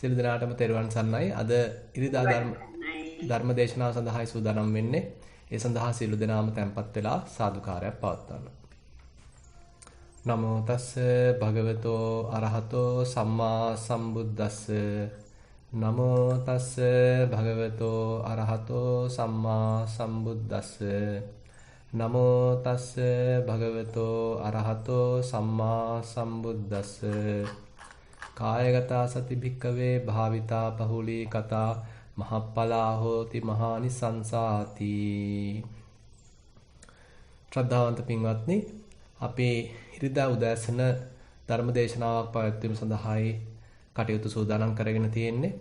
සියලු දෙනාටම තෙරුවන් සරණයි. අද ඉරිදා ධර්ම දේශනාව සඳහායි සූදානම් වෙන්නේ. ඒ සඳහා සියලු දෙනාම tempත් වෙලා සාදුකාරයක් පවත්වන්න. නමෝ තස්ස භගවතෝ අරහතෝ සම්මා සම්බුද්දස්ස. නමෝ තස්ස භගවතෝ අරහතෝ සම්මා සම්බුද්දස්ස. නමෝ තස්ස භගවතෝ අරහතෝ සම්මා සම්බුද්දස්ස. කායගතා සති භික්කවේ භාවිතා බහුලී කතා මහප්පලා හෝති මහානිසංසාති. ශ්‍රද්ධාවන්ත පින්වත්නි, අපේ ඉරිදා උදෑසන ධර්ම දේශනාවක් පවත්වීම සඳහායි කටයුතු සූදානම් කරගෙන තියෙන්නේ.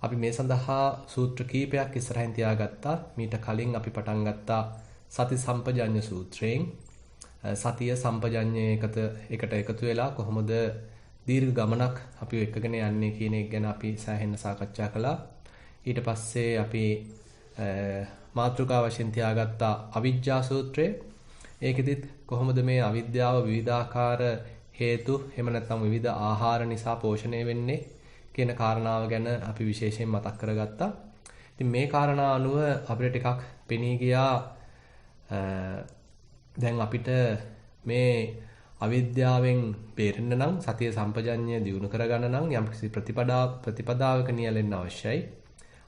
අපි මේ සඳහා සූත්‍ර කීපයක් ඉස්සරහින් තියාගත්තා. මීට කලින් අපි පටන් ගත්තා සති සම්පජඤ්ඤ සූත්‍රයෙන්. සතිය සම්පජඤ්ඤය එකට එකතු වෙලා කොහොමද දීර්ඝ ගමනක් අපි එක්කගෙන යන්නේ කියන එක ගැන අපි සෑහෙන සාකච්ඡා කළා. ඊට පස්සේ අපි මාතෘකාව වශයෙන් තියාගත්ත අවිජ්ජා සූත්‍රය. ඒකෙදිත් කොහොමද මේ අවිද්‍යාව විවිධාකාර හේතු එහෙම නැත්නම් විවිධ ආහාර නිසා පෝෂණය වෙන්නේ කියන කාරණාව ගැන අපි විශේෂයෙන් මතක් කරගත්තා. ඉතින් මේ කාරණා අනුව අපිට ටිකක් පෙනී ගියා දැන් අපිට මේ අවිද්‍යාවෙන් බේරෙන්න නම් සතිය සම්පජඤ්ඤය දියුණු කරගන්න නම් යම්කිසි ප්‍රතිපදාවක නියැලෙන්න අවශ්‍යයි.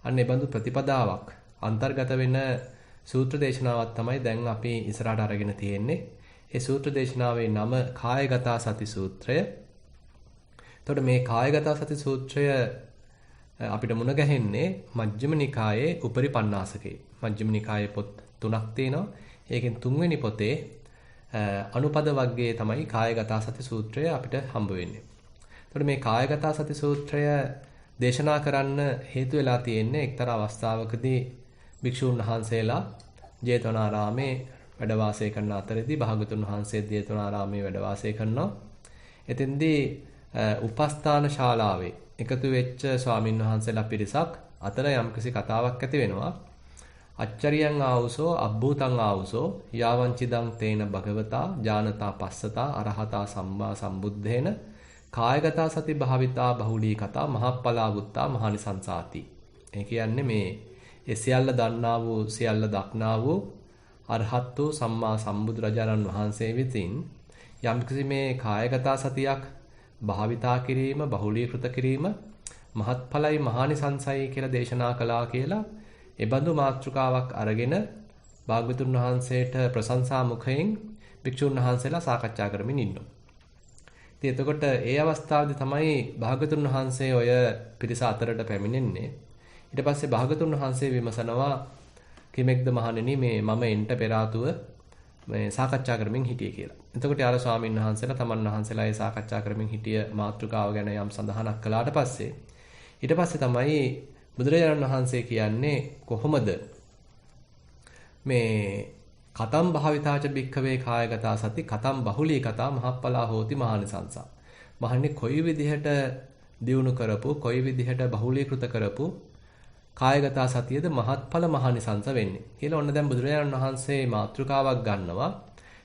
අන්න ඒ බඳු ප්‍රතිපදාවක් අන්තර්ගත වෙන සූත්‍ර දේශනාවක් තමයි දැන් අපි ඉස්සරහට අරගෙන තියෙන්නේ. ඒ සූත්‍ර දේශනාවේ නම කායගත සති සූත්‍රය. එතකොට මේ කායගත සති සූත්‍රය අපිට මුණ ගැහෙන්නේ මජ්ක්‍ධිම නිකායේ උපරිපන්නාසකේ. මජ්ක්‍ධිම නිකායේ පොත් 3ක් තියෙනවා. ඒකෙන් තුන්වෙනි පොතේ අනුපද වර්ගයේ තමයි කායගත සති සූත්‍රය අපිට හම්බ වෙන්නේ. එතකොට මේ කායගත සති සූත්‍රය දේශනා කරන්න හේතු වෙලා තියෙන්නේ එක්තරා අවස්ථාවකදී භික්ෂුන් වහන්සේලා ජේතවනාරාමේ වැඩ වාසය කරන අතරේදී භාගතුන් වහන්සේ ජේතවනාරාමේ වැඩ වාසය කරනවා. එතෙන්දී උපස්ථාන ශාලාවේ එකතු වෙච්ච ස්වාමින් වහන්සේලා පිරිසක් අතර යම්කිසි කතාවක් ඇති වෙනවා. අච්චරියං ආවුසෝ අබ්බූතං ආවුසෝ යාවංචිදං තේන භගවතා ඥානතා පස්සතා අරහතා සම්මා සම්බුද්ධේන කායගතා සති භාවිතා බහුලී කතා මහප්පලා වුත්තා මහානිසංසාති. ඒ කියන්නේ මේ ඒ සියල්ල දන්නා වූ සියල්ල දක්නා වූ අරහත් වූ සම්මා සම්බුදුරජාණන් වහන්සේ විසින් යම්කිසි මේ කායගතා සතියක් භාවිතා කිරීම බහුලීකృత කිරීම මහත්ඵලයි මහානිසංසයි කියලා දේශනා කළා කියලා එබඳු මාතෘකාවක් අරගෙන භාග්‍යවතුන් වහන්සේට ප්‍රශංසා මුඛයෙන් භික්ෂුන් වහන්සේලා සාකච්ඡා කරමින් ඉන්නවා. ඉතින් එතකොට ඒ අවස්ථාවේදී තමයි භාග්‍යවතුන් වහන්සේ ඔය පිරිස අතරට පැමිණෙන්නේ. ඊට පස්සේ භාග්‍යවතුන් වහන්සේ විමසනවා කිමෙක්ද මහණෙනි මේ මම එන්ට පෙර ආතුව මේ සාකච්ඡා කරමින් හිටියේ කියලා. එතකොට යාර ස්වාමීන් වහන්සේලා තමන් වහන්සේලා ඒ සාකච්ඡා කරමින් හිටිය මාතෘකාව ගැන යම් සඳහනක් කළාට පස්සේ ඊට පස්සේ තමයි බුදුරජාණන් වහන්සේ කියන්නේ කොහොමද මේ කතම් භාවිතාච භික්ඛවේ කායගතා සති කතම් බහුලී කතා මහප්පලා හෝති මහානිසංසා. මහන්නේ කොයි විදිහට දියුණු කරපු කොයි විදිහට බහුලීකృత කරපු කායගත සතියද මහත්ඵල මහානිසංස වෙන්නේ කියලා ඔන්න දැන් බුදුරජාණන් වහන්සේ මාතෘකාවක් ගන්නවා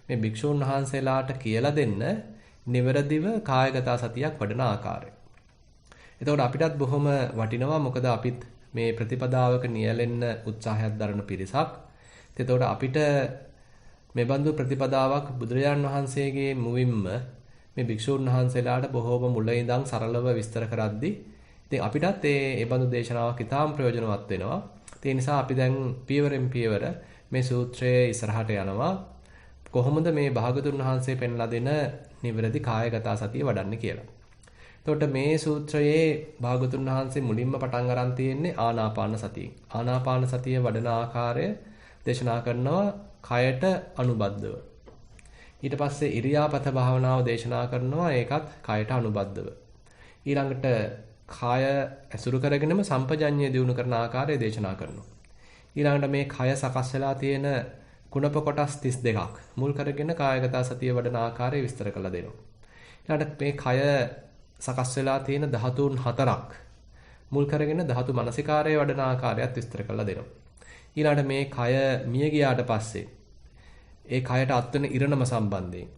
මේ භික්ෂූන් වහන්සේලාට කියලා දෙන්න නිවැරදිව කායගත සතියක් වඩන ආකාරය. එතකොට අපිටත් බොහොම වටිනවා මොකද අපිත් මේ ප්‍රතිපදාවක නියැලෙන්න උත්සාහයක් දරන පිරිසක්. එතකොට අපිට මේ බඳු ප්‍රතිපදාවක් බුදුරජාණන් වහන්සේගේ මුවින්ම මේ භික්ෂූන් වහන්සේලාට බොහෝම මුල ඉඳන් සරලව විස්තර කරද්දී ඉතින් අපිටත් මේ බඳු දේශනාවක් ඉතාම ප්‍රයෝජනවත් වෙනවා. ඒ නිසා අපි දැන් පියවරෙන් පියවර මේ සූත්‍රයේ ඉස්සරහට යනවා. කොහොමද මේ භාගතුන් වහන්සේ පෙන්ලා දෙන නිවැරදි කායගත සතිය වඩන්නේ කියලා. එතකොට මේ සූත්‍රයේ භාගතුන් වහන්සේ මුලින්ම පටන් අරන් තියෙන්නේ ආනාපාන සතියෙන්. ආනාපාන සතිය වඩන ආකාරය දේශනා කරනවා කයට අනුබද්ධව. ඊට පස්සේ ඉරියාපත භාවනාව දේශනා කරනවා ඒකත් කයට අනුබද්ධව. ඊළඟට කාය ඇසුරු කරගෙනම සම්පජඤ්ඤය දිනු කරන ආකාරය දේශනා කරනවා. ඊළඟට මේ කය සකස් වෙලා තියෙන කුණප කොටස් 32ක් මුල් කරගෙන කායගත සතිය වඩන ආකාරය විස්තර කරලා දෙනවා. ඊළඟට මේ කය සකස් වෙලා තියෙන ධාතුන් 4ක් මුල් කරගෙන ධාතු මනසිකාරය වඩන ආකාරයත් විස්තර කරලා දෙනවා. ඊළඟට මේ කය මිය ගියාට පස්සේ ඒ කයට අත්වෙන ඉරණම සම්බන්ධයෙන්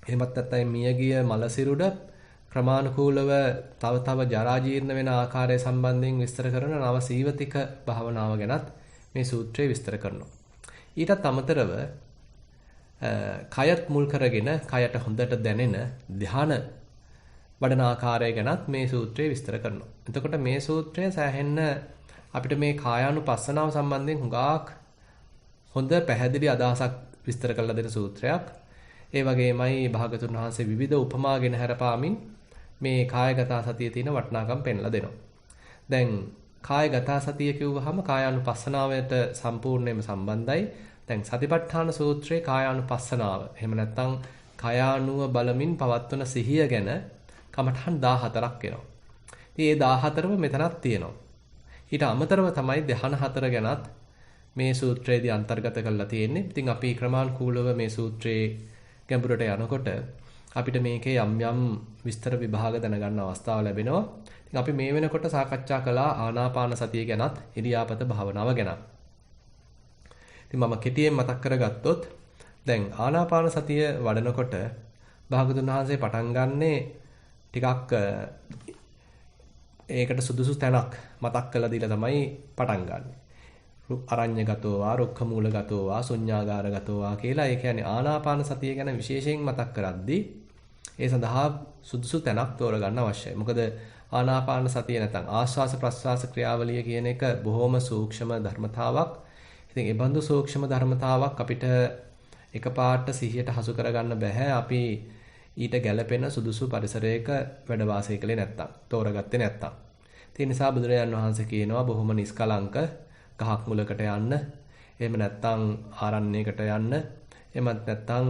එහෙමත් නැත්නම් මියගිය මල සිරුර ක්‍රමානුකූලව තව ජරා ජීර්ණ වෙන ආකාරය සම්බන්ධයෙන් විස්තර කරන නව සීවතික භාවනාව ගැනත් මේ සූත්‍රයේ විස්තර කරනවා. ඊටත් අමතරව කයත් මුල් කරගෙන කයට හොඳට දැනෙන ධාන වඩන ආකාරය ගැනත් මේ සූත්‍රයේ විස්තර කරනවා. එතකොට මේ සූත්‍රය සෑහෙන්න අපිට මේ කායානුපස්සනාව සම්බන්ධයෙන් හුඟක් හොඳ පැහැදිලි අදහසක් විස්තර කරලා දෙන සූත්‍රයක්. ඒ වගේමයි භාගතුන් වහන්සේ විවිධ උපමාගෙන හැරපාමින් මේ කායගත සතියේ තියෙන වටිනාකම් පෙන්ලා දෙනවා. දැන් කායගත සතිය කිව්වහම කායානුපස්සනාවට සම්පූර්ණයෙන්ම සම්බන්ධයි. දැන් සතිපට්ඨාන සූත්‍රයේ කායානුපස්සනාව. එහෙම නැත්නම් කයානුව බලමින් පවත්වන සිහිය ගැන කමඨහන් 14ක් එනවා. ඉතින් මේ 14ම මෙතනක් තියෙනවා. ඊට අමතරව තමයි ධ්‍යාන 4 ගැනත් මේ සූත්‍රයේදී අන්තර්ගත කරලා තියෙන්නේ. ඉතින් අපි ක්‍රමානුකූලව මේ සූත්‍රයේ ගැඹුරට යනකොට අපිට මේකේ යම් යම් විස්තර විභාග දැනගන්න අවස්ථාව ලැබෙනවා. ඉතින් අපි මේ වෙනකොට සාකච්ඡා කළා ආනාපාන සතිය ගැනත් ඉරියාපත භාවනාව ගැනත්. ඉතින් මම කෙටියෙන් මතක් කරගත්තොත් දැන් ආනාපාන සතිය වඩනකොට භාගතුන් වහන්සේ පටන් ගන්නේ ටිකක් ඒකට සුදුසු තැනක් මතක් කරලා දීලා තමයි පටන් ගන්නෙ. අරඤ්‍යගතෝවා රුක්ඛමූලගතෝවා ශුඤ්ඤාගාරගතෝවා කියලා ඒ කියන්නේ ආනාපාන සතිය ගැන විශේෂයෙන් මතක් කරද්දී ඒ සඳහා සුදුසු තැනක් තෝරගන්න අවශ්‍යයි. මොකද ආනාපාන සතිය නැත්නම් ආස්වාස ප්‍රස්වාස ක්‍රියාවලිය කියන එක බොහොම සූක්ෂම ධර්මතාවක්. ඉතින් ඒ බඳු සූක්ෂම ධර්මතාවක් අපිට එකපාරට සිහියට හසු කරගන්න බෑ. අපි ඊට ගැළපෙන සුදුසු පරිසරයක වැඩ වාසය කළේ නැත්තම්, තෝරගත්තේ නැත්තම්. ඒ නිසා බුදුරජාණන් වහන්සේ කියනවා බොහොම නිස්කලංක ගහක් මුලකට යන්න, එහෙම නැත්තම් ආරණ්‍යයකට යන්න, එහෙමත් නැත්තම්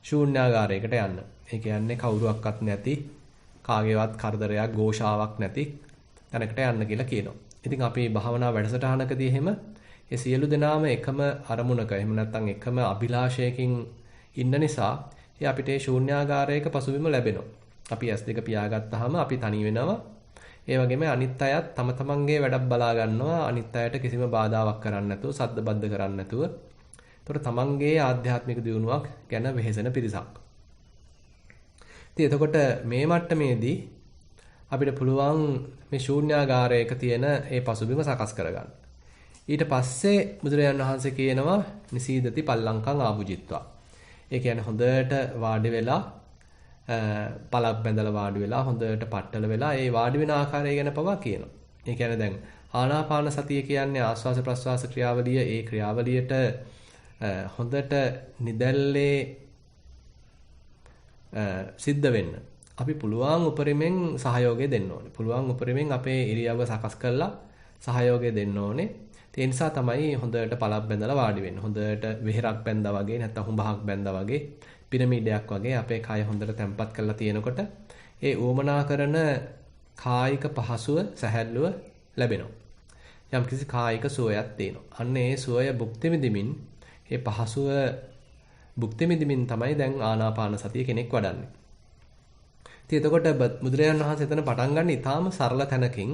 ශූන්‍යාගාරයකට යන්න. ඒ කියන්නේ කවුරුවක්වත් නැති, කාගේවත් කරදරයක්, ഘോഷාවක් නැති තැනකට යන්න කියලා කියනවා. ඉතින් අපි භාවනා වැඩසටහනකදී එහෙම ඒ සියලු දෙනාම එකම අරමුණක, එහෙම නැත්තම් එකම අභිලාෂයකින් ඉන්න නිසා ඒ අපිට ඒ ශූන්‍යාගාරයක පසුබිම ලැබෙනවා. අපි S2 පියාගත්තාම අපි තනි වෙනවා. ඒ වගේම අනිත් අයත් තම තමන්ගේ වැඩක් බලා ගන්නවා. අනිත් අයට කිසිම බාධාවක් කරන්නේ නැතුව, සද්ද බද්ද කරන්නේ නැතුව. ඒතකොට තමන්ගේ ආධ්‍යාත්මික දියුණුවක් ගැන වෙහෙසෙන පිරිසක්. ඉතින් එතකොට මේ මට්ටමේදී අපිට පුළුවන් මේ ශූන්‍යාගාරයක තියෙන ඒ පසුබිම සකස් කරගන්න. ඊට පස්සේ බුදුරජාණන් වහන්සේ කියනවා නිසීදති පල්ලංකං ආභුජිත්වා. ඒ කියන්නේ හොඳට වාඩි වෙලා පළක් බැඳලා වාඩි වෙලා හොඳට පట్టල වෙලා ඒ වාඩි වෙන ආකාරය ගැන පවා කියනවා. ඒ කියන්නේ දැන් ආනාපාන සතිය කියන්නේ ආස්වාස ප්‍රස්වාස ක්‍රියාවලිය, ඒ ක්‍රියාවලියට හොඳට නිදැල්ලේ සිද්ධ වෙන්න අපි පුළුවන් උපරිමෙන් සහයෝගය දෙන්න ඕනේ. පුළුවන් උපරිමෙන් අපේ ඉරියව්ව සකස් කරලා සහයෝගය දෙන්න ඕනේ. ඒ නිසා තමයි හොඳට පළක් බැඳලා වාඩි වෙන්න. හොඳට වෙහෙරක් බැඳා වගේ නැත්නම් හුඹහක් බැඳා වගේ පිරමීඩයක් වගේ අපේ කය හොඳට තැම්පත් කරලා තියෙනකොට ඒ උවමනා කරන කායික පහසුව සැහැල්ලුව ලැබෙනවා. යම්කිසි කායික සුවයක් තියෙනවා. අන්න ඒ සුවය භුක්ති විඳිමින් ඒ පහසුව භුක්ති විඳිමින් තමයි දැන් ආනාපාන සතිය කෙනෙක් වඩන්නේ. ඉතින් එතකොට බුදුරජාණන් වහන්සේ එතන පටන් ගන්න ඉතාම සරල තැනකින්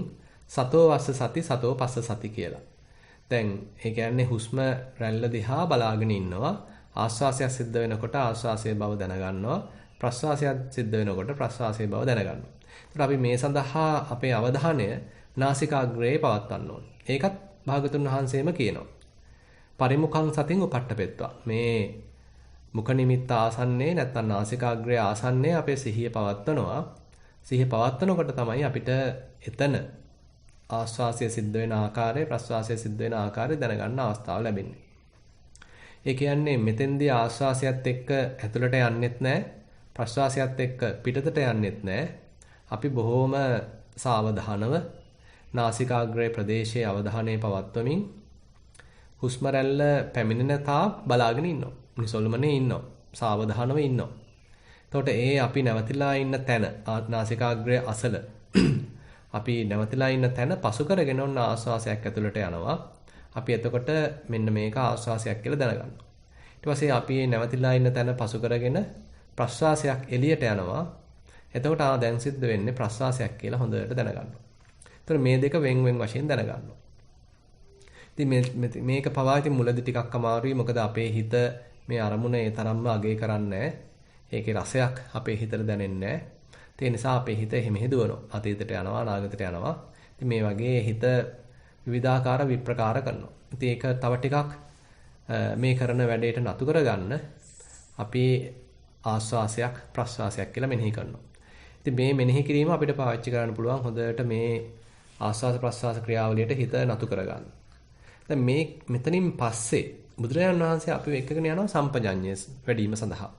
සතෝ වස්ස සති සතෝ පස්ස සති කියලා. දැන් ඒ කියන්නේ හුස්ම රැල්ල දිහා බලාගෙන ඉන්නවා. ආස්වාසයක් සිද්ධ වෙනකොට ආස්වාසයේ බව දැනගන්නවා. ප්‍රස්වාසයක් සිද්ධ වෙනකොට ප්‍රස්වාසයේ බව දැනගන්නවා. ඒත් අපි මේ සඳහා අපේ අවධානය නාසිකාග්‍රේ පවත්වන්න ඕනේ. ඒකත් භාගතුන් වහන්සේම කියනවා. පරිමුඛං සතින් උපට්ඨපෙත්වා. මේ මුඛ නිමිත්ත ආසන්නේ නැත්නම් නාසිකාග්‍රේ ආසන්නේ අපේ සිහිය පවත්වනවා. සිහිය පවත්වනකොට තමයි අපිට එතන ආස්වාසය සිද්ධ වෙන ආකාරය ප්‍රස්වාසය සිද්ධ වෙන ආකාරය දැනගන්න අවස්ථාව ලැබෙන්නේ. ඒ කියන්නේ මෙතෙන්දී ආස්වාසයත් එක්ක ඇතුළට යන්නෙත් නැහැ ප්‍රස්වාසයත් එක්ක පිටතට යන්නෙත් නැහැ. අපි බොහොම සාවධානව නාසිකාග්‍රේ ප්‍රදේශයේ අවධානය පවත්වමින් හුස්ම රැල්ල පැමිණෙන තාක් බලාගෙන ඉන්නවා. නිසල්මනේ ඉන්නවා. සාවධානව ඉන්නවා. එතකොට ඒ අපි නැවතිලා ඉන්න තැන නාසිකාග්‍රේ අසල අපි නැවතිලා ඉන්න තැන පසු කරගෙන ඔන්න ආස්වාසයක් ඇතුළට යනවා. අපි එතකොට මෙන්න මේක ආස්වාසයක් කියලා දැනගන්නවා. ඊට පස්සේ අපි නැවතිලා ඉන්න තැන පසු කරගෙන ප්‍රස්වාසයක් එළියට යනවා. එතකොට දැන් සිද්ධ වෙන්නේ ප්‍රස්වාසයක් කියලා හොඳට දැනගන්නවා. එතකොට මේ දෙක වෙන් වෙන් වශයෙන් දැනගන්නවා. ඉතින් මේක පවා ඉතින් මුලදී ටිකක් අමාරුයි. මොකද අපේ හිත මේ අරමුණ ඒ තරම්ම අගය කරන්නේ නැහැ. ඒකේ රසයක් අපේ හිතට දැනෙන්නේ නැහැ. ඒ නිසා අපේ හිත එහෙම දුවනවා. අතීතයට යනවා, අනාගතයට යනවා. ඉතින් මේ වගේ හිත විවිධාකාර විප්‍රකාර කරනවා. ඉතින් ඒක තව ටිකක් මේ කරන වැඩේට නතු කරගන්න අපි ආස්වාසයක් ප්‍රස්වාසයක් කියලා මෙනෙහි කරනවා. ඉතින් මේ මෙනෙහි කිරීම අපිට පාවිච්චි කරන්න පුළුවන් හොඳට මේ ආස්වාස ප්‍රස්වාස ක්‍රියාවලියට හිත නතු කරගන්න. දැන් මේ මෙතනින් පස්සේ බුදුරජාණන් වහන්සේ අපිව එක්කගෙන යනවා සම්පජඤ්ඤය වැඩිම සඳහා.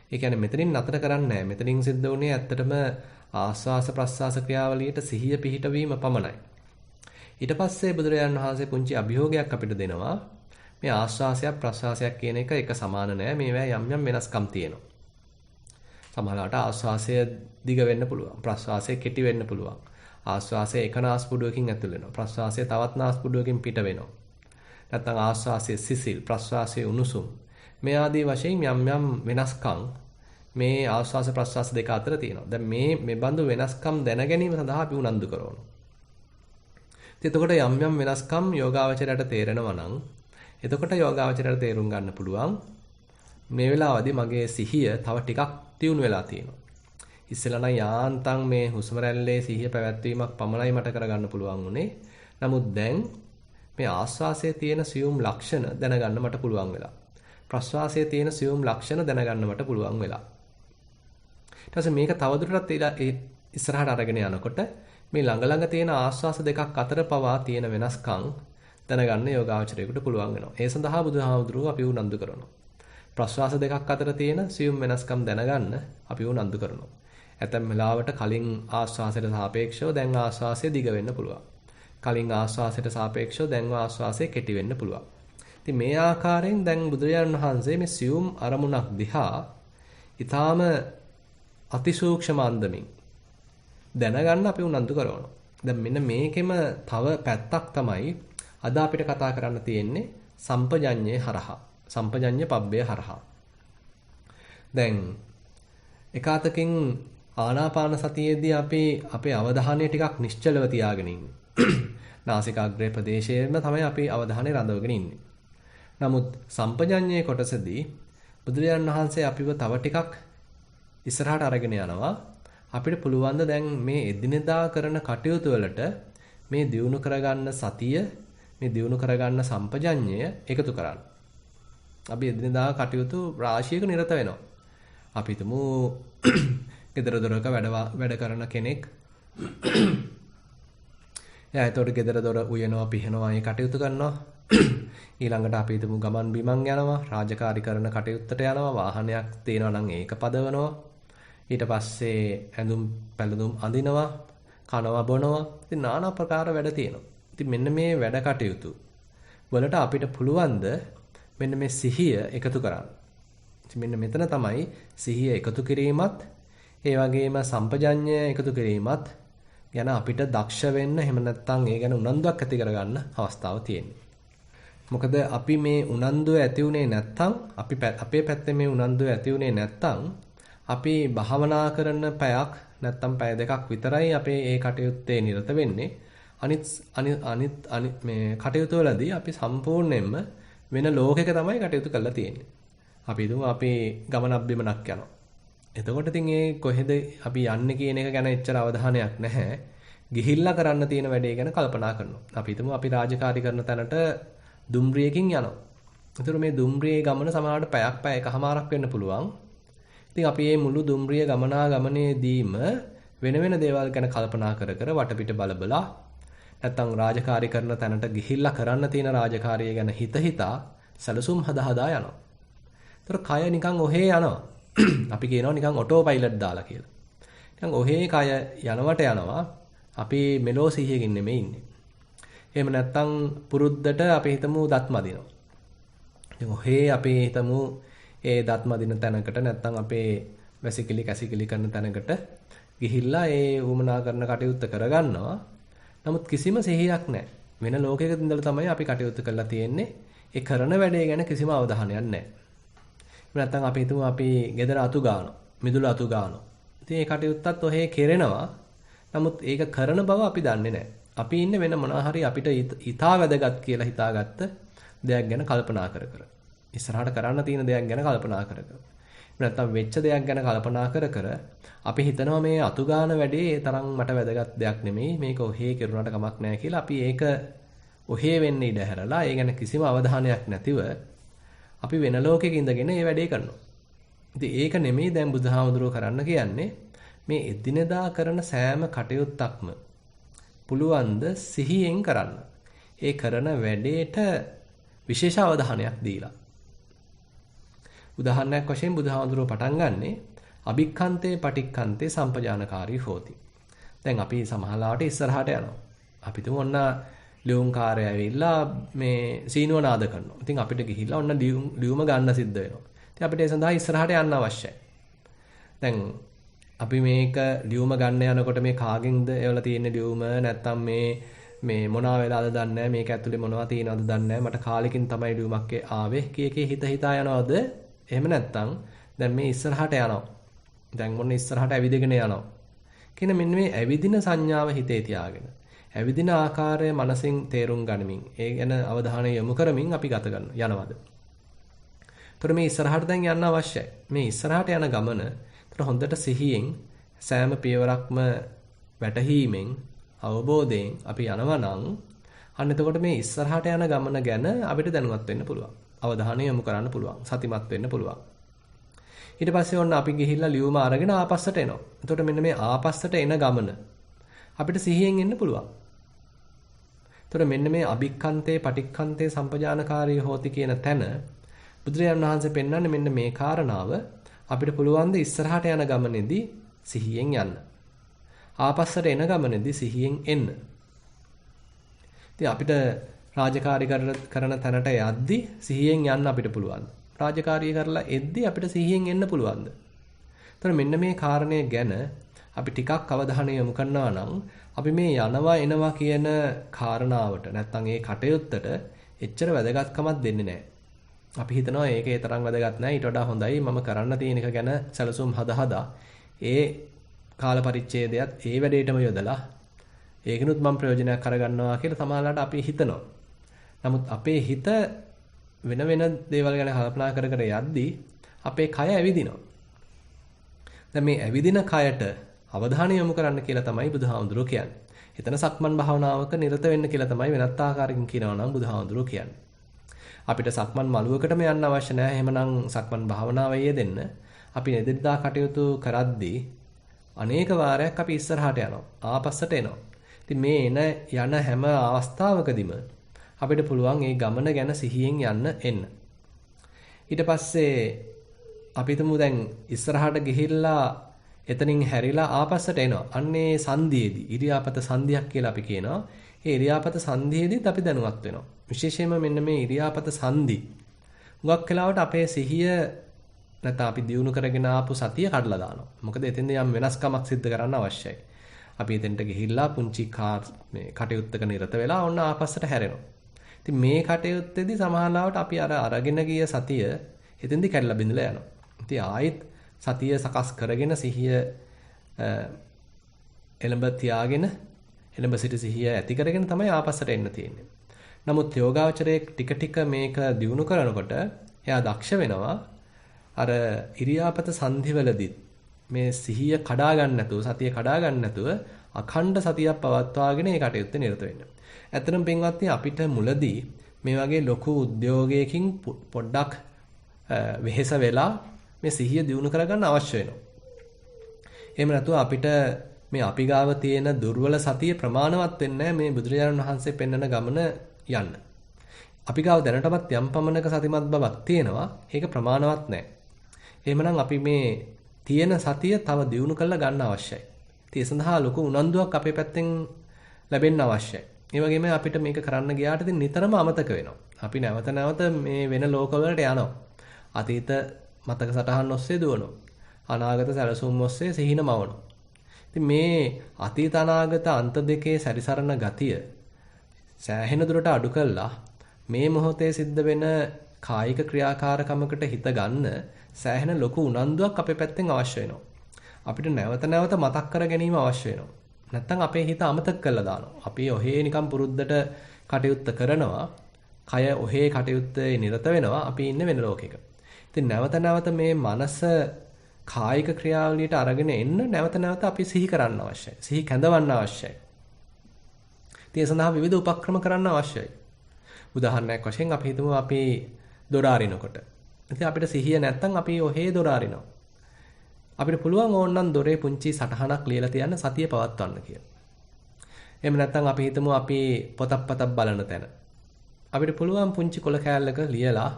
ඒ කියන්නේ මෙතනින් නතර කරන්නේ නැහැ. මෙතනින් සිද්ධ වුණේ ඇත්තටම ආස්වාස ප්‍රස්වාස ක්‍රියාවලියට සිහිය පිහිටවීම පමණයි. ඊට පස්සේ බුදුරජාණන් වහන්සේ පුංචි අභියෝගයක් අපිට දෙනවා. මේ ආස්වාසයක් ප්‍රස්වාසයක් කියන එක සමාන නෑ. මේවා යම් යම් වෙනස්කම් තියෙනවා. සමහරවිට ආස්වාසය දිග වෙන්න පුළුවන්. ප්‍රස්වාසය කෙටි වෙන්න පුළුවන්. ආස්වාසය එක නාස්පුඩුවකින් ඇතුල් වෙනවා. ප්‍රස්වාසය තවත් නාස්පුඩුවකින් පිට වෙනවා. නැත්නම් ආස්වාසය සිසිල්, ප්‍රස්වාසය උණුසුම්. මේ ආදී වශයෙන් යම් යම් වෙනස්කම් මේ ආස්වාස ප්‍රස්වාස දෙක අතර තියෙනවා. දැන් මේ බඳු වෙනස්කම් දැන ගැනීම සඳහා අපි උනන්දු කරනවා. එතකොට යම් යම් වෙනස්කම් යෝගාවචරයට තේරෙනවා නම් එතකොට යෝගාවචරයට තේරුම් ගන්න පුළුවන් මේ වෙලාවදී මගේ සිහිය තව ටිකක් තියුණු වෙලා තියෙනවා. ඉස්සෙල්ලා නම් යාන්තම් මේ හුස්ම රැල්ලේ සිහිය පැවැත්වීමක් පමණයි මට කරගන්න පුළුවන් උනේ. නමුත් දැන් මේ ආස්වාසයේ තියෙන සියුම් ලක්ෂණ දැනගන්න මට පුළුවන් වෙලා. ප්‍රස්වාසයේ තියෙන සියුම් ලක්ෂණ දැනගන්න මට පුළුවන් වෙලා. ඊට පස්සේ මේක තවදුරටත් ඉස්සරහට අරගෙන යනකොට මේ ළඟ තියෙන ආස්වාස දෙකක් අතර පවා තියෙන වෙනස්කම් දැනගන්න යෝගාවචරයකට පුළුවන් වෙනවා. ඒ සඳහා බුදුහාමුදුරුවෝ අපි උනන්දු කරනවා. ප්‍රස්වාස දෙකක් අතර තියෙන සියුම් වෙනස්කම් දැනගන්න අපි උනන්දු කරනවා. ඇතැම් වෙලාවට කලින් ආස්වාසයට සාපේක්ෂව දැන් ආස්වාසය දිග වෙන්න පුළුවන්. කලින් ආස්වාසයට සාපේක්ෂව දැන් ආස්වාසය කෙටි වෙන්න පුළුවන්. ඉතින් මේ ආකාරයෙන් දැන් බුදුරජාණන් වහන්සේ මේ සියුම් අරමුණක් දිහා ඊටාම අතිසූක්ෂම අන්දමින් දැනගන්න අපි උනන්දු කරනවා. දැන් මෙන්න මේකෙම තව පැත්තක් තමයි අද අපිට කතා කරන්න තියෙන්නේ සම්පජඤ්ඤේ හරහා. සම්පජඤ්ඤ පබ්බේ හරහා. දැන් එකාතකින් ආනාපාන සතියේදී අපි අපේ අවධානය ටිකක් නිශ්චලව තියාගෙන ඉන්නේ. නාසිකාග්‍රේ ප්‍රදේශයේම තමයි අපි අවධානය රඳවගෙන ඉන්නේ. නමුත් සම්පජඤ්ඤේ කොටසදී බුදුරජාණන් වහන්සේ අපිව තව ටිකක් ඉස්සරහට අරගෙන යනවා. අපිට පුළුවන් ද දැන් මේ එදිනෙදා කරන කටයුතු වලට මේ දියුණු කරගන්න සතිය, මේ දියුණු කරගන්න සම්පජඤ්ඤය එකතු කරන්න. අපි එදිනෙදා කටයුතු රාශියක නිරත වෙනවා. අපි හිතමු ගෙදර දොරක වැඩ කරන කෙනෙක්. එයා ඒතකොට ගෙදර දොර උයනවා, පිහනවා, මේ කටයුතු කරනවා. ඊළඟට අපි හිතමු ගමන් බිමන් යනවා, රාජකාරී කරන කටයුත්තට යනවා, වාහනයක් තියෙනවා නම් ඒක පදවනවා. ඊට පස්සේ ඇඳුම් පැළඳුම් අඳිනවා, කනවා බොනවා. ඉතින් নানা ප්‍රකාර වැඩ තියෙනවා. ඉතින් මෙන්න මේ වැඩ කටයුතු වලට අපිට පුළුවන් ද මෙන්න මේ සිහිය එකතු කරන්න. ඉතින් මෙන්න මෙතන තමයි සිහිය එකතු කිරීමත් ඒ වගේම සම්පජඤ්ඤය එකතු කිරීමත් ගැන අපිට දක්ෂ වෙන්න, එහෙම නැත්නම් ඒ ගැන උනන්දුවක් ඇති කරගන්න අවස්ථාව තියෙන්නේ. මොකද අපි මේ උනන්දුව ඇති උනේ නැත්නම් අපේ පැත්තේ මේ උනන්දුව ඇති උනේ නැත්නම් අපි භාවනා කරන පැයක් නැත්නම් පැය දෙකක් විතරයි අපේ ඒ කටයුත්තේ නිරත වෙන්නේ. අනිත් මේ කටයුතු වලදී අපි සම්පූර්ණයෙන්ම වෙන ලෝකයක තමයි කටයුතු කරලා තියෙන්නේ. අපි හිතමු අපි ගමනක් බිමනක් යනවා. එතකොට ඉතින් ඒ කොහෙද අපි යන්නේ කියන එක ගැන එච්චර අවධානයක් නැහැ. ගිහිල්ලා කරන්න තියෙන වැඩේ ගැන කල්පනා කරනවා. අපි හිතමු අපි රාජකාරී කරන තැනට දුම්රියකින් යනවා. ඒතර මේ දුම්රියේ ගමන සමහරවිට පැය එකමාරක් වෙන්න පුළුවන්. ඉතින් අපි මේ මුළු දුම්රිය ගමනේදීම වෙන වෙන දේවල් ගැන කල්පනා කර වටපිට බලබලා නැත්තම් රාජකාරී කරන තැනට ගිහිල්ලා කරන්න තියෙන රාජකාරිය ගැන හිතා සැලසුම් හදා යනවා. ඒතර කය නිකන් ඔහේ යනවා. අපි කියනවා නිකන් ඔටෝ පයිලට් දාලා කියලා. නිකන් ඔහේ කය යනවා. අපි මෙලෝ සිහියකින් නෙමෙයි ඉන්නේ. එහෙම නැත්තම් පුරුද්දට අපි හිතමු දත් මදිනවා. ඉතින් ඔහේ අපි හිතමු ඒ දත් මදින තැනකට නැත්තම් අපේ වැසිකිලි කැසිකිලි කරන තැනකට ගිහිල්ලා ඒ වුමනා කරන කටයුත්ත කරගන්නවා. නමුත් කිසිම සිහියක් නැහැ. වෙන ලෝකයක ඉඳලා තමයි අපි කටයුතු කරලා තියෙන්නේ. ඒ කරන වැඩේ ගැන කිසිම අවධානයක් නැහැ. නැත්තම් අපි හිතමු අපි ගෙදර අතු ගන්නවා, මිදුළු අතු ගන්නවා. ඉතින් ඒ කටයුත්තත් ඔහේ කෙරෙනවා. නමුත් ඒක කරන බව අපි දන්නේ නැහැ. අපි ඉන්නේ වෙන මොනවා හරි අපිට ඊටා වැදගත් කියලා හිතාගත්ත දෙයක් ගැන කල්පනා කර. ඉස්සරහට කරන්න තියෙන දෙයක් ගැන කල්පනා කර. නැත්තම් වෙච්ච දෙයක් ගැන කල්පනා කර කර අපි හිතනවා මේ අතුගාන වැඩේ ඒ තරම් මට වැදගත් දෙයක් නෙමෙයි. මේක ඔහේ කෙරුණාට කමක් නැහැ කියලා අපි ඒක ඔහේ වෙන්න ඉඩ හැරලා ඒ ගැන කිසිම අවධානයක් නැතිව අපි වෙන ලෝකයක ඉඳගෙන මේ වැඩේ කරනවා. ඉතින් ඒක නෙමෙයි දැන් බුදුහාමුදුරුවෝ කරන්න කියන්නේ. මේ එදිනෙදා කරන සෑම කටයුත්තක්ම පුළුවන් ද සිහියෙන් කරන්න. ඒ කරන වැඩේට විශේෂ අවධානයක් දීලා. උදාහරණයක් වශයෙන් බුදුහාමුදුරුවෝ පටන් ගන්නෙ අභික්ඛන්තේ පටික්ඛන්තේ සම්පජානකාරී හෝති. දැන් අපි සමහරලාට ඉස්සරහට යනවා. අපි තුමු ඔන්න ලියුම් කාර්යය ඇවිල්ලා මේ සීනුව නාද කරනවා. ඉතින් අපිට ගිහිල්ලා ඔන්න ලියුම ගන්න සිද්ධ වෙනවා. ඉතින් අපිට ඒ සඳහා ඉස්සරහට යන්න අවශ්‍යයි. දැන් අපි මේක ලියුම ගන්න යනකොට මේ කාගෙන්ද එවලා තියෙන ලියුම නැත්තම් මේ මොනවා වෙලාද දන්නේ නැහැ. මේක ඇතුලේ මොනවා තියෙනවද දන්නේ නැහැ. මට කාලෙකින් තමයි ලියුමක් ආවේ. කීකේ හිතා යනවද? එහෙම නැත්තම් දැන් මේ ඉස්සරහට යනවා. දැන් මොන ඉස්සරහට ඇවිදගෙන යනවා. කියන මෙන්න මේ ඇවිදින සංඥාව හිතේ තියාගෙන ඇවිදින ආකාරය මනසින් තේරුම් ගනිමින් ඒ ගැන අවධානය යොමු කරමින් අපි ගත යනවද? ඒතර මේ ඉස්සරහට දැන් යන්න අවශ්‍යයි. මේ ඉස්සරහට යන ගමන ඒතර හොඳට සිහියෙන් සෑම පියවරක්ම වැටහීමෙන් අවබෝධයෙන් අපි යනවා නම් අන්න එතකොට මේ ඉස්සරහට යන ගමන ගැන අපිට දැනුවත් වෙන්න පුළුවන්. අවධානය යොමු කරන්න පුළුවන්. සතිමත් වෙන්න පුළුවන්. ඊට පස්සේ ඔන්න අපි ගිහිල්ලා ලියුම අරගෙන ආපස්සට එනවා. එතකොට මෙන්න මේ ආපස්සට එන ගමන අපිට සිහියෙන් එන්න පුළුවන්. එතකොට මෙන්න මේ අභික්ඛන්තේ පටික්ඛන්තේ සම්පජානකාරී හෝති කියන තැන බුදුරජාණන් වහන්සේ පෙන්වන්නේ මෙන්න මේ කාරණාව අපිට පුළුවන් ද ඉස්සරහට යන ගමනේදී සිහියෙන් යන්න. ආපස්සට එන ගමනේදී සිහියෙන් එන්න. ඉතින් අපිට රාජකාරී කරන තැනට යද්දී සිහියෙන් යන්න අපිට පුළුවන්. රාජකාරී කරලා එද්දී අපිට සිහියෙන් එන්න පුළුවන්ද? එතකොට මෙන්න මේ කාරණය ගැන අපි ටිකක් අවධානය යොමු කරනවා නම් අපි මේ යනවා එනවා කියන කාරණාවට නැත්නම් ඒ කටයුත්තට එච්චර වැදගත්කමක් දෙන්නේ නැහැ. අපි හිතනවා ඒක ඒ තරම් වැදගත් නැහැ. ඊට වඩා හොඳයි මම කරන්න තියෙන එක ගැන සැලසුම් හදා ඒ කාල පරිච්ඡේදයත් ඒ වැඩේටම යොදලා ඒකිනුත් මම ප්‍රයෝජනයක් කරගන්නවා කියලා සමහරවිට අපි හිතනවා. නමුත් අපේ හිත වෙන දේවල් ගැන කල්පනා කර යද්දී අපේ කය ඇවිදිනවා. දැන් මේ ඇවිදින කයට අවධානය යොමු කරන්න කියලා තමයි බුදුහාමුදුරුවෝ කියන්නේ. එතන සක්මන් භාවනාවක නිරත වෙන්න කියලා තමයි වෙනත් ආකාරයකින් කියනවා නම් බුදුහාමුදුරුවෝ කියන්නේ. අපිට සක්මන් මළුවකටම යන්න අවශ්‍ය නැහැ. එහෙමනම් සක්මන් භාවනාවේ යෙදෙන්න අපි එදිනදා කටයුතු කරද්දී අනේක වාරයක් අපි ඉස්සරහට යනවා. ආපස්සට එනවා. ඉතින් මේ යන හැම අවස්ථාවකදීම අපිට පුළුවන් මේ ගමන ගැන සිහියෙන් යන්න එන්න. ඊට පස්සේ අපි තුමු දැන් ඉස්සරහට ගිහිල්ලා එතනින් හැරිලා ආපස්සට එනවා. අන්නේ සංධියේදී ඉරියාපත සංධියක් කියලා අපි කියනවා. ඒ ඉරියාපත සංධියේදීත් අපි දැනුවත් වෙනවා. විශේෂයෙන්ම මෙන්න මේ ඉරියාපත සංධි. හුඟක් වෙලාවට අපේ සිහිය නැත්නම් අපි දියුණු කරගෙන ආපු සතිය කඩලා දානවා. මොකද එතෙන්ද යම් වෙනස්කමක් සිද්ධ කරන්න අවශ්‍යයි. අපි එතෙන්ට ගිහිල්ලා පුංචි මේ කටයුත්තක නිරත වෙලා ඔන්න ආපස්සට හැරෙනවා. ඉතින් මේ කටයුත්තේදී සමහරවිට අපි අරගෙන ගිය සතිය එතෙන්දී කැඩලා බිඳලා යනවා. ඉතින් ආයෙත් සතිය සකස් කරගෙන සිහිය එළඹ තියාගෙන එළඹ සිට සිහිය ඇති කරගෙන තමයි ආපස්සට එන්න තියෙන්නේ. නමුත් යෝගාවචරයේ ටික ටික මේක දියුණු කරනකොට එයා දක්ෂ වෙනවා අර ඉරියාපත සංධිවලදී මේ සිහිය කඩා ගන්න නැතුව සතිය කඩා ගන්න නැතුව අඛණ්ඩ සතියක් පවත්වාගෙන ඒ කටයුත්තේ නිරත වෙන්න. ඇත්තටම පින්වත්නි අපිට මුලදී මේ වගේ ලොකු උද්‍යෝගයකින් පොඩ්ඩක් වෙහෙස වෙලා මේ සිහිය දියුණු කරගන්න අවශ්‍ය වෙනවා. එහෙම නැතුව අපිට මේ අපි ගාව තියෙන දුර්වල සතිය ප්‍රමාණවත් වෙන්නේ මේ බුදුරජාණන් වහන්සේ පෙන්වන ගමන යන්න. අපි ගාව දැනටමත් යම් පමණක සතිමත් බවක් තියෙනවා. ඒක ප්‍රමාණවත් නැහැ. එහෙමනම් අපි මේ තියෙන සතිය තව දියුණු කරලා ගන්න අවශ්‍යයි. ඒ සඳහා ලොකු උනන්දුවක් අපේ පැත්තෙන් ලැබෙන්න අවශ්‍යයි. ඒ වගේම අපිට මේක කරන්න ගියාට ඉතින් නිතරම අමතක වෙනවා. අපි නැවත නැවත මේ වෙන ලෝකවලට යනවා. අතීත මතක සටහන් ඔස්සේ දුවනවා. අනාගත සැලසුම් ඔස්සේ සිහින මවනවා. ඉතින් මේ අතීත අනාගත අන්ත දෙකේ සැරිසරන ගතිය සෑහෙන දුරට අඩු කළා මේ මොහොතේ සිද්ධ වෙන කායික ක්‍රියාකාරකමකට හිත ගන්න සෑහෙන ලොකු උනන්දුවක් අපේ පැත්තෙන් අවශ්‍ය වෙනවා. අපිට නැවත නැවත මතක් කර ගැනීම අවශ්‍ය වෙනවා. නැත්තම් අපේ හිත අමතක කරලා දානවා. අපි ඔහේ නිකන් පුරුද්දට කටයුත්ත කරනවා. කය ඔහේ කටයුත්තේ නිරත වෙනවා. අපි ඉන්නේ වෙන ලෝකයක. ඉතින් නැවත නැවත මේ මනස කායික ක්‍රියාවලියට අරගෙන එන්න නැවත නැවත අපි සිහි කරන්න අවශ්‍යයි. සිහි කැඳවන්න අවශ්‍යයි. ඒ සඳහා විවිධ උපක්‍රම කරන්න අවශ්‍යයි. උදාහරණයක් වශයෙන් අපි හිතමු අපි දොර අරිනකොට. ඉතින් අපිට සිහිය නැත්තම් අපි ඔහේ දොර අරිනවා. අපිට පුළුවන් ඕනනම් දොරේ පුංචි සටහනක් ලියලා තියන්න සතිය පවත්වන්න කියලා. එහෙම නැත්තම් අපි හිතමු අපි පොතක් බලන තැන. අපිට පුළුවන් පුංචි කොළ කෑල්ලක ලියලා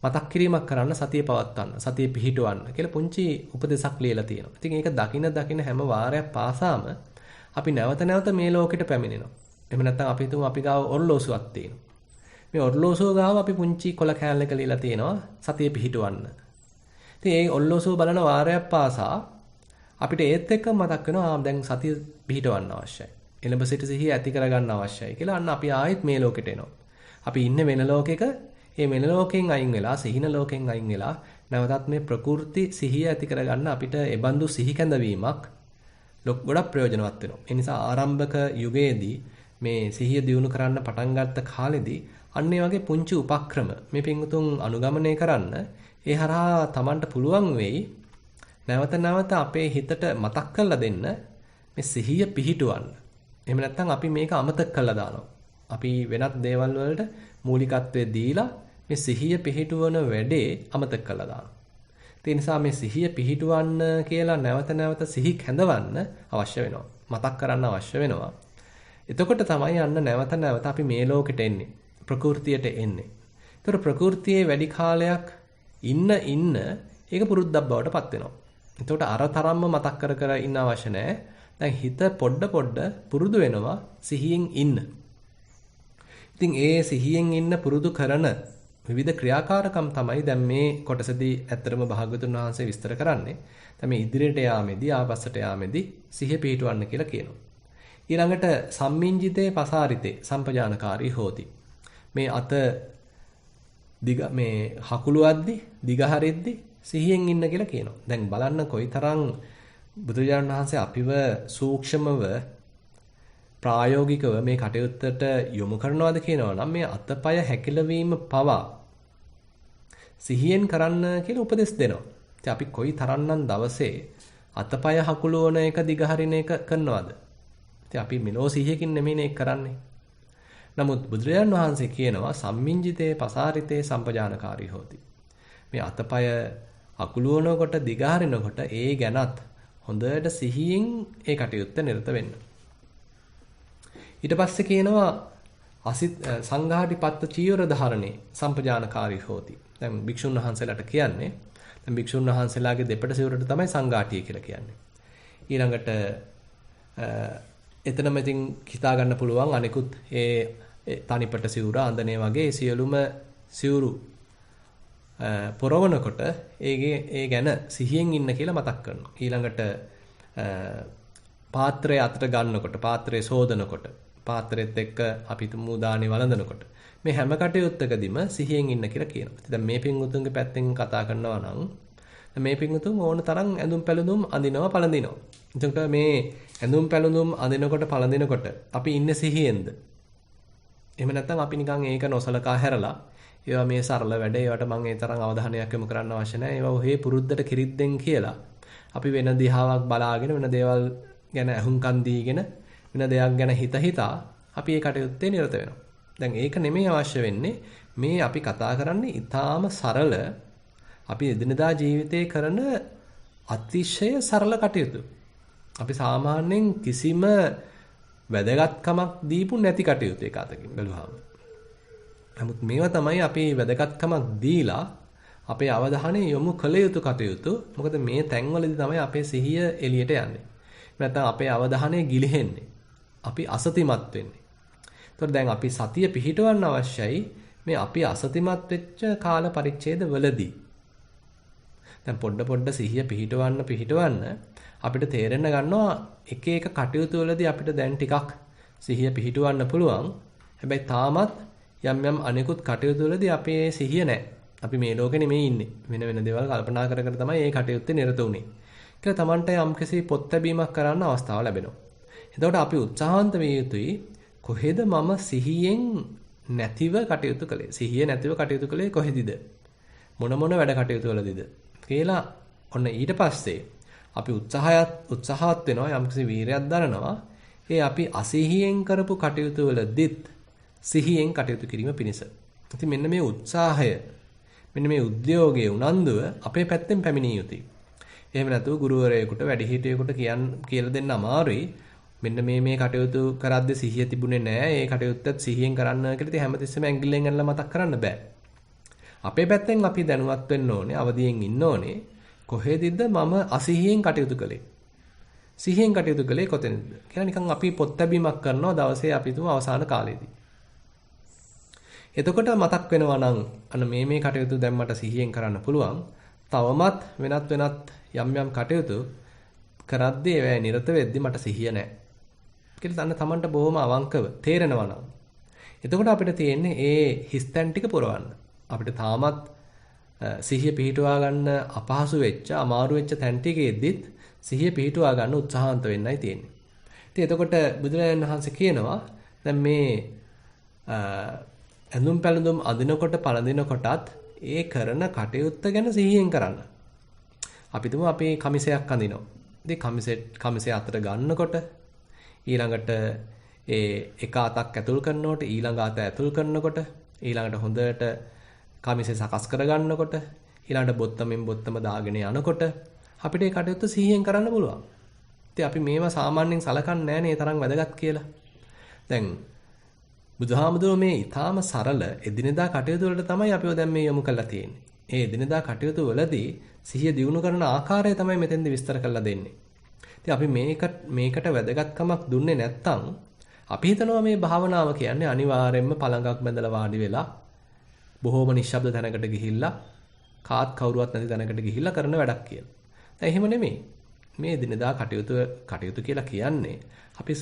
මතක් කිරීමක් කරන්න සතිය පවත්වන්න, සතිය පිහිටවන්න කියලා පුංචි උපදේශක් ලියලා තියෙනවා. ඉතින් ඒක දකින හැම වාරයක් පාසාම අපි නැවත නැවත මේ ලෝකෙට පැමිණෙනවා. එහෙම නැත්නම් අපි හිතමු අපි ගාව ඔරලෝසුවක් තියෙනවා. මේ ඔරලෝසුව ගාව අපි පුංචි කොළ කෑල්ලක ලියලා තියෙනවා සතිය පිහිටවන්න. ඉතින් ඒ ඔරලෝසුව බලන වාරයක් පාසා අපිට ඒත් එක්ක මතක් වෙනවා දැන් සතිය පිහිටවන්න අවශ්‍යයි. එළඹ සිට සිහිය ඇති කරගන්න අවශ්‍යයි කියලා අන්න අපි ආයෙත් මේ ලෝකෙට එනවා. අපි ඉන්නේ වෙන ලෝකෙක. මේ වෙන ලෝකෙන් අයින් වෙලා සිහින ලෝකෙන් අයින් වෙලා නැවතත් මේ ප්‍රකෘති සිහිය ඇති කරගන්න අපිට එබඳු සිහි කැඳවීමක් ගොඩක් ප්‍රයෝජනවත් වෙනවා. ඒ නිසා ආරම්භක යුගයේදී මේ සිහිය දියුණු කරන්න පටන් ගත්ත කාලෙදී අන්න ඒ වගේ පුංචි උපක්‍රම මේ පින්වුතුන් අනුගමනය කරන්න ඒ හරහා Tamanට පුළුවන් වෙයි නැවත නැවත අපේ හිතට මතක් කරලා දෙන්න මේ සිහිය පිහිටවන්න. එහෙම නැත්නම් අපි මේක අමතක කරලා දානවා. අපි වෙනත් දේවල් වලට මූලිකත්වය දීලා මේ සිහිය පිහිටවන වැඩේ අමතක කරලා දානවා. ඒ නිසා මේ සිහිය පිහිටවන්න කියලා නැවත නැවත සිහි කැඳවන්න අවශ්‍ය වෙනවා. මතක් කරන්න අවශ්‍ය වෙනවා. එතකොට තමයි අන්න නැවත නැවත අපි මේ ලෝකෙට එන්නේ. ප්‍රകൃතියට එන්නේ. ඒතර ප්‍රകൃතියේ වැඩි කාලයක් ඉන්න ඒක පුරුද්දක් බවට පත් වෙනවා. එතකොට අර තරම්ම මතක් කර ඉන්න අවශ්‍ය නැහැ. දැන් හිත පොඩ පුරුදු වෙනවා සිහියෙන් ඉන්න. ඉතින් ඒ සිහියෙන් ඉන්න පුරුදු කරන විවිධ ක්‍රියාකාරකම් තමයි දැන් මේ කොටසදී ඇත්තටම භාග්‍යවතුන් වහන්සේ විස්තර කරන්නේ. දැන් මේ ඉදිරියට යාමේදී ආපස්සට යාමේදී සිහිය පිහිටවන්න කියලා කියනවා. ඊළඟට සම්මිංජිතේ පසාරිතේ සම්පජානකාරී හෝති. මේ අත මේ හකුලුවද්දි දිග හරිද්දි සිහියෙන් ඉන්න කියලා කියනවා. දැන් බලන්න කොයිතරම් බුදුරජාණන් වහන්සේ අපිව සූක්ෂමව ප්‍රායෝගිකව මේ කටයුත්තට යොමු කරනවාද කියනවා නම් මේ අතපය හැකිලවීම පවා සිහියෙන් කරන්න කියලා උපදෙස් දෙනවා. ඉතින් අපි කොයි තරම්නම් දවසේ අතපය හකුලවන එක දිග හරින එක කරනවද? ඉතින් අපි මෙලෝ සිහියකින් නෙමෙයිනේ ඒක කරන්නේ. නමුත් බුදුරජාණන් වහන්සේ කියනවා සම්මිංජිතේ පසාරිතේ සම්පජානකාරී හෝති. මේ අතපය හකුලවනකොට දිග හරිනකොට ඒ ගැනත් හොඳට සිහියෙන් ඒ කටයුත්ත නිරත වෙන්න. ඊට පස්සේ කියනවා සංඝාටිපත්ත චීවර ධාරණේ සම්පජානකාරී හෝති. දැන් භික්ෂුන් වහන්සේලාට කියන්නේ දැන් භික්ෂුන් වහන්සේලාගේ දෙපට සිවුරට තමයි සංඝාටිය කියලා කියන්නේ. ඊළඟට එතනම ඉතින් හිතා ගන්න පුළුවන් අනිකුත් ඒ තනිපට සිවුර අඳනේ වගේ සියලුම සිවුරු පොරවනකොට ඒ ගැන සිහියෙන් ඉන්න කියලා මතක් කරනවා. ඊළඟට පාත්‍රය අතට ගන්නකොට පාත්‍රය සෝදනකොට පාත්‍රෙත් එක්ක අපි තුමු දානේ වළඳනකොට මේ හැම කටයුත්තකදීම සිහියෙන් ඉන්න කියලා කියනවා. ඉතින් දැන් මේ පින්වුතුන්ගේ පැත්තෙන් කතා කරනවා නම් මේ පින්වුතුන් ඕන තරම් ඇඳුම් පැළඳුම් අඳිනවා පළඳිනවා. එතකොට මේ ඇඳුම් පැළඳුම් අඳිනකොට පළඳිනකොට අපි ඉන්නේ සිහියෙන්ද? එහෙම නැත්නම් අපි නිකන් ඒක නොසලකා හැරලා ඒවා මේ සරල වැඩ ඒවට මම ඒ තරම් අවධානයක් යොමු කරන්න අවශ්‍ය නැහැ. ඒවා ඔහේ පුරුද්දට කිරිද්දෙන් කියලා අපි වෙන දිහාවක් බලාගෙන වෙන දේවල් ගැන අහුම්කම් දීගෙන වෙන දෙයක් ගැන හිතා අපි ඒ කටයුත්තේ නිරත වෙනවා. දැන් ඒක නෙමෙයි අවශ්‍ය වෙන්නේ. මේ අපි කතා කරන්නේ ඊටාම සරල අපි එදිනදා ජීවිතේ කරන අතිශය සරල කටයුතු. අපි සාමාන්‍යයෙන් කිසිම වැදගත්කමක් දීපු නැති කටයුතු එක අතකින් බැලුවාම. නමුත් මේවා තමයි අපි වැදගත්කමක් දීලා අපේ අවධානය යොමු කළ යුතු කටයුතු. මොකද මේ තැන්වලදී තමයි අපේ සිහිය එළියට යන්නේ. නැත්නම් අපේ අවධානය ගිලිහෙන්නේ. අපි අසතිමත් වෙන්නේ. ඒතකොට දැන් අපි සතිය පිහිටවන්න අවශ්‍යයි මේ අපි අසතිමත් වෙච්ච කාල පරිච්ඡේද වලදී. දැන් පොඩ සිහිය පිහිටවන්න අපිට තේරෙන්න ගන්නවා එක එක කටයුතු වලදී අපිට දැන් ටිකක් සිහිය පිහිටවන්න පුළුවන්. හැබැයි තාමත් යම් අනෙකුත් කටයුතු වලදී අපේ සිහිය නැහැ. අපි මේ ලෝකෙ නෙමෙයි ඉන්නේ. වෙන දේවල් කල්පනා කර තමයි මේ කටයුත්තේ නිරත වුනේ. කියලා Tamanට යම්කිසි පොත් ලැබීමක් කරන්න අවස්ථාව ලැබෙනවා. එතකොට අපි උත්සාහන්ත විය යුතුයි කොහෙද මම සිහියෙන් නැතිව කටයුතු කළේ? සිහිය නැතිව කටයුතු කළේ කොහෙදද? මොන වැඩ කටයුතු වලදීද කියලා ඔන්න ඊට පස්සේ අපි උත්සාහවත් වෙනවා යම්කිසි වීරයක් දරනවා. ඒ අපි අසිහියෙන් කරපු කටයුතු වලදීත් සිහියෙන් කටයුතු කිරීම පිණිස. ඉතින් මෙන්න මේ උත්සාහය මෙන්න මේ උද්‍යෝගයේ උනන්දුව අපේ පැත්තෙන් පැමිණිය යුතුයි. එහෙම නැතුව ගුරුවරයෙකුට වැඩිහිටියෙකුට කියලා දෙන්න අමාරුයි. මෙන්න මේ කටයුතු කරද්දී සිහිය තිබුණේ නැහැ. ඒ කටයුත්තත් සිහියෙන් කරන්න කියලා ඉතින් හැමතිස්සෙම ඇඟිල්ලෙන් අල්ලලා මතක් කරන්න බෑ. අපේ පැත්තෙන් අපි දැනුවත් වෙන්න ඕනේ, අවදියෙන් ඉන්න ඕනේ. කොහෙදද මම අසිහියෙන් කටයුතු කළේ? සිහියෙන් කටයුතු කළේ කොතැනද? කියලා නිකන් අපි පොත් ලැබීමක් කරනවා දවසේ අපි තුමු අවසාන කාලේදී. එතකොට මතක් වෙනවා නම් අන්න මේ කටයුතු දැන් මට සිහියෙන් කරන්න පුළුවන්. තවමත් වෙනත් යම් කටයුතු කරද්දී ඒවැ නිරත වෙද්දී මට සිහිය නැහැ. කියලා අන්න Tamanට බොහොම අවංකව තේරෙනවා නම්. එතකොට අපිට තියෙන්නේ ඒ හිස්තැන් ටික පුරවන්න. අපිට තාමත් සිහිය පිහිටුවා ගන්න අපහසු වෙච්ච, අමාරු වෙච්ච තැන් ටිකෙද්දිත් සිහිය පිහිටුවා ගන්න උත්සාහන්ත වෙන්නයි තියෙන්නේ. ඉතින් එතකොට බුදුරජාණන් වහන්සේ කියනවා දැන් මේ ඇඳුම් පැළඳුම් අඳිනකොට පළඳිනකොටත් ඒ කරන කටයුත්ත ගැන සිහියෙන් කරන්න. අපි තුමු අපි කමිසයක් අඳිනවා. ඉතින් කමිසේ අතට ගන්නකොට ඊළඟට ඒ එක අතක් ඇතුල් කරනකොට ඊළඟ අත ඇතුල් කරනකොට ඊළඟට හොඳට කමිසේ සකස් කර ගන්නකොට ඊළඟට බොත්තමෙන් බොත්තම දාගෙන යනකොට අපිට ඒ කටයුත්ත සිහියෙන් කරන්න පුළුවන්. ඉතින් අපි මේවා සාමාන්‍යයෙන් සලකන්නේ නැහැ නේ තරම් වැදගත් කියලා. දැන් බුදුහාමුදුරුවෝ මේ ඊටාම සරල එදිනෙදා කටයුතු වලට තමයි අපිව දැන් මේ යොමු කරලා තියෙන්නේ. ඒ එදිනෙදා කටයුතු වලදී සිහිය දියුණු කරන ආකාරය තමයි මෙතෙන්දි විස්තර කරලා දෙන්නේ. ඉතින් අපි මේකට වැදගත්කමක් දුන්නේ නැත්නම් අපි හිතනවා මේ භාවනාව කියන්නේ අනිවාර්යයෙන්ම පළඟක් බැඳලා වාඩි වෙලා බොහෝම නිශ්ශබ්ද තැනකට ගිහිල්ලා කාත් කවුරුවත් නැති තැනකට ගිහිල්ලා කරන වැඩක් කියලා. දැන් එහෙම නෙමෙයි. මේ දිනදා කටයුතු කියලා කියන්නේ අපි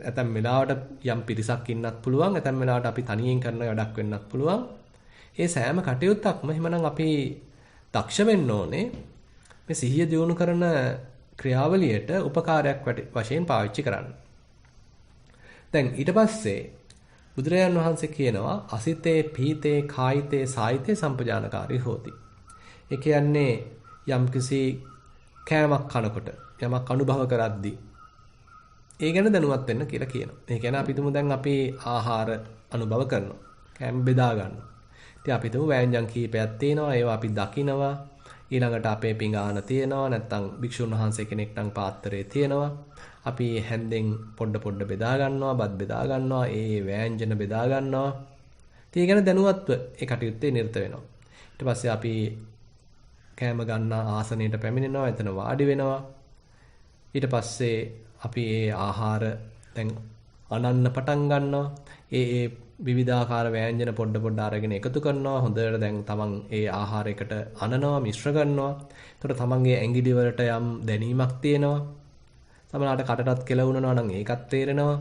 ඇතැම් වෙලාවට යම් පිරිසක් ඉන්නත් පුළුවන්, ඇතැම් වෙලාවට අපි තනියෙන් කරන වැඩක් වෙන්නත් පුළුවන්. ඒ සෑම කටයුත්තක්ම එහෙමනම් අපි දක්ෂ වෙන්න ඕනේ මේ සිහිය දියුණු කරන ක්‍රියාවලියට උපකාරයක් වශයෙන් පාවිච්චි කරන්න. දැන් ඊට පස්සේ බුදුරජාන් වහන්සේ කියනවා අසිතේ පීතේ කායිතේ සායිතේ සම්පජානකාරී හෝති. ඒ කියන්නේ යම්කිසි කෑමක් කනකොට යමක් අනුභව කරද්දී ඒ ගැන දැනුවත් වෙන්න කියලා කියනවා. ඒ කියන්නේ අපි තුමු දැන් අපි ආහාර අනුභව කරනවා. කෑම බෙදා ගන්නවා. ඉතින් අපි තුමු වෑංජන් කීපයක් තියෙනවා. ඒවා අපි දකිනවා. ඊළඟට අපේ පිඟාන තියෙනවා. නැත්නම් භික්ෂුන් වහන්සේ කෙනෙක් නම් පාත්‍රයේ තියෙනවා. අපි හැන්දෙන් පොඩ බෙදා ගන්නවා, බත් බෙදා ගන්නවා, ඒ වෑංජන බෙදා ගන්නවා. ඉතින් ඒ ගැන දැනුවත්ව ඒ කටයුත්තේ නිරත වෙනවා. ඊට පස්සේ අපි කෑම ගන්න ආසනයට පැමිණෙනවා, එතන වාඩි වෙනවා. ඊට පස්සේ අපි ඒ ආහාර දැන් අනන්න පටන් ගන්නවා. ඒ විවිධාකාර වෑංජන පොඩ අරගෙන එකතු කරනවා. හොඳට දැන් තමන් ඒ ආහාරයකට අනනවා, මිශ්‍ර කරනවා. එතකොට තමන්ගේ ඇඟිලි වලට යම් දැනීමක් තියෙනවා. සමහරවිට කටටත් කෙලවුණනවා නම් ඒකත් තේරෙනවා.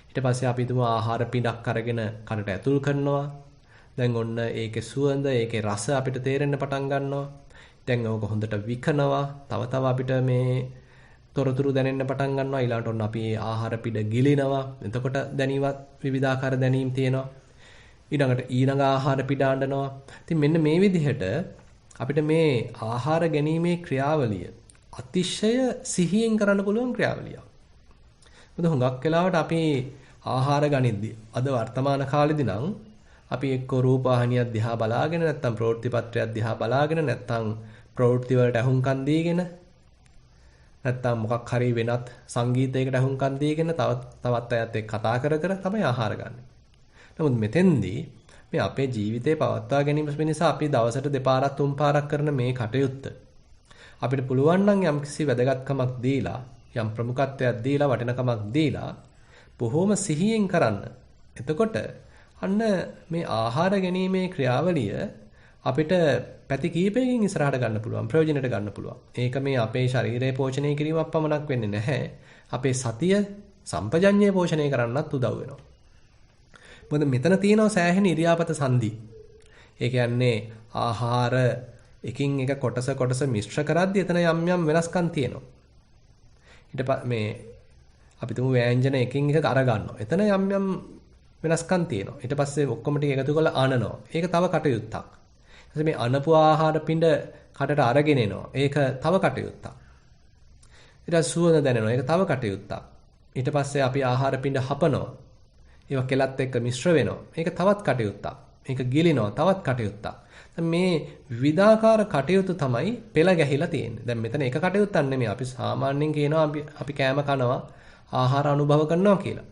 ඊට පස්සේ අපි තුමු ආහාර පිටක් අරගෙන කනට ඇතුල් කරනවා. දැන් ඔන්න ඒකේ සුවඳ, ඒකේ රස අපිට තේරෙන්න පටන් ගන්නවා. දැන් ඕක හොඳට විකනවා. තව අපිට මේ තොරතුරු දැනෙන්න පටන් ගන්නවා. ඊළඟට ඔන්න අපි ආහාර පිට ගිලිනවා. එතකොට දැනීමත් විවිධාකාර දැනීම් තියෙනවා. ඊළඟ ආහාර පිට ආඬනවා. ඉතින් මෙන්න මේ විදිහට අපිට මේ ආහාර ගැනීමේ ක්‍රියාවලිය අතිශය සිහියෙන් කරන්න පුළුවන් ක්‍රියාවලියක්. මොකද හුඟක් වෙලාවට අපි ආහාර ගනිද්දී අද වර්තමාන කාලෙදී නම් අපි එක්ක රූපවාහිනියක් දිහා බලාගෙන නැත්නම් ප්‍රවෘත්ති පත්‍රයක් දිහා බලාගෙන නැත්නම් ප්‍රවෘත්ති වලට අහුම්කම් දීගෙන නැත්නම් මොකක් හරි වෙනත් සංගීතයකට අහුම්කම් දීගෙන තවත් අයත් එක්ක කතා කර තමයි ආහාර ගන්න. නමුත් මෙතෙන්දී මේ අපේ ජීවිතේ පවත්වා ගැනීම පිණිස අපි දවසට දෙපාරක් තුන් පාරක් කරන මේ කටයුත්ත අපිට පුළුවන් නම් යම්කිසි වැදගත්කමක් දීලා යම් ප්‍රමුඛත්වයක් දීලා වටිනකමක් දීලා බොහොම සිහියෙන් කරන්න. එතකොට අන්න මේ ආහාර ගැනීමේ ක්‍රියාවලිය අපිට පැති කීපයකින් ඉස්සරහට ගන්න පුළුවන්, ප්‍රයෝජනෙට ගන්න පුළුවන්. ඒක මේ අපේ ශරීරය පෝෂණය කිරීමක් පමණක් වෙන්නේ නැහැ. අපේ සතිය සම්පජඤ්ඤය පෝෂණය කරන්නත් උදව් වෙනවා. මොකද මෙතන තියෙනවා සෑහෙන ඉරියාපත සංදි. ඒ කියන්නේ ආහාර එකින් එක කොටස මිශ්‍ර කරද්දී එතන යම් වෙනස්කම් තියෙනවා. ඊට මේ අපි තුමු ව්‍යංජන එකින් එක අර ගන්නවා. එතන යම් වෙනස්කම් තියෙනවා. ඊට පස්සේ ඔක්කොම ටික එකතු කරලා ආනනවා. ඒක තව කටයුත්තක්. ඊට මේ අනපු ආහාර පිඬ කටට අරගෙන එනවා. ඒක තව කටයුත්තක්. ඊට පස්සේ සුවඳ දැනෙනවා. ඒක තව කටයුත්තක්. ඊට පස්සේ අපි ආහාර පිඬ හපනවා. ඒවා කෙලත් එක්ක මිශ්‍ර වෙනවා. ඒක තවත් කටයුත්තක්. මේක ගිලිනවා තවත් කටයුත්තක්. මේ විවිධාකාර කටයුතු තමයි පෙළ ගැහිලා තියෙන්නේ. දැන් මෙතන එක කටයුත්තක් නෙමෙයි. අපි සාමාන්‍යයෙන් කියනවා අපි කෑම කනවා ආහාර අනුභව කරනවා කියලා.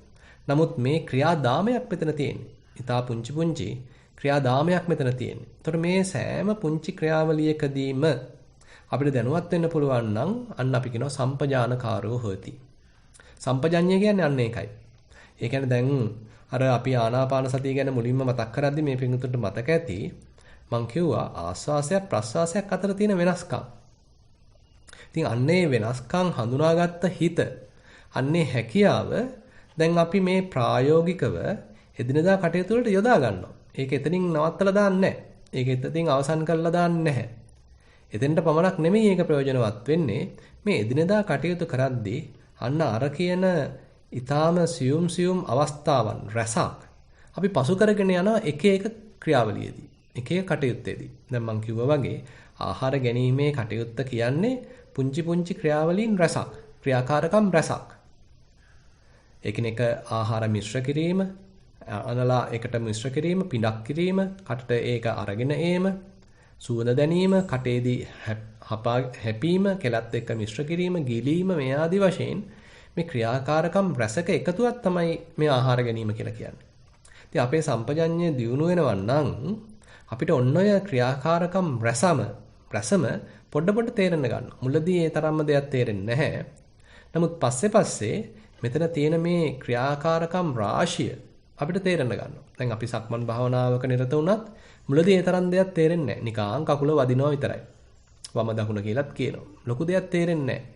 නමුත් මේ ක්‍රියාදාමයක් මෙතන තියෙන්නේ. ඊටා පුංචි ක්‍රියාදාමයක් මෙතන තියෙන්නේ. ඒතකොට මේ සෑම පුංචි ක්‍රියාවලියකදීම අපිට දැනුවත් වෙන්න පුළුවන් නම් අන්න අපි කියනවා සම්පජානකාරෝ හොති. සම්පජඤ්ඤය කියන්නේ අන්න ඒකයි. ඒ කියන්නේ දැන් අර අපි ආනාපාන සතිය ගැන මුලින්ම මතක් කරද්දී මේ පිටුතුන්ට මතක ඇති මං කිව්වා ආස්වාසයක් ප්‍රස්වාසයක් අතර තියෙන වෙනස්කම්. ඉතින් අන්නේ වෙනස්කම් හඳුනාගත්ත හිත අන්නේ හැකියාව දැන් අපි මේ ප්‍රායෝගිකව එදිනදා කටයුතු වලට යොදා ගන්නවා. ඒක එතනින් නවත්තලා දාන්නේ නැහැ. ඒක එතනින් අවසන් කරලා දාන්නේ නැහැ. එතෙන්ට පමණක් නෙමෙයි ඒක ප්‍රයෝජනවත් වෙන්නේ. මේ එදිනදා කටයුතු කරද්දී අන්න අර කියන ඊටාම සියුම් අවස්ථාවන් රසක් අපි පසු කරගෙන යන එක එක ක්‍රියාවලියේදී එක එක කටයුත්තේදී දැන් මම කිව්වා වගේ ආහාර ගැනීමේ කටයුත්ත කියන්නේ පුංචි ක්‍රියාවලීන් රසක් ක්‍රියාකාරකම් රසක් එකිනෙක ආහාර මිශ්‍ර කිරීම අනලා එකට මිශ්‍ර කිරීම පිටක් කිරීම කටට ඒක අරගෙන ඒම සුවඳ දැනීම කටේදී හැපීම කෙලත් එක්ක මිශ්‍ර කිරීම ගිලීම මේ ආදි වශයෙන් මේ ක්‍රියාකාරකම් රසක එකතුවක් තමයි මේ ආහාර ගැනීම කියලා කියන්නේ. ඉතින් අපේ සම්පජඤ්ඤය දියුණු වෙනවා නම් අපිට ඔන්න ඔය ක්‍රියාකාරකම් රසම පොඩ තේරෙන්න ගන්නවා. මුලදී ඒ තරම්ම දෙයක් තේරෙන්නේ නැහැ. නමුත් පස්සේ මෙතන තියෙන මේ ක්‍රියාකාරකම් රාශිය අපිට තේරෙන්න ගන්නවා. දැන් අපි සක්මන් භාවනාවක නිරත වුණත් මුලදී ඒ තරම් දෙයක් තේරෙන්නේ නැහැ. නිකං කකුල වදිනවා විතරයි. වම දකුණ කියලාත් කියනවා. ලොකු දෙයක් තේරෙන්නේ නැහැ.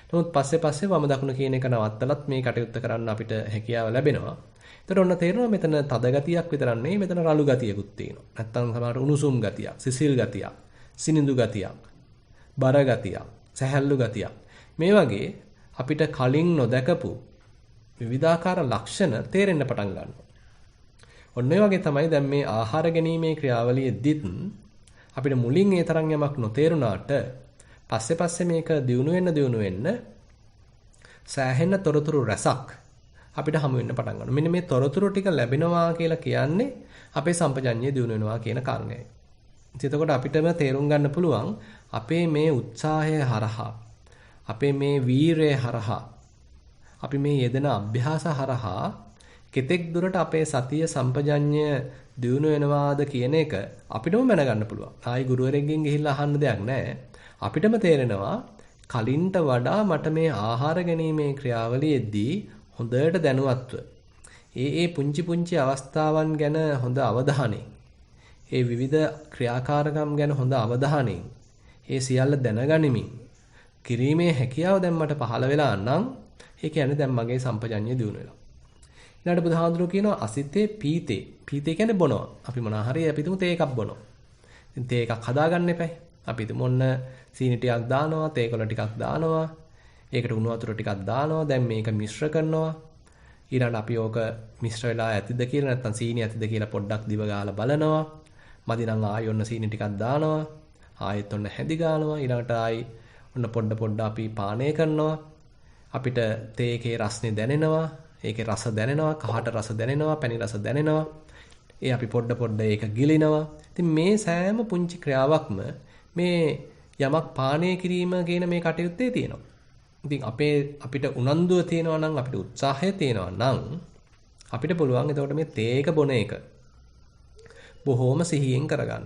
නමුත් පස්සේ වම දකුණ කියන එක නවත්තලත් මේ කටයුත්ත කරන්න අපිට හැකියාව ලැබෙනවා. ඒතර ඔන්න තේරෙනවා මෙතන තද ගතියක් විතරක් නෙවෙයි මෙතන රළු ගතියකුත් තියෙනවා. නැත්තම් සමහර උණුසුම් ගතියක්, සිසිල් ගතියක්, සිනිඳු ගතියක්, බර ගතියක්, සැහැල්ලු ගතියක්. මේ වගේ අපිට කලින් නොදකපු විවිධාකාර ලක්ෂණ තේරෙන්න පටන් ගන්නවා. ඔන්න ඒ වගේ තමයි දැන් මේ ආහාර ගැනීමේ ක්‍රියාවලියෙදිත් අපිට මුලින් ඒ තරම් යමක් නොතේරුණාට පස්සේ මේක දියුණු වෙන්න සෑහෙන තොරතුරු රසක් අපිට හමු වෙන්න පටන් ගන්නවා. මෙන්න මේ තොරතුරු ටික ලැබෙනවා කියලා කියන්නේ අපේ සම්පජඤ්ඤය දියුණු වෙනවා කියන කාරණයයි. එතකොට අපිටම තේරුම් ගන්න පුළුවන් අපේ මේ උත්සාහය හරහා අපේ මේ වීරය හරහා අපි මේ යෙදෙන අභ්‍යාස හරහා කෙතෙක් දුරට අපේ සතිය සම්පජඤ්ඤය දියුණු වෙනවාද කියන එක අපිටම මැනගන්න පුළුවන්. ආයි ගුරුවරයෙක්ගෙන් ගිහිල්ලා අහන්න දෙයක් නැහැ. අපිටම තේරෙනවා කලින්ට වඩා මට මේ ආහාර ගැනීමේ ක්‍රියාවලියේදී හොඳට දැනුවත්ව ඒ පුංචි අවස්ථාවන් ගැන හොඳ අවධානයෙන් ඒ විවිධ ක්‍රියාකාරකම් ගැන හොඳ අවධානයෙන් ඒ සියල්ල දැනගනිමින් කිරීමේ හැකියාව දැන් මට පහළ වෙලා නම් ඒ කියන්නේ දැන් මගේ සම්පජඤ්ඤය දියුණු වෙනවා. ඊළඟට බුදුහාඳුරෝ කියනවා අසිතේ පීතේ. පීතේ කියන්නේ බොනවා. අපි මොනවා හරි අපි තුමු තේ එකක් බොනවා. ඉතින් තේ එකක් හදාගන්න එපා. අපි තුමු ඔන්න සීනි ටිකක් දානවා, තේකොළ ටිකක් දානවා. ඒකට උණු වතුර ටිකක් දානවා. දැන් මේක මිශ්‍ර කරනවා. ඊළඟට අපි ඕක මිශ්‍ර වෙලා ඇතිද කියලා නැත්නම් සීනි ඇතිද කියලා පොඩ්ඩක් දිව ගාලා බලනවා. මදි නම් ආයෙ ඔන්න සීනි ටිකක් දානවා. ආයෙත් ඔන්න හැදි ගන්නවා. ඊළඟට ආයෙ ඔන්න පොඩ අපි පානය කරනවා. අපිට තේ එකේ රසනේ දැනෙනවා. ඒකේ රස දැනෙනවා, කහට රස දැනෙනවා, පැණි රස දැනෙනවා. ඒ අපි පොඩ ඒක ගිලිනවා. ඉතින් මේ සෑම පුංචි ක්‍රියාවක්ම මේ යමක් පානය කිරීම කියන මේ කටයුත්තේ තියෙනවා. ඉතින් අපිට උනන්දුව තියෙනවා නම් අපිට උත්සාහය තියෙනවා නම් අපිට පුළුවන් එතකොට මේ තේ එක බොන එක බොහොම සිහියෙන් කරගන්න.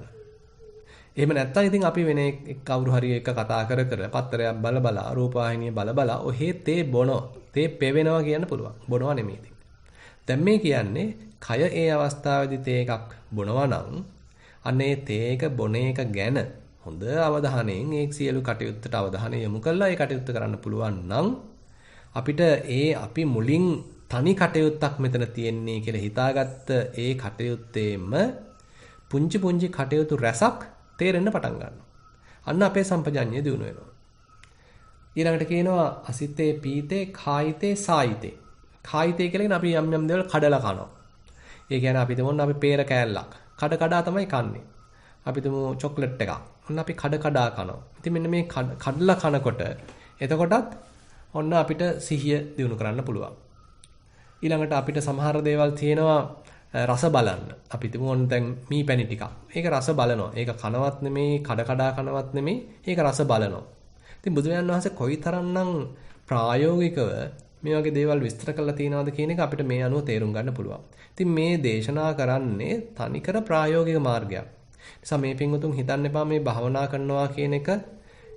එහෙම නැත්නම් ඉතින් අපි වෙන කවුරු හරි එක කතා කර පත්තරයක් බල රූපවාහිනිය බල ඔහේ තේ බොනෝ තේ පෙවෙනවා කියන්න පුළුවන්. බොනවා නෙමෙයි ඉතින්. දැන් මේ කියන්නේ කය ඒ අවස්ථාවේදී තේ එකක් බොනවා නම් අනේ තේ එක බොන එක ගැන හොඳ අවධානයෙන් ඒ සියලු කටයුත්තට අවධානය යොමු කරලා ඒ කටයුත්ත කරන්න පුළුවන් නම් අපිට අපි මුලින් තනි කටයුත්තක් මෙතන තියෙන්නේ කියලා හිතාගත්ත ඒ කටයුත්තේම පුංචි කටයුතු රැසක් තේරෙන්න පටන් ගන්නවා. අන්න අපේ සම්පජඤ්ඤය දියුණු වෙනවා. ඊළඟට කියනවා අසිතේ පීතේ කායිතේ සායිතේ. කායිතේ කියලා කියන්නේ අපි යම් දේවල් කඩලා කනවා. ඒ කියන්නේ අපි දෙමොන්න අපි peer කෑල්ලක් කඩ තමයි කන්නේ. අපි තුමු චොක්ලට් එකක්. ඔන්න අපි කඩ කඩා කනවා. ඉතින් මෙන්න මේ කඩලා කනකොට එතකොටත් ඔන්න අපිට සිහිය දිනු කරන්න පුළුවන්. ඊළඟට අපිට සමහර දේවල් තියෙනවා රස බලන්න. අපි තුමු ඔන්න දැන් මී පැණි ටිකක්. ඒක රස බලනවා. ඒක කනවත් නෙමෙයි, කඩ කඩා කනවත් නෙමෙයි. ඒක රස බලනවා. ඉතින් බුදුරජාණන් වහන්සේ කොයිතරම්නම් ප්‍රායෝගිකව මේ වගේ දේවල් විස්තර කරලා තියෙනවද කියන එක අපිට මේ අනුව තේරුම් ගන්න පුළුවන්. ඉතින් මේ දේශනා කරන්නේ තනිකර ප්‍රායෝගික මාර්ගයක්. නිසා මේ පින්වතුන් හිතන්න එපා මේ භාවනා කරනවා කියන එක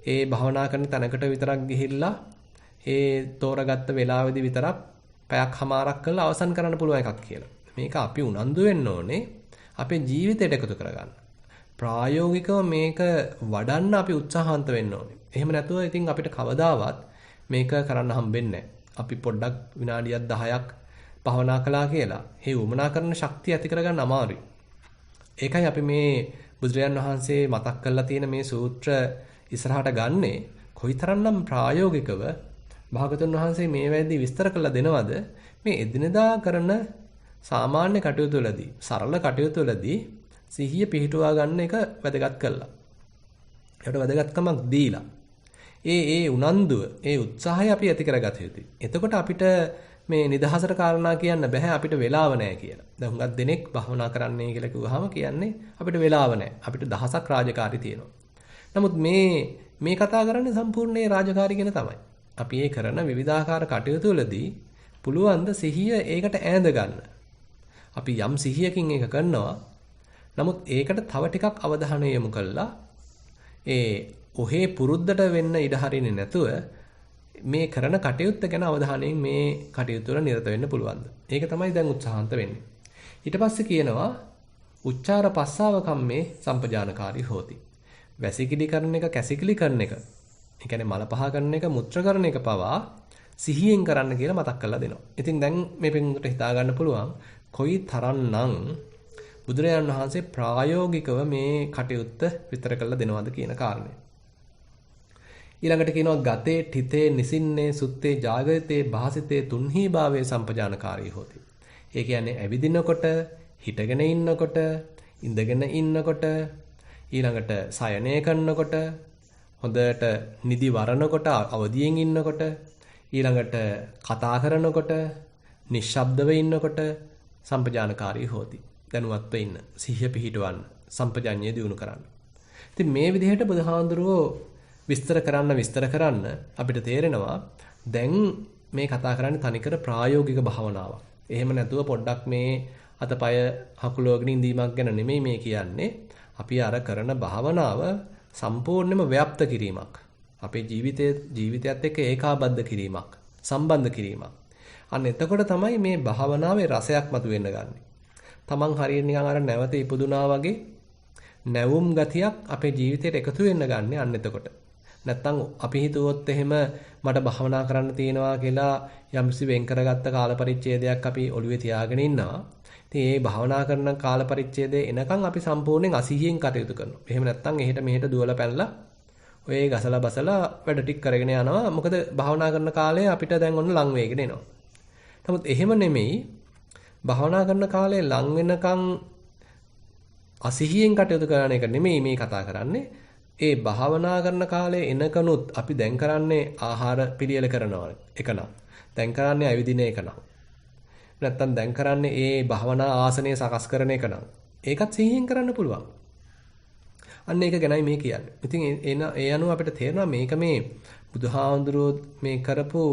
ඒ භාවනා කරන තැනකට විතරක් ගිහිල්ලා ඒ තෝරගත්ත වෙලාවෙදි විතරක් පැයක් හමාරක් කරලා අවසන් කරන්න පුළුවන් එකක් කියලා. මේක අපි උනන්දු වෙන්න ඕනේ අපේ ජීවිතයට එකතු කරගන්න. ප්‍රායෝගිකව මේක වඩන්න අපි උත්සාහන්ත වෙන්න ඕනේ. එහෙම නැතුව ඉතින් අපිට කවදාවත් මේක කරන්න හම්බෙන්නේ නැහැ. අපි පොඩ්ඩක් විනාඩියක් 10ක් භාවනා කළා කියලා ඒ වමනා කරන ශක්තිය ඇති කරගන්න අමාරුයි. ඒකයි අපි මේ බුදුරජාන් වහන්සේ මතක් කරලා තියෙන මේ සූත්‍ර ඉස්සරහට ගන්නේ කොයිතරම්නම් ප්‍රායෝගිකව භාගතුන් වහන්සේ මේ වෙද්දී විස්තර කරලා දෙනවද මේ එදිනදා කරන සාමාන්‍ය කටයුතු වලදී සරල කටයුතු වලදී සිහිය පිහිටුවා ගන්න එක වැදගත් කළා. ඒකට වැදගත්කමක් දීලා ඒ උනන්දුව ඒ උත්සාහය අපි ඇති කරගත යුතුයි. එතකොට අපිට මේ නිදහසට කාරණා කියන්න බෑ අපිට වෙලාව නැහැ කියලා. දැන් හුඟක් දෙනෙක් භවනා කරන්නයි කියලා කිව්වහම කියන්නේ අපිට වෙලාව නැහැ. අපිට දහසක් රාජකාරී තියෙනවා. නමුත් මේ කතා කරන්නේ සම්පූර්ණ රාජකාරී ගැන තමයි. අපි ඒ කරන විවිධාකාර කටයුතු වලදී පුළුවන් ද සිහිය ඒකට ඈඳ ගන්න. අපි යම් සිහියකින් ඒක කරනවා. නමුත් ඒකට තව ටිකක් අවධානය යොමු කළා ඔහේ පුරුද්දට වෙන්න ඉඩ හරින්නේ නැතුව මේ කරන කටයුත්ත ගැන අවධානයෙන් මේ කටයුතු වල නිරත වෙන්න පුළුවන්ද? ඒක තමයි දැන් උත්සාහන්ත වෙන්නේ. ඊට පස්සේ කියනවා උච්චාර පස්සාව කම්මේ සම්පජානකාරී හෝති. වැසිකිලි කරන එක, කැසිකිලි කරන එක. ඒ කියන්නේ මල පහ කරන එක, මුත්‍ර කරන එක පවා සිහියෙන් කරන්න කියලා මතක් කරලා දෙනවා. ඉතින් දැන් මේ පිටුට හිතා ගන්න පුළුවන් කොයි තරම්නම් බුදුරජාණන් වහන්සේ ප්‍රායෝගිකව මේ කටයුත්ත විතර කරලා දෙනවද කියන කාරණය. ඊළඟට කියනවා ගතේ තිතේ නිසින්නේ සුත්තේ ජාගරිතේ භාසිතේ තුන්හි භාවයේ සම්පජානකාරී හොති. ඒ කියන්නේ ඇවිදිනකොට, හිටගෙන ඉන්නකොට, ඉඳගෙන ඉන්නකොට, ඊළඟට සයනය කරනකොට, හොඳට නිදි වරනකොට, අවදියෙන් ඉන්නකොට, ඊළඟට කතා කරනකොට, නිශ්ශබ්දව ඉන්නකොට සම්පජානකාරී හොති. දැනුවත්ව ඉන්න, සිහිය පිහිටවන්න, සම්පජඤ්ඤය දියුණු කරන්න. ඉතින් මේ විදිහට බුදුහාඳුරෝ විස්තර කරන්න අපිට තේරෙනවා දැන් මේ කතා කරන්නේ තනිකර ප්‍රායෝගික භාවනාවක්. එහෙම නැතුව පොඩ්ඩක් මේ අතපය හකුලවගෙන ඉඳීමක් ගැන නෙමෙයි මේ කියන්නේ. අපි අර කරන භාවනාව සම්පූර්ණයෙන්ම ව්‍යාප්ත කිරීමක්. අපේ ජීවිතයත් එක්ක ඒකාබද්ධ කිරීමක්, සම්බන්ධ කිරීමක්. අන්න එතකොට තමයි මේ භාවනාවේ රසයක් මතුවෙන්න ගන්නෙ. තමන් හරියට නිකන් අර නැවත ඉපදුනා වගේ නැවුම් ගතියක් අපේ ජීවිතේට එකතු වෙන්න ගන්නෙ අන්න එතකොට. නැත්තම් අපි හිතුවොත් එහෙම මට භවනා කරන්න තියෙනවා කියලා යම්සි වෙන් කරගත්ත කාල පරිච්ඡේදයක් අපි ඔළුවේ තියාගෙන ඉන්නවා. ඉතින් මේ භවනා කරන කාල පරිච්ඡේදය එනකන් අපි සම්පූර්ණයෙන් අසීහියෙන් කටයුතු කරනවා. එහෙම නැත්තම් එහෙට මෙහෙට දුවලා පැනලා ඔය ගසලා බසලා වැඩ ටික කරගෙන යනවා. මොකද භවනා කරන කාලේ අපිට දැන් ඔන්න ලං වේගෙන එනවා. නමුත් එහෙම නෙමෙයි භවනා කරන කාලේ ලං වෙනකන් අසීහියෙන් කටයුතු කරන එක නෙමෙයි මේ කතා කරන්නේ. ඒ භාවනා කරන කාලේ එනකනුත් අපි දැන් කරන්නේ ආහාර පිළියෙල කරනවා එකනම්. දැන් කරන්නේ ඇවිදින එකනම්. නැත්තම් දැන් කරන්නේ ඒ භාවනා ආසනය සකස් කරන එකනම්. ඒකත් සිහියෙන් කරන්න පුළුවන්. අන්න ඒක ගැනයි මේ කියන්නේ. ඉතින් ඒ අනුව අපිට තේරෙනවා මේක මේ බුදුහාඳුරෝ මේ කරපු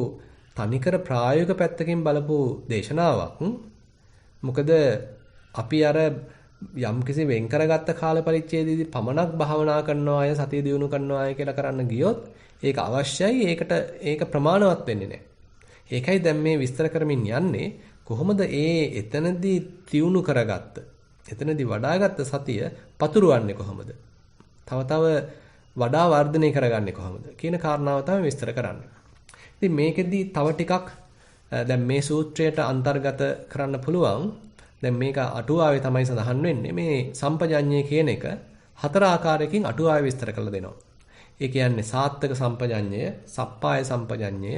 තනිකර ප්‍රායෝගික පැත්තකින් බලපු දේශනාවක්. මොකද අපි අර යම්කිසි වෙන් කරගත්ත කාල පරිච්ඡේදයේදී පමණක් භාවනා කරනවා අය සතිය දියුණු කරනවා අය කියලා කරන්න ගියොත් ඒක අවශ්‍යයි ඒක ප්‍රමාණවත් වෙන්නේ නැහැ. ඒකයි දැන් මේ විස්තර කරමින් යන්නේ කොහොමද එතනදී දියුණු කරගත්ත එතනදී වඩාගත්ත සතිය පතුරවන්නේ කොහොමද? තව වඩා වර්ධනය කරගන්නේ කොහොමද කියන කාරණාව තමයි විස්තර කරන්නේ. ඉතින් මේකෙදී තව ටිකක් දැන් මේ සූත්‍රයට අන්තර්ගත කරන්න පුළුවන්. දැන් මේක අටුවාවේ තමයි සඳහන් වෙන්නේ. මේ සම්පජඤ්ඤය කියන එක හතර ආකාරයකින් අටුවාවේ විස්තර කරලා දෙනවා. ඒ කියන්නේ සාත්තක සම්පජඤ්ඤය, සප්පාය සම්පජඤ්ඤය,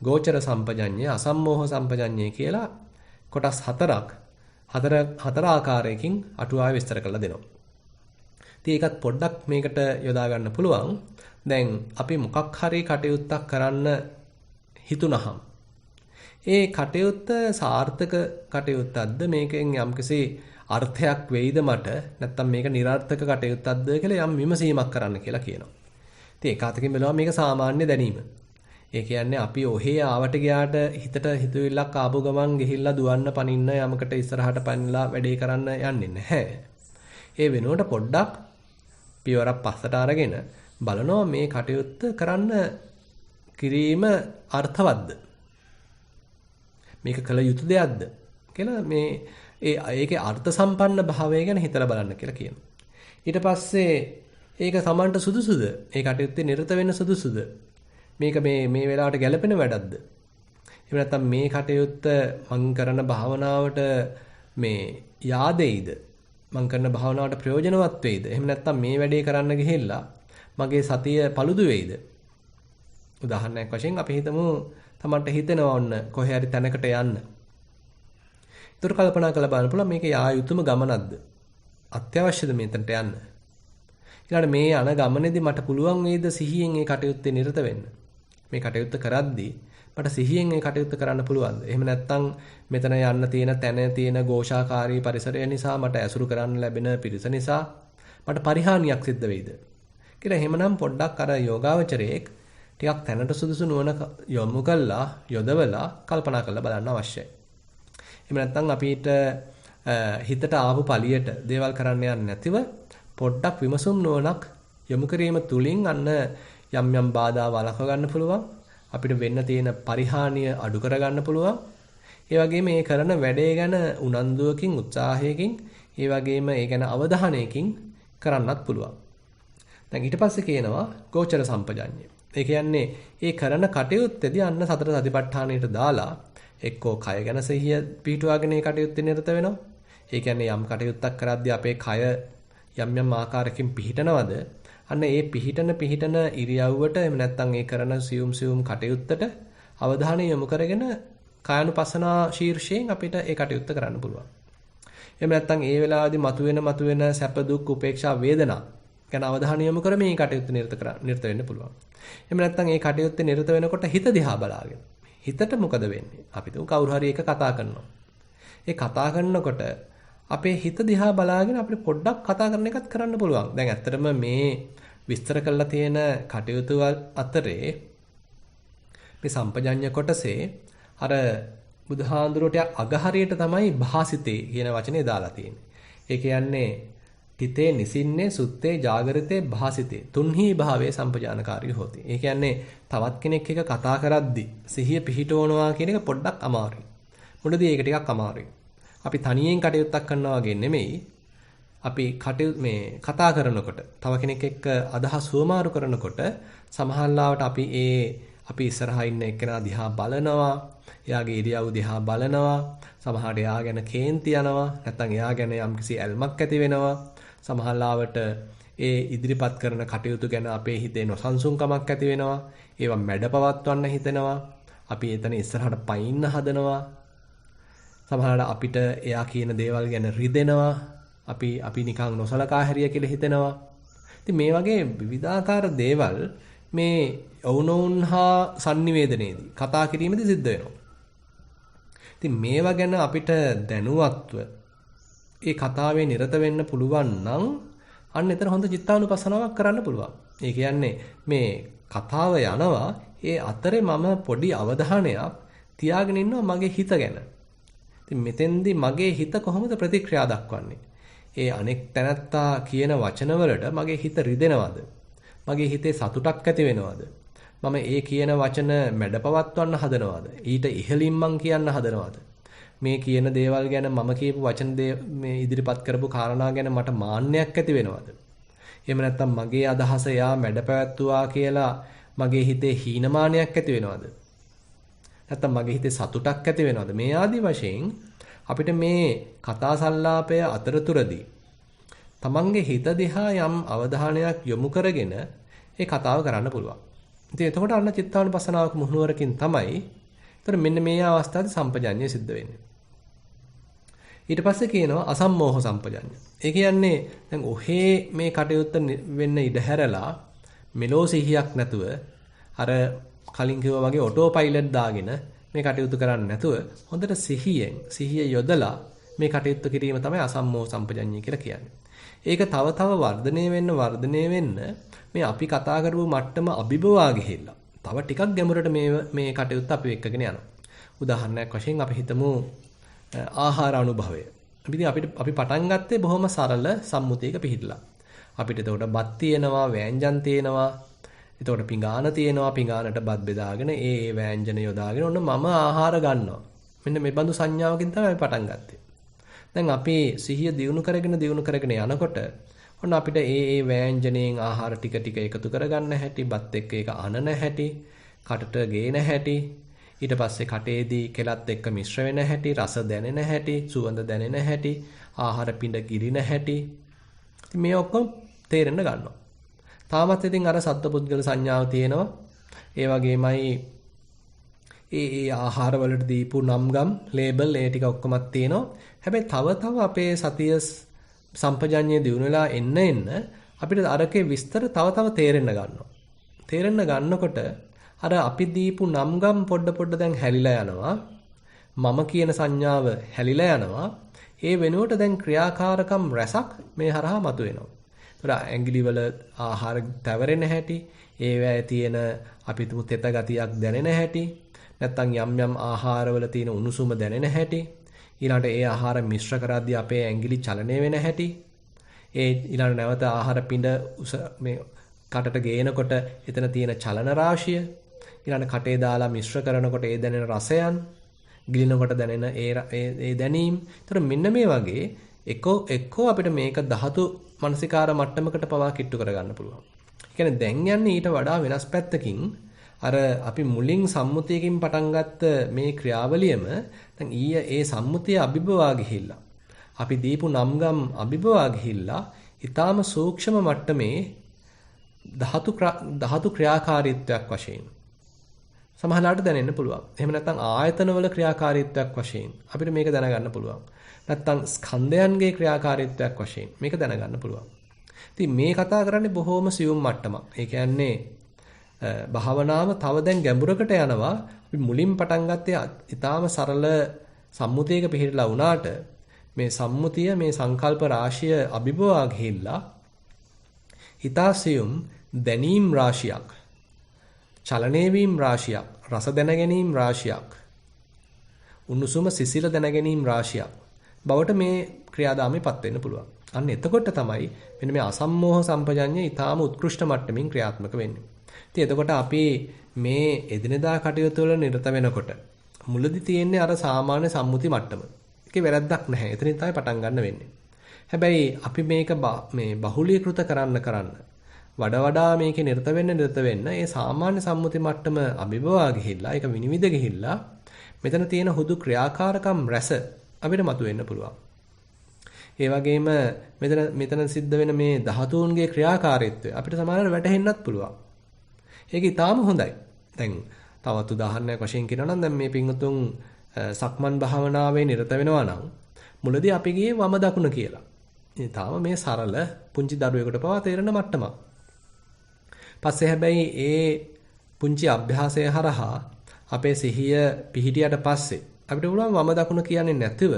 ගෝචර සම්පජඤ්ඤය, අසම්මෝහ සම්පජඤ්ඤය කියලා කොටස් හතර ආකාරයකින් අටුවාවේ විස්තර කරලා දෙනවා. ඉතින් ඒකත් පොඩ්ඩක් මේකට යොදා ගන්න පුළුවන්. දැන් අපි මොකක් හරි කටයුත්තක් කරන්න හිතුනහම ඒ කටයුත්ත සාර්ථක කටයුත්තක්ද මේකෙන් යම්කිසි අර්ථයක් වෙයිද මට නැත්නම් මේක නිර්ාර්ථක කටයුත්තක්ද කියලා යම් විමසීමක් කරන්න කියලා කියනවා. ඉතින් ඒක අතකින් බලනවා මේක සාමාන්‍ය දැනීම. ඒ කියන්නේ අපි ඔහේ ආවට ගියාට හිතට හිතුවිල්ලක් ආපු ගමන් ගිහිල්ලා දුවන්න පනින්න යමකට ඉස්සරහට පනිලා වැඩේ කරන්න යන්නේ නැහැ. ඒ වෙනුවට පොඩ්ඩක් පියවරක් පස්සට අරගෙන බලනවා මේ කටයුත්ත කරන්න කිරීම අර්ථවත්ද? මේක කළ යුතු දෙයක්ද කියලා මේ ඒකේ අර්ථ සම්පන්න භාවය ගැන හිතලා බලන්න කියලා කියනවා. ඊට පස්සේ ඒක සමන්ට සුදුසුද? ඒ කටයුත්තේ නිරත වෙන්න සුදුසුද? මේක මේ වෙලාවට ගැළපෙන වැඩක්ද? එහෙම නැත්නම් මේ කටයුත්ත මං කරන භාවනාවට මේ yaadෙයිද? මං කරන භාවනාවට ප්‍රයෝජනවත් වෙයිද? එහෙම නැත්නම් මේ වැඩේ කරන්න ගිහිල්ලා මගේ සතිය paludu වෙයිද? උදාහරණයක් වශයෙන් අපි හිතමු තමන්ට හිතෙනවා ඔන්න කොහේ හරි තැනකට යන්න. ඒතර කල්පනා කරලා බලන්න පුළුවන් මේක යා යුතුම ගමනක්ද? අත්‍යවශ්‍යද මෙතනට යන්න? ඊළඟට මේ යන ගමනේදී මට පුළුවන් වේද සිහියෙන් මේ කටයුත්තේ නිරත වෙන්න? මේ කටයුත්ත කරද්දී මට සිහියෙන් මේ කටයුත්ත කරන්න පුළුවන්ද? එහෙම නැත්නම් මෙතන යන්න තියෙන තැන තියෙන ഘോഷාකාරී පරිසරය නිසා මට ඇසුරු කරන්න ලැබෙන පිරිස නිසා මට පරිහානියක් සිද්ධ වෙයිද? කියලා එහෙමනම් පොඩ්ඩක් අර යෝගාවචරයේ ටිකක් තැනට සුදුසු නුවණ යොමු කළා යොදවලා කල්පනා කරලා බලන්න අවශ්‍යයි. එහෙම නැත්නම් අපිට හිතට ආපු පළියට දේවල් කරන්න යන්නේ නැතිව පොඩ්ඩක් විමසුම් නුවණක් යොමු කිරීම තුලින් අන්න යම් යම් බාධා වළක්ව ගන්න පුළුවන්. අපිට වෙන්න තියෙන පරිහානිය අඩු කර ගන්න පුළුවන්. ඒ වගේම මේ කරන වැඩේ ගැන උනන්දුවකින් උත්සාහයකින් ඒ වගේම ඒ ගැන අවධානයකින් කරන්නත් පුළුවන්. දැන් ඊට පස්සේ කියනවා ගෝචර සම්පජඤ්ඤය. ඒ කියන්නේ ඒ කරන කටයුත්තේදී අන්න සතර සතිපට්ඨානයට දාලා එක්කෝ කය ගැන සිහිය පිහිටුවාගෙන ඒ කටයුත්තේ නිරත වෙනවා. ඒ කියන්නේ යම් කටයුත්තක් කරද්දී අපේ කය යම් යම් ආකාරයකින් පිහිටනවද? අන්න ඒ පිහිටන ඉරියව්වට එහෙම නැත්නම් ඒ කරන සියුම් කටයුත්තට අවධානය යොමු කරගෙන කායानुපස්සනා ශීර්ෂයෙන් අපිට ඒ කටයුත්ත කරන්න පුළුවන්. එහෙම නැත්නම් ඒ වෙලාවේදී මතුවෙන සැප දුක් උපේක්ෂා වේදනා ගැන අවධානය යොමු කර මේ කටයුත්ත නිරත වෙන්න පුළුවන්. එහෙම නැත්නම් ඒ කටයුත්තේ නිරත වෙනකොට හිත දිහා බලාගෙන. හිතට මොකද වෙන්නේ? අපි තුන් කවුරු හරි එක කතා කරනවා. ඒ කතා කරනකොට අපේ හිත දිහා බලාගෙන අපිට පොඩ්ඩක් කතා කරන එකත් කරන්න පුළුවන්. දැන් ඇත්තටම මේ විස්තර කරලා තියෙන කටයුතු අතරේ මේ සම්පජඤ්ඤ කොටසේ අර බුදුහාඳුරට අගහරියට තමයි භාසිතේ කියන වචනේ දාලා තියෙන්නේ. ඒ කියන්නේ හිතේ නිසින්නේ සුත්තේ ජාගරිතේ භාසිතේ තුන්හි භාවයේ සම්පජානකාරී හොති. ඒ කියන්නේ තවත් කෙනෙක් එක කතා කරද්දි සිහිය පිහිටවනවා කියන එක පොඩ්ඩක් අමාරුයි. මුලදී ඒක ටිකක් අමාරුයි. අපි තනියෙන් කටයුත්තක් කරනවා වගේ නෙමෙයි. අපි කතා කරනකොට තව කෙනෙක් එක්ක අදහස් හුවමාරු කරනකොට සමහරවිට අපි ඉස්සරහා ඉන්න එක්කෙනා දිහා බලනවා. එයාගේ ඉරියව් දිහා බලනවා. සමහරට එයා ගැන කේන්ති යනවා. නැත්නම් එයා ගැන යම්කිසි ඇල්මක් ඇති වෙනවා. සමහරවිට ඒ ඉදිරිපත් කරන කටයුතු ගැන අපේ හිතේ නොසන්සුන්කමක් ඇති වෙනවා. ඒවා මැඩපවත්වන්න හිතෙනවා. අපි එතන ඉස්සරහට පයින්න හදනවා. සමහරවිට අපිට එයා කියන දේවල් ගැන රිදෙනවා. අපි නිකන් නොසලකා හැරිය කියලා හිතෙනවා. ඉතින් මේ වගේ විවිධාකාර දේවල් මේ ඔවුනොවුන් හා sannivedanayේදී කතා කිරීමේදී සිද්ධ වෙනවා. ඉතින් මේවා ගැන අපිට දැනුවත්ව ඒ කතාවේ නිරත වෙන්න පුළුවන් නම් අන්න එතන හොඳ චිත්තානුපස්සනාවක් කරන්න පුළුවන්. ඒ කියන්නේ මේ කතාව යනවා ඒ අතරේ මම පොඩි අවධානයක් තියාගෙන ඉන්නවා මගේ හිත ගැන. ඉතින් මෙතෙන්දී මගේ හිත කොහොමද ප්‍රතික්‍රියා දක්වන්නේ? ඒ අනෙක් තැනත්තා කියන වචනවලට මගේ හිත රිදෙනවද? මගේ හිතේ සතුටක් ඇති වෙනවද? මම ඒ කියන වචන මැඩපවත්වන්න හදනවද? ඊට ඉහළින් මං කියන්න හදනවද? මේ කියන දේවල් ගැන මම කියපු වචන මේ ඉදිරිපත් කරපු කාරණා ගැන මට මාන්නයක් ඇති වෙනවද? එහෙම නැත්නම් මගේ අදහස යා මැඩපැවැත්තුවා කියලා මගේ හිතේ හීනමානයක් ඇති වෙනවද? නැත්නම් මගේ හිතේ සතුටක් ඇති වෙනවද? මේ ආදි වශයෙන් අපිට මේ කතා සංලාපය අතරතුරදී තමන්ගේ හිත දිහා යම් අවධානයක් යොමු කරගෙන ඒ කතාව කරන්න පුළුවන්. ඉතින් එතකොට අන්න චිත්තානුපස්සනාවක මුහුණුවරකින් තමයි. ඒතර මෙන්න මේ අවස්ථාවේ සම්පජඤ්ඤය සිද්ධ වෙන්නේ. ඊට පස්සේ කියනවා අසම්මෝහ සම්පජඤ්ඤ. ඒ කියන්නේ දැන් ඔහේ මේ කටයුත්ත වෙන්න ඉඩ හැරලා මෙලෝ සිහියක් නැතුව අර කලින් කිව්වා වගේ ඔටෝ පයිලට් දාගෙන මේ කටයුතු කරන්නේ නැතුව හොඳට සිහිය යොදලා මේ කටයුත්ත කිරීම තමයි අසම්මෝහ සම්පජඤ්ඤය කියලා කියන්නේ. ඒක තව තව වර්ධනය වෙන්න මේ අපි කතා කරපු මට්ටම අභිබවා ගිහිල්ලා තව ටිකක් ගැඹුරට මේ කටයුත්ත අපි එක්කගෙන යනවා. උදාහරණයක් වශයෙන් අපි හිතමු ආහාර අනුභවය. අපි පටන් ගත්තේ බොහොම සරල සම්මුතියක පිහිටලා. අපිට එතකොට බත් තියෙනවා, වෑංජන් තියෙනවා. එතකොට පිඟාන තියෙනවා, පිඟානට බත් බෙදාගෙන ඒ වෑංජන යොදාගෙන ඔන්න මම ආහාර ගන්නවා. මෙන්න මේ බඳු සංඥාවකින් තමයි අපි පටන් ගත්තේ. දැන් අපි සිහිය දියුණු කරගෙන යනකොට ඔන්න අපිට ඒ වෑංජනයෙන් ආහාර ටික එකතු කරගන්න හැටි, බත් එක්ක ඒක අනන හැටි, කටට ගේන හැටි, ඊට පස්සේ කටේදී කෙලත් එක්ක මිශ්‍ර වෙන හැටි, රස දැනෙන හැටි, සුවඳ දැනෙන හැටි, ආහාර පිඬ ගිලින හැටි. ඉතින් මේ ඔක්කොම තේරෙන්න ගන්නවා. තාමත් ඉතින් අර සත්පුද්ගල සංඥාව තියෙනවා. ඒ වගේමයි ඒ ආහාර වලට දීපු නම්ගම්, ලේබල් ඒ ටික ඔක්කොමත් තියෙනවා. හැබැයි තව අපේ සතිය සම්පජඤ්ඤය දිනු වෙලා එන්න අපිට අරකේ විස්තර තව තේරෙන්න ගන්නවා. තේරෙන්න ගන්නකොට අර අපි දීපු නම්ගම් පොඩ දැන් හැලිලා යනවා. මම කියන සංඥාව හැලිලා යනවා. ඒ වෙනුවට දැන් ක්‍රියාකාරකම් රැසක් මේ හරහා මතුවෙනවා. ඒතර ඇඟිලි වල ආහාර තැවරෙන හැටි, ඒවැය තියෙන අපි තුමු තෙත ගතියක් දැනෙන හැටි, නැත්නම් යම් ආහාරවල තියෙන උණුසුම දැනෙන හැටි, ඊළඟට ඒ ආහාර මිශ්‍ර කරද්දී අපේ ඇඟිලි චලනය වෙන හැටි, ඒ ඊළඟ නැවත ආහාර පිඬ මේ කටට ගේනකොට එතන තියෙන චලන රාශිය, ඊළඟ කටේ දාලා මිශ්‍ර කරනකොට ඒ දැනෙන රසයන්, ගිලිනකොට දැනෙන ඒ දැනීම්. ඒතර මෙන්න මේ වගේ එක්කෝ අපිට මේක ධාතු මානසිකාර මට්ටමකට පවා කිට්ටු කරගන්න පුළුවන්. ඒ කියන්නේ දැන් යන්නේ ඊට වඩා වෙනස් පැත්තකින් අර අපි මුලින් සම්මුතියකින් පටන් ගත්ත මේ ක්‍රියාවලියම දැන් ඒ සම්මුතිය අභිබවා ගිහිල්ලා අපි දීපු නම්ගම් අභිබවා ගිහිල්ලා ඊටාම සූක්ෂම මට්ටමේ ධාතු ක්‍රියාකාරීත්වයක් වශයෙන් සමහරවිට දැනෙන්න පුළුවන්. එහෙම නැත්නම් ආයතනවල ක්‍රියාකාරීත්වයක් වශයෙන් අපිට මේක දැනගන්න පුළුවන්. නැත්නම් ස්කන්ධයන්ගේ ක්‍රියාකාරීත්වයක් වශයෙන් මේක දැනගන්න පුළුවන්. ඉතින් මේ කතා කරන්නේ බොහොම සියුම් මට්ටමක්. ඒ කියන්නේ භාවනාව තව දැන් ගැඹුරකට යනවා. අපි මුලින් පටන් ගත්තේ ඊටාම සරල සම්මුතියක පිළිහිලා වුණාට මේ සම්මුතිය මේ සංකල්ප රාශිය අභිබවා ගිහිල්ලා ඊටා සියුම් දැනීම් රාශියක්, චලනය වීම රාශියක්, රස දැන ගැනීම රාශියක්, උණුසුම සිසිල දැන ගැනීම රාශියක් බවට මේ ක්‍රියාදාමයේපත් වෙන්න පුළුවන්. අන්න එතකොට තමයි මෙන්න මේ අසම්මෝහ සම්පජඤ්ඤය ඊටාම උත්කෘෂ්ඨ මට්ටමින් ක්‍රියාත්මක වෙන්නේ. ඉතින් එතකොට අපි මේ එදිනෙදා කටයුතු වල නිරත වෙනකොට මුලදී තියෙන්නේ අර සාමාන්‍ය සම්මුති මට්ටම. ඒකේ වැරද්දක් නැහැ. එතනින් තමයි පටන් ගන්න වෙන්නේ. හැබැයි අපි මේක මේ බහුලීකృత කරන්න වඩා මේකේ නිරත වෙන්න ඒ සාමාන්‍ය සම්මුති මට්ටම අභිබවා ගිහිල්ලා ඒක විනිවිද ගිහිල්ලා මෙතන තියෙන හුදු ක්‍රියාකාරකම් රැස අපිට මතුවෙන්න පුළුවන්. ඒ වගේම මෙතන සිද්ධ වෙන මේ ධාතුන්ගේ ක්‍රියාකාරීත්වය අපිට සමහරවිට වැටහෙන්නත් පුළුවන්. ඒක ඊටාම හොඳයි. දැන් තවත් උදාහරණයක් වශයෙන් කියනවා නම් දැන් මේ පින්වතුන් සක්මන් භාවනාවේ නිරත වෙනවා නම් මුලදී අපි ගියේ වම දකුණ කියලා. ඉතින් තාම මේ සරල පුංචි දරුවෙකුට පවා තේරෙන මට්ටමක්. පස්සේ හැබැයි ඒ පුංචි අභ්‍යාසය හරහා අපේ සිහිය පිහිටියට පස්සේ අපිට පුළුවන් වම දකුණ කියන්නේ නැතිව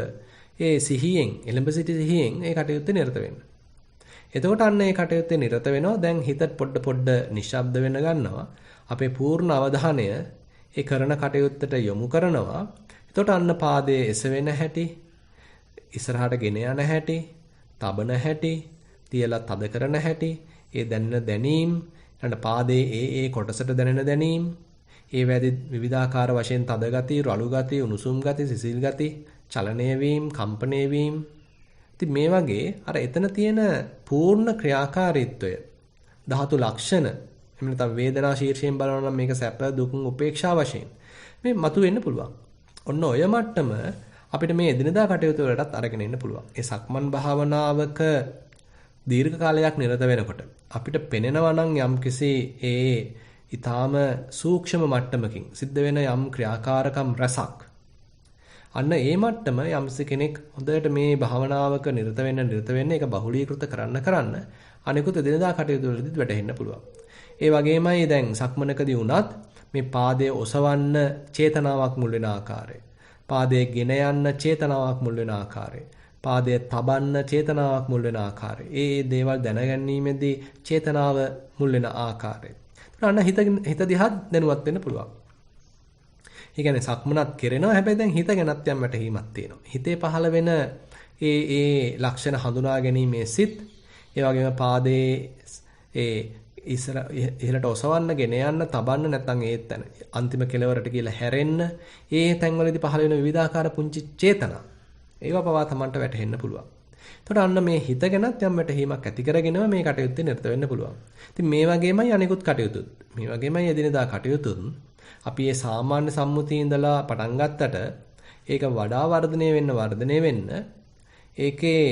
ඒ සිහියෙන් එළඹ සිටි සිහියෙන් ඒ කටයුත්තේ නිරත වෙන්න. එතකොට අන්න ඒ කටයුත්තේ නිරත වෙනවා. දැන් හිත පොඩ නිශ්ශබ්ද වෙන්න ගන්නවා. අපේ පූර්ණ අවධානය ඒ කරන කටයුත්තට යොමු කරනවා. එතකොට අන්න පාදයේ එසවෙන හැටි, ඉස්සරහට ගෙන යන හැටි, තබන හැටි, තියලා තද කරන හැටි, ඒ දැනෙන දැනීම්, ඊළඟ පාදයේ ඒ කොටසට දැනෙන දැනීම්, ඒ වැඩි විවිධාකාර වශයෙන් තද ගති, රළු ගති, උණුසුම් ගති, සිසිල් ගති, චලනය වීම, කම්පණය වීම. ඉතින් මේ වගේ අර එතන තියෙන පූර්ණ ක්‍රියාකාරීත්වය, ධාතු ලක්ෂණ, එහෙම නැත්නම් වේදනා ශීර්ෂයෙන් බලනවා නම් මේක සැප, දුක්, උපේක්ෂා වශයෙන් මේ මතුවෙන්න පුළුවන්. ඔන්න ඔය මට්ටම අපිට මේ එදිනදා කටයුතු වලටත් අරගෙන ඉන්න පුළුවන්. ඒ සක්මන් භාවනාවක දීර්ඝ කාලයක් නිරත වෙනකොට අපිට පෙනෙනවා නම් යම්කිසි ඒ ඊටාම සූක්ෂම මට්ටමකින් සිද්ධ වෙන යම් ක්‍රියාකාරකම් රසක් අන්න ඒ මට්ටම යම්ස කෙනෙක් හොඳට මේ භාවනාවක නිරත වෙන්න ඒක බහුලීකృత කරන්න අනිකුත් එදිනදා කටයුතු වලදීත් වැටහෙන්න පුළුවන්. ඒ වගේමයි දැන් සක්මනකදී වුණත් මේ පාදයේ ඔසවන්න චේතනාවක් මුල් වෙන ආකාරය. පාදයේ ගෙන යන්න චේතනාවක් මුල් වෙන ආකාරය. පාදයේ තබන්න චේතනාවක් මුල් වෙන ආකාරය. ඒ දේවල් දැනගැනීමේදී චේතනාව මුල් වෙන ආකාරය. අන්න හිත දිහා දැනුවත් වෙන්න පුළුවන්. ඒ කියන්නේ සක්මනත් කෙරෙනවා. හැබැයි දැන් හිත ගැනත් යම් වැටහීමක් තියෙනවා. හිතේ පහළ වෙන ඒ ලක්ෂණ හඳුනා ගැනීමේ සිත්, ඒ වගේම පාදයේ ඒ ඉහළට ඔසවන්න, ගෙන යන්න, තබන්න නැත්නම් ඒ තැන අන්තිම කෙලවරට කියලා හැරෙන්න, ඒ තැන්වලදී පහළ වෙන විවිධාකාර පුංචි චේතනා. ඒවා පවා Tamanට වැටහෙන්න පුළුවන්. එතකොට අන්න මේ හිත ගැනත් යම් වැටහීමක් ඇති කරගෙනම මේ කටයුත්තේ නිරත වෙන්න පුළුවන්. ඉතින් මේ වගේමයි අනිකුත් කටයුතුත්. මේ වගේමයි එදිනෙදා කටයුතුත්. අපි මේ සාමාන්‍ය සම්මුතියේ ඉඳලා පටන් ගත්තට ඒක වඩා වර්ධනය වෙන්න ඒකේ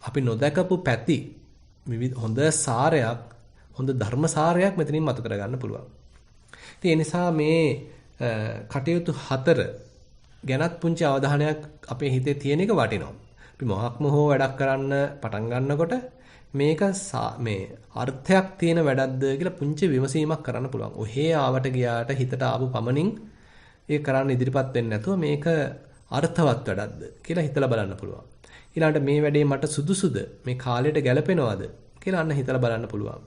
අපි නොදකපු පැති හොඳ සාරයක්, හොඳ ධර්ම සාරයක් මෙතනින් මතු කරගන්න පුළුවන්. ඉතින් ඒ නිසා මේ කටයුතු 4 ගැනත් පුංචි අවධානයක් අපේ හිතේ තියෙන එක වටිනවා. අපි මොහක්ම හෝ වැඩක් කරන්න පටන් ගන්නකොට මේක මේ අර්ථයක් තියෙන වැඩක්ද කියලා පුංචි විමසීමක් කරන්න පුළුවන්. ඔහේ ආවට ගියාට හිතට ආපු පමණින් ඒක කරන්න ඉදිරිපත් වෙන්නේ නැතුව මේක අර්ථවත් වැඩක්ද කියලා හිතලා බලන්න පුළුවන්. ඊළඟට මේ වැඩේ මට සුදුසුද, මේ කාලයට ගැලපෙනවද කියලා අන්න හිතලා බලන්න පුළුවන්.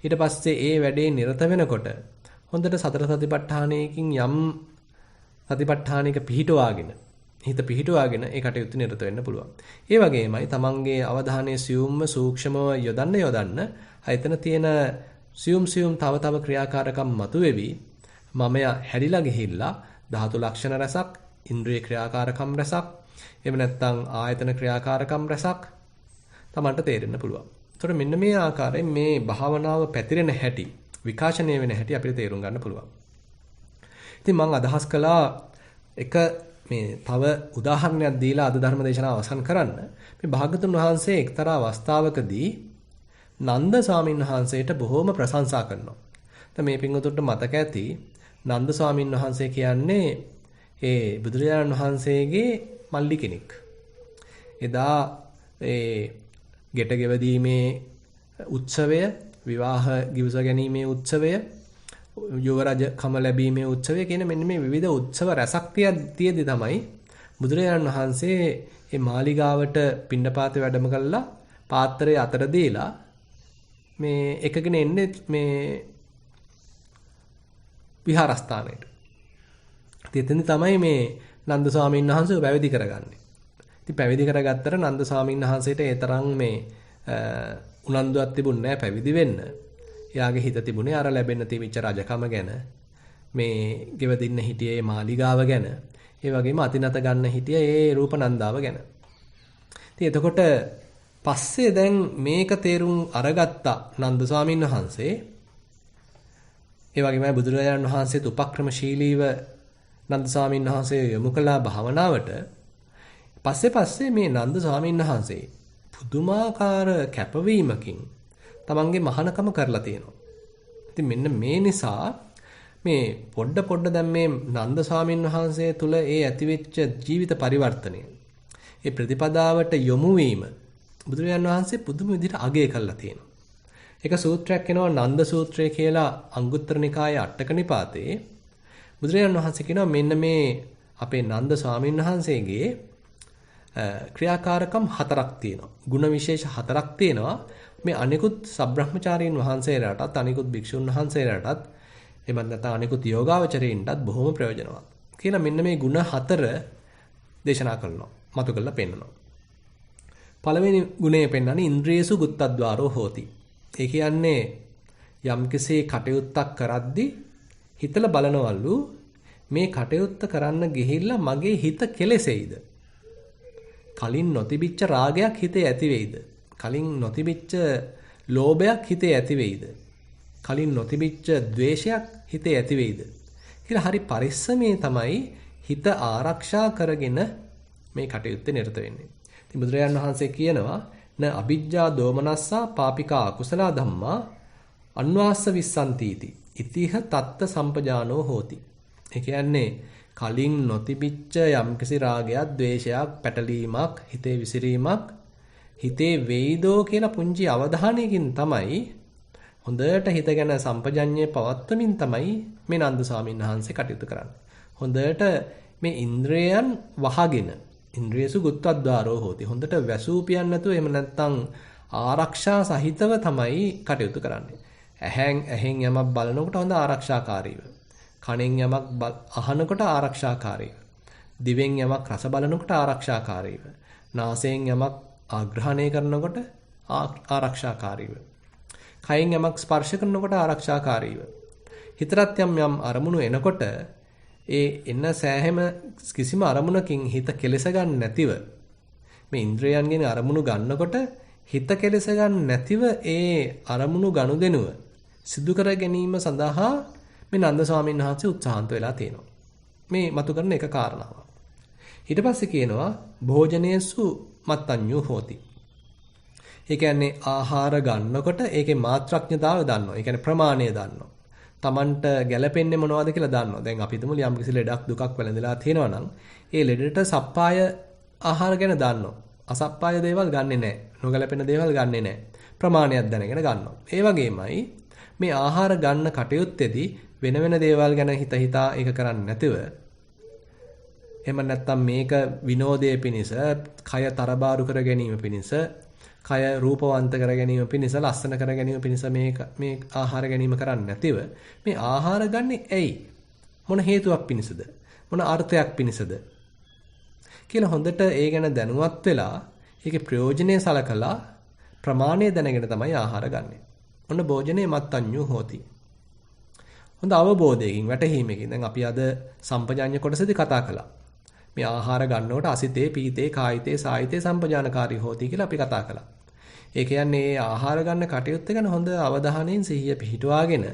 ඊට පස්සේ ඒ වැඩේ නිරත වෙනකොට හොඳට සතර සතිපට්ඨානයකින් යම් සතිපට්ඨානික පිහිටුවාගෙන හිත පිහිටුවාගෙන ඒ කටයුතු නිරත වෙන්න පුළුවන්. ඒ වගේමයි තමන්ගේ අවධානය සියුම්ම සූක්ෂමව යොදන්න එතන තියෙන සියුම් තව ක්‍රියාකාරකම් මතුවේවි. මමයා හැරිලා ගිහිල්ලා ධාතු ලක්ෂණ රසක්, ඉන්ද්‍රිය ක්‍රියාකාරකම් රසක්, එහෙම නැත්නම් ආයතන ක්‍රියාකාරකම් රසක් තමන්ට තේරෙන්න පුළුවන්. එතකොට මෙන්න මේ ආකාරයෙන් මේ භාවනාව පැතිරෙන හැටි, විකාශනය වෙන හැටි අපිට තේරුම් ගන්න පුළුවන්. ඉතින් මම අදහස් කළා එක මේ තව උදාහරණයක් දීලා අද ධර්ම දේශනාව අවසන් කරන්න. මේ භාගතුන් වහන්සේ එක්තරා අවස්ථාවකදී නන්ද ස්වාමීන් වහන්සේට බොහෝම ප්‍රශංසා කරනවා. දැන් මේ පින්වතුන්ට මතක ඇති නන්ද ස්වාමීන් වහන්සේ කියන්නේ ඒ බුදුරජාණන් වහන්සේගේ මල්ලි කෙනෙක්. එදා ඒ ගෙට ගෙවදීමේ උත්සවය, විවාහ ගිවිස ගැනීමේ උත්සවය, යුවරජකම ලැබීමේ උත්සවය කියන මෙන්න මේ විවිධ උත්සව රැසක් තියදී තමයි බුදුරජාණන් වහන්සේ මේ මාලිගාවට පිණ්ඩපාතේ වැඩම කළා පාත්‍රය අතර දීලා මේ එකගෙන එන්නේ මේ විහාරස්ථානයට. ඉතින් තමයි මේ නන්ද ස්වාමීන් වහන්සේ පැවිදි කරගන්නේ. ඉතින් පැවිදි කරගත්තට නන්ද ස්වාමීන් වහන්සේට ඒ තරම් මේ උනන්දුවක් තිබුණේ නැහැ පැවිදි වෙන්න. එයාගේ හිත තිබුණේ අර ලැබෙන්න තිබිච්ච රජකම ගැන, මේ ගෙවදින්න හිටියේ මාලිගාව ගැන, ඒ වගේම අතිනත ගන්න හිටියේ ඒ රූපනන්දාව ගැන. ඉතින් එතකොට පස්සේ දැන් මේක තේරුම් අරගත්ත නන්ද ස්වාමීන් වහන්සේ, ඒ වගේමයි බුදුරජාණන් වහන්සේත් උපක්‍රමශීලීව නන්ද ස්වාමීන් වහන්සේ යොමු කළා භාවනාවට. පස්සේ මේ නන්ද ස්වාමීන් වහන්සේ පුදුමාකාර කැපවීමකින් තමන්ගේ මහානකම කරලා තියෙනවා. ඉතින් මෙන්න මේ නිසා මේ පොඩ දැන් මේ නන්ද ස්වාමීන් වහන්සේ තුල ඒ ඇතිවෙච්ච ජීවිත පරිවර්තනය, ඒ ප්‍රතිපදාවට යොමු වීම බුදුරජාණන් වහන්සේ පුදුම විදිහට අගය කරලා තියෙනවා. එක සූත්‍රයක් එනවා නන්ද සූත්‍රය කියලා අංගුත්තර නිකායේ අටක නිපාතේ. බුදුරජාණන් වහන්සේ කියනවා මෙන්න මේ අපේ නන්ද ස්වාමීන් වහන්සේගේ ක්‍රියාකාරකම් 4ක් තියෙනවා. ගුණ විශේෂ 4ක් තියෙනවා. මේ අනිකුත් සබ්‍රහ්මචාරීන් වහන්සේලාටත් අනිකුත් භික්ෂුන් වහන්සේලාටත් එමත් නැත්නම් අනිකුත් යෝගාවචරයින්ටත් බොහොම ප්‍රයෝජනවත් කියලා මෙන්න මේ ගුණ 4 දේශනා කරනවා. මතු කරලා පෙන්නනවා. පළවෙනි ගුණය පෙන්වන්නේ ඉන්ද්‍රියසු ගුත්තද්වාරෝ හෝති. ඒ කියන්නේ යම්කිසි කටයුත්තක් කරද්දී හිතලා බලනවලු මේ කටයුත්ත කරන්න ගිහිල්ලා මගේ හිත කෙලෙසෙයිද? කලින් නොතිබිච්ච රාගයක් හිතේ ඇති වෙයිද? කලින් නොතිබිච්ච ලෝභයක් හිතේ ඇති වෙයිද? කලින් නොතිබිච්ච ද්වේෂයක් හිතේ ඇති වෙයිද? කියලා හරි පරිස්සමේ තමයි හිත ආරක්ෂා කරගෙන මේ කටයුත්තේ නිරත වෙන්නේ. ඉතින් බුදුරජාණන් වහන්සේ කියනවා න අ비ජ්ජා දෝමනස්සා පාපිකා අකුසල ධම්මා අන්වාස්ස විස්සන්තිති. ඉතිහ තත්ත සම්පජානෝ හෝති. ඒ කියන්නේ කලින් නොතිබිච්ච යම්කිසි රාගයක්, ද්වේෂයක්, පැටලීමක්, හිතේ විසිරීමක් හිතේ වෙයිදෝ කියලා පුංචි අවධානයකින් තමයි හොඳට හිත ගැන සම්පජඤ්ඤය පවත්වමින් තමයි මේ නන්ද ස්වාමීන් වහන්සේ කටයුතු කරන්නේ. හොඳට මේ ඉන්ද්‍රයන් වහගෙන ඉන්ද්‍රියසු ගුත්වද්වාරෝ හෝති. හොඳට වැසූ පියන්න නැතුව එහෙම නැත්නම් ආරක්ෂා සහිතව තමයි කටයුතු කරන්නේ. ඇහෙන් යමක් බලනකොට හොඳ ආරක්ෂාකාරීව. කනෙන් යමක් අහනකොට ආරක්ෂාකාරීව. දිවෙන් යමක් රස බලනකොට ආරක්ෂාකාරීව. නාසයෙන් යමක් ආග්‍රහණය කරනකොට ආරක්ෂාකාරීව. කයෙන් යමක් ස්පර්ශ කරනකොට ආරක්ෂාකාරීව. හිතට යම් අරමුණු එනකොට ඒ එන සෑහෙම කිසිම අරමුණකින් හිත කෙලස ගන්න නැතිව මේ ඉන්ද්‍රයන්ගෙන් අරමුණු ගන්නකොට හිත කෙලස ගන්න නැතිව ඒ අරමුණු ගනුදෙනුව සිදු කර ගැනීම සඳහා මේ නන්ද ස්වාමීන් වහන්සේ උත්සාහන්ත වෙලා තියෙනවා. මේ මතු කරන එක කාරණාවක්. ඊට පස්සේ කියනවා භෝජනයේසු මත්තඤ්ඤු හෝති. ඒ කියන්නේ ආහාර ගන්නකොට ඒකේ මාත්‍රඥතාවය දන්නවා. ඒ කියන්නේ ප්‍රමාණය දන්නවා. Tamanට ගැළපෙන්නේ මොනවද කියලා දන්නවා. දැන් අපි හිතමු යම් කිසි ලෙඩක් දුකක් වැළඳලා තියෙනවා නම් ඒ ලෙඩට සප්පාය ආහාර ගැන දන්නවා. අසප්පාය දේවල් ගන්නෙ නැහැ. නොගැළපෙන දේවල් ගන්නෙ නැහැ. ප්‍රමාණයක් දැනගෙන ගන්නවා. ඒ වගේමයි මේ ආහාර ගන්න කටයුත්තේදී වෙන වෙන දේවල් ගැන හිතා ඒක කරන්නේ නැතිව එහෙම නැත්නම් මේක විනෝදයේ පිණිස, කය තරබාරු කර ගැනීම පිණිස, කය රූපවන්ත කර ගැනීම පිණිස, ලස්සන කර ගැනීම පිණිස මේ ආහාර ගැනීම කරන්නේ නැතිව මේ ආහාර ගන්නේ ඇයි? මොන හේතුවක් පිණිසද? මොන අර්ථයක් පිණිසද? කියලා හොඳට ඒ ගැන දැනුවත් වෙලා ඒකේ ප්‍රයෝජනෙ සලකලා ප්‍රමාණය දැනගෙන තමයි ආහාර ගන්නෙ. ඔන්න භෝජනේ මත්තඤ්ඤු හෝති. හොඳ අවබෝධයකින් වැටහීමකින් දැන් අපි අද සම්පජාඤ්ඤ කොටසදී කතා කළා. මේ ආහාර ගන්නකොට අසිතේ, පීතේ, කායිතේ, සායිතේ සම්පජානකාරී හෝති කියලා අපි කතා කළා. ඒ කියන්නේ මේ ආහාර ගන්න කටයුත්ත ගැන හොඳ අවධානයෙන් සිහිය පිහිටුවාගෙන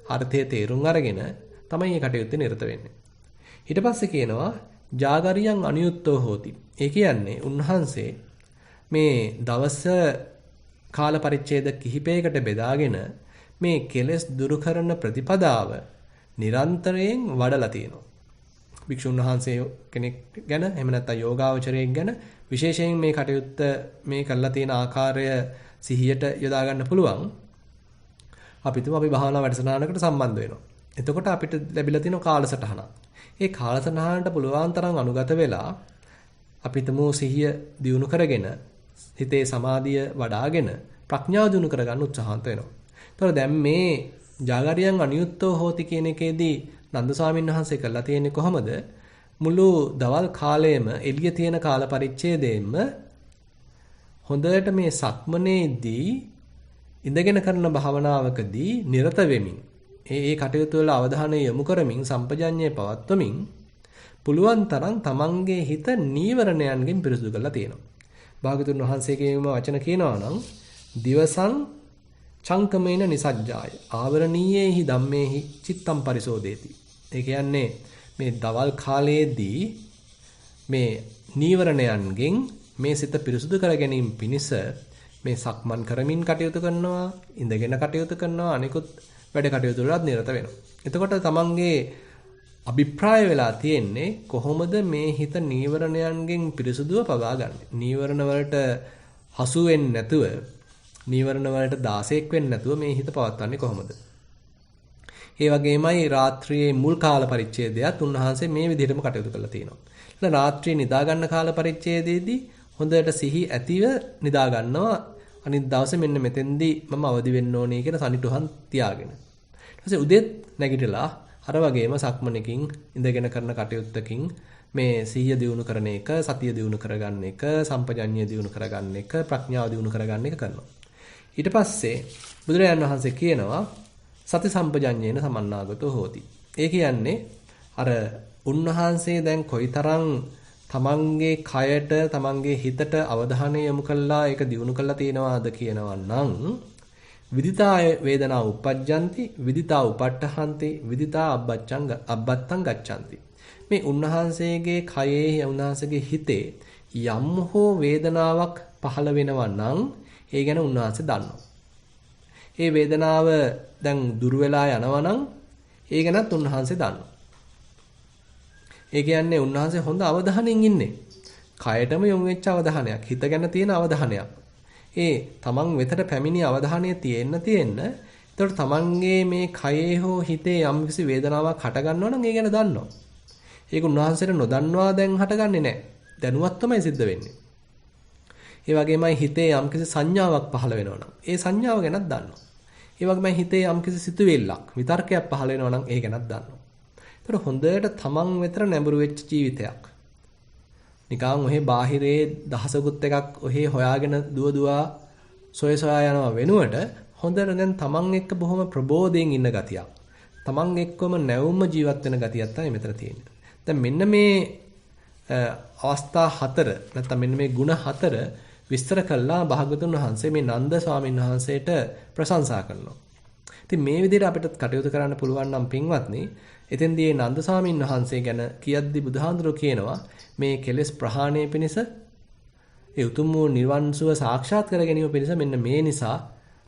අර්ථය තේරුම් අරගෙන තමයි මේ කටයුත්තේ නිරත වෙන්නේ. ඊට පස්සේ කියනවා ජාගරියං අනියුත්තෝ හෝති. ඒ කියන්නේ උන්වහන්සේ මේ දවස කාල පරිච්ඡේද කිහිපයකට බෙදාගෙන මේ කෙලෙස් දුරු කරන ප්‍රතිපදාව නිරන්තරයෙන් වඩලා තියෙනවා. භික්ෂුන් වහන්සේ කෙනෙක් ගැන එහෙම නැත්නම් යෝගාවචරයෙක් ගැන විශේෂයෙන් මේ කටයුත්ත මේ කරලා තියෙන ආකාරය සිහියට යොදා ගන්න පුළුවන්. අපි භාවනා වැඩසටහනකට සම්බන්ධ වෙනවා. එතකොට අපිට ලැබිලා තියෙන කාලසටහන. ඒ කාලසටහනට පුළුවන් තරම් අනුගත වෙලා අපි සිහිය දියුණු කරගෙන හිතේ සමාධිය වඩ아가ගෙන ප්‍රඥාව දියුණු කරගන්න උත්සාහන්ත වෙනවා. ඒතකොට දැන් මේ ජාගරියන් අනියුත්තෝ හෝති කියන එකේදී නන්ද ස්වාමීන් වහන්සේ කළා තියෙන්නේ කොහොමද? මුළු දවල් කාලයේම එළිය තියෙන කාල පරිච්ඡේදයෙන්ම හොඳට මේ සක්මනේදී ඉඳගෙන කරන භාවනාවකදී නිරත වෙමින් ඒ කටයුතු වල අවධානය යොමු කරමින් සම්පජඤ්ඤය පවත්වමින් පුළුවන් තරම් තමන්ගේ හිත නීවරණයන්ගෙන් පිරිසුදු කරලා තියෙනවා. භාගතුන් වහන්සේගේම වචන කියනවා නම් දිවසං චංකමේන නිසජ්ජාය ආවරණීයේහි ධම්මේහි චිත්තම් පරිසෝදේති. ඒ කියන්නේ මේ දවල් කාලයේදී මේ නීවරණයන්ගෙන් මේ සිත පිරිසුදු කර ගැනීම පිණිස මේ සක්මන් කරමින් කටයුතු කරනවා, ඉඳගෙන කටයුතු කරනවා, අනිකුත් වැඩ කටයුතු වලත් නිරත වෙනවා. එතකොට තමන්ගේ අභිප්‍රාය වෙලා තියෙන්නේ කොහොමද මේ හිත නීවරණයන්ගෙන් පිරිසුදුව පවා ගන්න. නීවරණ වලට හසු වෙන්නේ නැතුව, නීවරණ වලට දාසයක් වෙන්නේ නැතුව මේ හිත පවත්වන්නේ කොහොමද? ඒ වගේමයි රාත්‍රියේ මුල් කාල පරිච්ඡේදයත් උන්වහන්සේ මේ විදිහටම කටයුතු කරලා තියෙනවා. එහෙනම් රාත්‍රියේ නිදා ගන්න කාල පරිච්ඡේදයේදී හොඳට සිහි ඇතිව නිදා ගන්නවා. අනිත් දවසේ මෙන්න මෙතෙන්දී මම අවදි වෙන්න ඕනේ කියන සනිටුහන් තියාගෙන. ඊට පස්සේ උදේත් නැගිටලා අර වගේම සක්මනකින් ඉඳගෙන කරන කටයුත්තකින් මේ සිහිය දියුණු කරන එක, සතිය දියුණු කරගන්න එක, සම්පජඤ්ඤය දියුණු කරගන්න එක, ප්‍රඥාව දියුණු කරගන්න එක කරනවා. ඊට පස්සේ බුදුරජාණන් වහන්සේ කියනවා සති සම්පජඤ්ඤේන සමන්නාගතෝ හෝති. ඒ කියන්නේ අර උන්වහන්සේ දැන් කොයිතරම් තමන්ගේ කයට, තමන්ගේ හිතට අවධානය යොමු කළා ඒක දියුණු කළා තියෙනවාද කියනවා නම් විදිතා වේදනා උපජ්ජಂತಿ විදිතා උපට්ඨහන්ති විදිතා අබ්බත්තං ගච්ඡanti. මේ උන්වහන්සේගේ කයේ, උන්වහන්සේගේ හිතේ යම් හෝ වේදනාවක් පහළ වෙනවා නම් ඒ ගැන උන්වහන්සේ දන්නවා. ඒ වේදනාව දැන් දුර වෙලා යනවා නම් ඒ ගැනත් උන්වහන්සේ දන්නවා. ඒ කියන්නේ උන්වහන්සේ හොඳ අවධානයෙන් ඉන්නේ. කයටම යොමු වෙච්ච අවධානයක්, හිත ගැන තියෙන අවධානයක්. ඒ තමන් වෙතට පැමිණි අවධානය තියෙන්න එතකොට තමන්ගේ මේ කයේ හෝ හිතේ යම්කිසි වේදනාවක් හට ගන්නවා නම් ඒ ගැන දන්නවා. ඒක උන්වහන්සේට නොදන්නවා දැන් හටගන්නේ නැහැ. දැනුවත් තමයි සිද්ධ වෙන්නේ. ඒ වගේමයි හිතේ යම්කිසි සංඥාවක් පහළ වෙනවා නම් ඒ සංඥාව ගැනත් දන්නවා. ඒ වගේමයි හිතේ යම්කිසි සිතුවිල්ලක්, විතර්කයක් පහළ වෙනවා නම් ඒ ගැනත් දන්නවා. ඒතර හොඳට තමන් වෙතට නැඹුරු වෙච්ච ජීවිතයක්. නිකන් ඔහේ බාහිරේ දහසකුත් එකක් ඔහේ හොයාගෙන දුව සොයා යනවා වෙනුවට හොඳට දැන් තමන් එක්ක බොහොම ප්‍රබෝධයෙන් ඉන්න ගතියක්. තමන් එක්කම නැවුම්ම ජීවත් වෙන ගතියක් තමයි මෙතන තියෙන්නේ. දැන් මෙන්න මේ අවස්ථා හතර නැත්නම් මෙන්න මේ ಗುಣ හතර විස්තර කළා භාගතුන් වහන්සේ මේ නන්ද ස්වාමීන් වහන්සේට ප්‍රශංසා කරනවා. ඉතින් මේ විදිහට අපිට කටයුතු කරන්න පුළුවන් නම් පින්වත්නි, එතෙන්දී නන්ද ස්වාමීන් වහන්සේ ගැන කියද්දී බුදුහාඳුරෝ කියනවා මේ කෙලෙස් ප්‍රහාණය පිණිස ඒ උතුම් වූ නිවන් සුව සාක්ෂාත් කර ගැනීම පිණිස මෙන්න මේ නිසා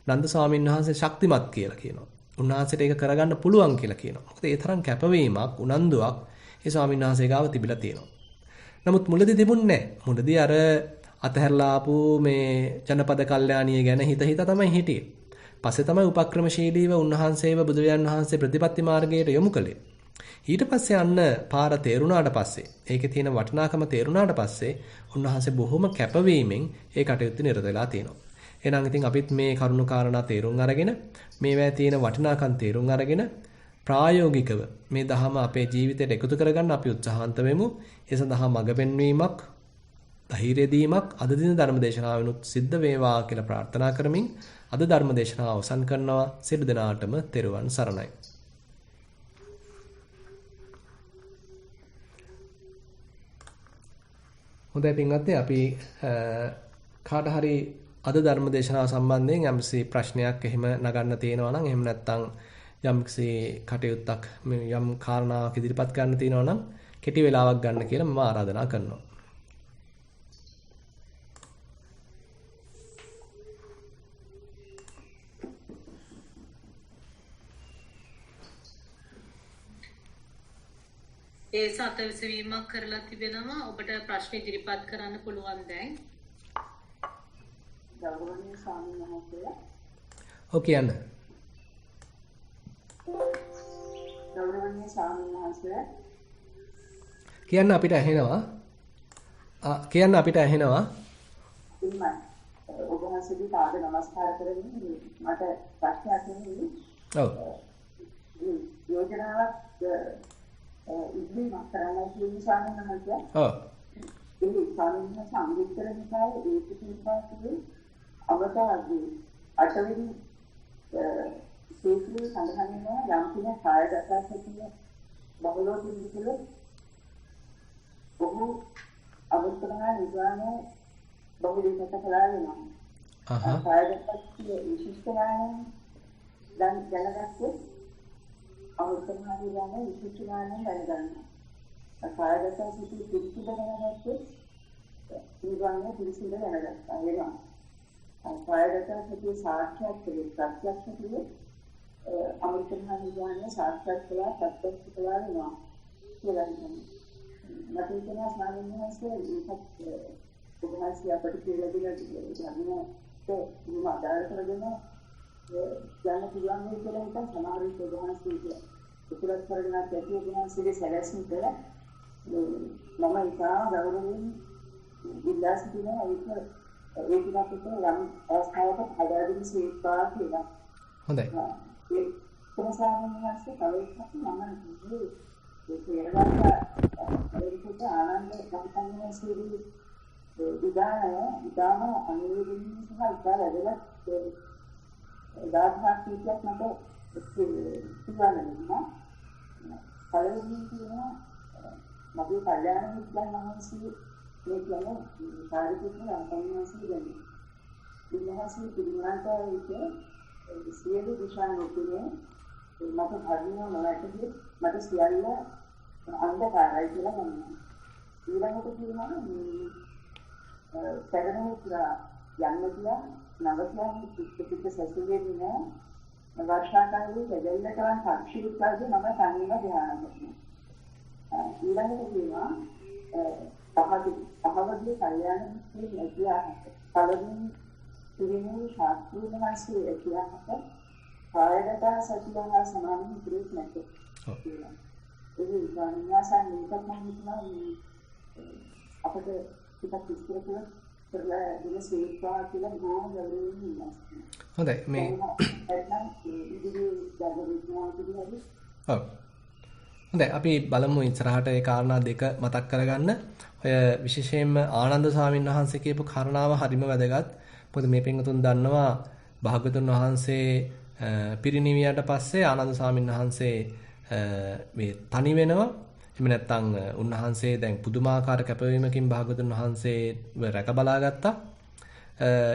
නන්ද ස්වාමීන් වහන්සේ ශක්තිමත් කියලා කියනවා. උන්වහන්සේට ඒක කරගන්න පුළුවන් කියලා කියනවා. මොකද ඒ තරම් කැපවීමක්, උනන්දුවක් ඒ ස්වාමීන් වහන්සේ ගාව තිබිලා තියෙනවා. නමුත් මුලදී තිබුණේ නැහැ. මුලදී අර අතහැරලා ආපු මේ ජනපද කල්යාණිය ගැන හිත තමයි හිටියේ. පස්සේ තමයි උපක්‍රමශීලීව උන්වහන්සේව බුදුරජාන් වහන්සේ ප්‍රතිපත්ති මාර්ගයට යොමු කළේ. ඊට පස්සේ අන්න පාර තේරුණාට පස්සේ, ඒකේ තියෙන වටිනාකම තේරුණාට පස්සේ උන්වහන්සේ බොහොම කැපවීමෙන් ඒ කටයුත්ත නිරත වෙලා තියෙනවා. එහෙනම් ඉතින් අපිත් මේ කරුණු කාරණා තේරුම් අරගෙන, මේවැය තියෙන වටිනාකම් තේරුම් අරගෙන ප්‍රායෝගිකව මේ ධහම අපේ ජීවිතයට එකතු කරගන්න අපි උත්සාහන්ත වෙමු. ඒ සඳහා මඟ පෙන්වීමක්, ධෛර්ය දීමක් අද දින ධර්මදේශනාවෙනුත් සිද්ධ වේවා කියලා ප්‍රාර්ථනා කරමින් අද ධර්මදේශනාව අවසන් කරනවා. සියලු දෙනාටම තෙරුවන් සරණයි. හොඳයි පින්වත්නි, අපි කාට හරි අද ධර්මදේශනාව සම්බන්ධයෙන් යම්කිසි ප්‍රශ්නයක් එහෙම නගන්න තියෙනවා නම්, එහෙම නැත්නම් යම්කිසි කටයුත්තක් යම් කාරණාවක් ඉදිරිපත් කරන්න තියෙනවා නම් කෙටි වෙලාවක් ගන්න කියලා මම ආරාධනා කරනවා. ඒ සතවිසවීමක් කරලා තිබෙනවා. ඔබට ප්‍රශ්න ඉදිරිපත් කරන්න පුළුවන් දැන්. ගෞරවනීය ස්වාමීන් වහන්සේ. ඔව් කියන්න. ගෞරවනීය ස්වාමීන් වහන්සේ. කියන්න අපිට ඇහෙනවා. කියන්න අපිට ඇහෙනවා. ඉන්න. ඔබ වහන්සේගේ පාද නමස්කාර කරගෙන මට ප්‍රශ්නයක් නෙමෙයි. ඔව්. යෝජනාවක් ඉදිරියට කරන්න කියන ස්වාමීන් වහන්සේ. ඔව්. ඒ ස්වාමීන් වහන්සේ අංගුත්තර නිකායේ ඒකීපාතේ අවතාරදී අටවෙනි සූත්‍රයේ සඳහන් වෙනවා යම් කෙනෙක් කායගත සතිය බහුලව පිළිතුරු ඔහු අවස්ථාවේ නිගානේ බහුලීකත කළා වෙනවා. කායගත සතිය විශිෂ්ටාන දැනගත්තොත් අවස්ථාවේ ගානේ විශිෂ්ටාන දැනගන්නවා. කායගත සතිය පිළිතුරු දැනගත්තොත් නිගානේ පිළිතුරු දැනගත්තා වෙනවා. කායගත සතිය සාක්ෂාත් කරගන්න ප්‍රත්‍යක්ෂ කියේ අමෘතමහා නිගානේ සාක්ෂාත් කළා ප්‍රත්‍යක්ෂ කළා වෙනවා කියලා කියනවා. මට හිතෙනවා ස්වාමීන් වහන්සේ ඒකත් ඔබවහන්සේ අපට කියලා දෙනවා ඒක අදාළ කරගෙන යන්න පුළුවන් වෙයි කියලා හිතන් සමහර විට ඔබවහන්සේ උපුලත් කරගෙන ඇති ඔබවහන්සේගේ සැලැස්ම කළා මම ඉතා ගෞරවයෙන් ඉල්ලා සිටිනවා ඒක ඒකකට යම් අවස්ථාවක හදාගෙන සීපා කියලා. හොඳයි. ඒ ප්‍රසාරණයන්සේ කවදාවත් මම ඒ ඒකට ආනන්ද සම්පන්න සීරි ඉදාම අනුරෝධින් සහ ඉදා වැඩලත් දාර්ශනික කීයක් මට කියවන්නවා. පළවෙනි කියනවා මගේ කල්යාණ මිත්‍රයන් වහන්සේ මේ කියන්නේ සාරිපුත්‍ර අන්තන්වාසී ගැන. ඉන්නවාසී පිළිගන්නට ඒක සියලු දිශානුකූලව මට ධර්මය නොවැටහි මට සියල්ල අන්ධකාරයි කියලා ගන්නවා. ඊළඟට කියනවා පැරණි පුරා යන්න කියලා නවසයන් පිට සැසුවේ දින වර්ෂාකාලයේ දෙදෙල්ල කරන් පක්ෂී උත්සාහයේ මම තනියම ධ්‍යාන කරනවා. ඊළඟට කියනවා පහවදී කල්යාණ මිත්‍රෙ ඇතියාහත පළමුව පිරිනිවි ශාස්ත්‍රීය වහන්සේ ඇතියාහත කායගත සතිය හා සමාන මිත්‍රෙක් නැත. ඒ විඥානයසන් මේකත් මම හිතනවා අපිට ටිකක් විස්තර කරලා දෙන සීක්වා කියලා බොහොම ගැඹුරින් ඉන්නවා. හොඳයි මේ හොඳයි අපි බලමු ඉස්සරහට ඒ කාරණා දෙක මතක් කරගන්න. ඔය විශේෂයෙන්ම ආනන්ද ස්වාමීන් වහන්සේ කියපු කාරණාව හරිම වැදගත්. මොකද මේ පින්වතුන් දන්නවා භාගතුන් වහන්සේ පිරිනිවියට පස්සේ ආනන්ද ස්වාමීන් වහන්සේ මේ තනි වෙනවා. එහෙම නැත්නම් උන්වහන්සේ දැන් පුදුමාකාර කැපවීමකින් භාගතුන් වහන්සේ රැක බලාගත්තා.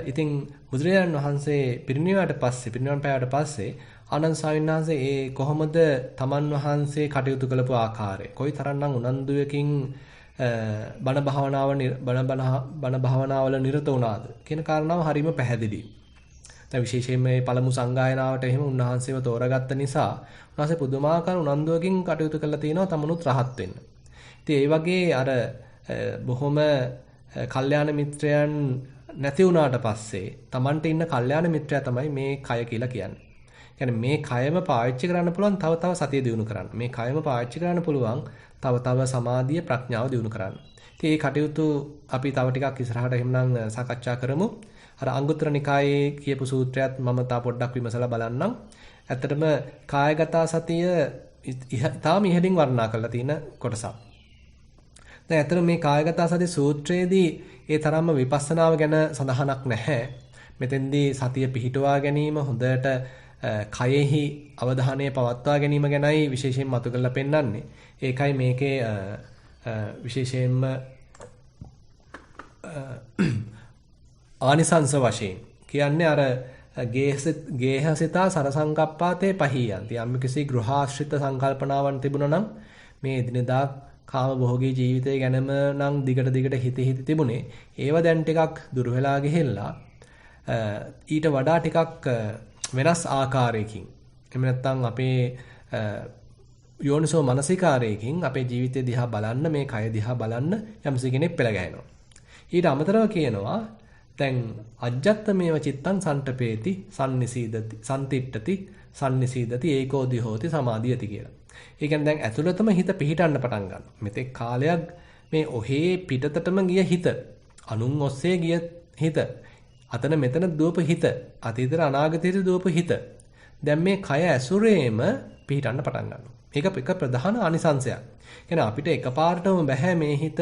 ඉතින් බුදුරජාණන් වහන්සේ පිරිනිවන් පෑවට පස්සේ ආනන්ද ස්වාමීන් වහන්සේ ඒ කොහොමද තමන් වහන්සේ කටයුතු කළපු ආකාරය කොයිතරම්නම් උනන්දුවකින් බණ භාවනාවල නිරත වුණාද කියන කාරණාව හරිම පැහැදිලියි. දැන් විශේෂයෙන්ම මේ පළමු සංගායනාවට එහෙම උන්වහන්සේව තෝරාගත්ත නිසා උන්වහන්සේ පුදුමාකාර උනන්දුවකින් කටයුතු කරලා තිනවා තමනුත් රහත් වෙන්න. ඉතින් ඒ වගේ අර බොහොම කල්යාණ මිත්‍රයන් නැති වුණාට පස්සේ Tamanට ඉන්න කල්යාණ මිත්‍රයා තමයි මේ කය කියලා කියන්නේ. කියන්නේ මේ කයම පාවිච්චි කරන්න පුළුවන් තව සතිය දියුණු කරන්න. මේ කයම පාවිච්චි කරන්න පුළුවන් තව සමාධිය ප්‍රඥාව දියුණු කරන්න. ඉතින් මේ කටයුතු අපි තව ටිකක් ඉස්සරහට එහෙමනම් සාකච්ඡා කරමු. අර අංගුත්තර නිකායේ කියපු සූත්‍රයත් මම තා පොඩ්ඩක් විමසලා බලන්නම්. ඇත්තටම කායගත සතිය ඊටාම ඉහළින් වර්ණනා කරලා තියෙන කොටසක්. දැන් ඇත්තට මේ කායගත සති සූත්‍රයේදී ඒ තරම්ම විපස්සනාව ගැන සඳහනක් නැහැ. මෙතෙන්දී සතිය පිහිටුවා ගැනීම හොඳට කයෙහි අවධානය පවත්වා ගැනීම ගැනයි විශේෂයෙන් මතු කරලා පෙන්නන්නේ. ඒකයි මේකේ විශේෂයෙන්ම ආනිසංස වශයෙන් කියන්නේ අර ගේහසිතා සරසංකප්පාතේ පහියන්ති. යම් කිසි ගෘහාශ්‍රිත සංකල්පනාවන් තිබුණා නම් මේ එදිනෙදා කාම භෝගී ජීවිතය ගැනම නම් දිගට හිත තිබුණේ. ඒව දැන් ටිකක් දුර වෙලා ගිහිල්ලා ඊට වඩා ටිකක් වෙනස් ආකාරයකින් එහෙම නැත්නම් අපේ යෝනිසෝ මනසිකාරයකින් අපේ ජීවිතය දිහා බලන්න මේ කය දිහා බලන්න යම්සි කෙනෙක් පෙළ ගැහෙනවා. ඊට අමතරව කියනවා දැන් අජ්ජත්තමේව චිත්තං සන්ටපේති සම්නිසීදති සම්තිට්ඨති සම්නිසීදති ඒකෝදි හෝති සමාධියති කියලා. ඒ කියන්නේ දැන් ඇතුළතම හිත පිහිටන්න පටන් ගන්නවා. මෙතෙක් කාලයක් මේ ඔහේ පිටතටම ගිය හිත, අනුන් ඔස්සේ ගිය හිත, අතන මෙතන දුවපු හිත, අතීතේ අනාගතයේ දුවපු හිත. දැන් මේ කය ඇසුරේම පිහිටන්න පටන් ගන්නවා. මේක එක ප්‍රධාන අනිසංශයක්. කියන්නේ අපිට එකපාරටම බෑ මේ හිත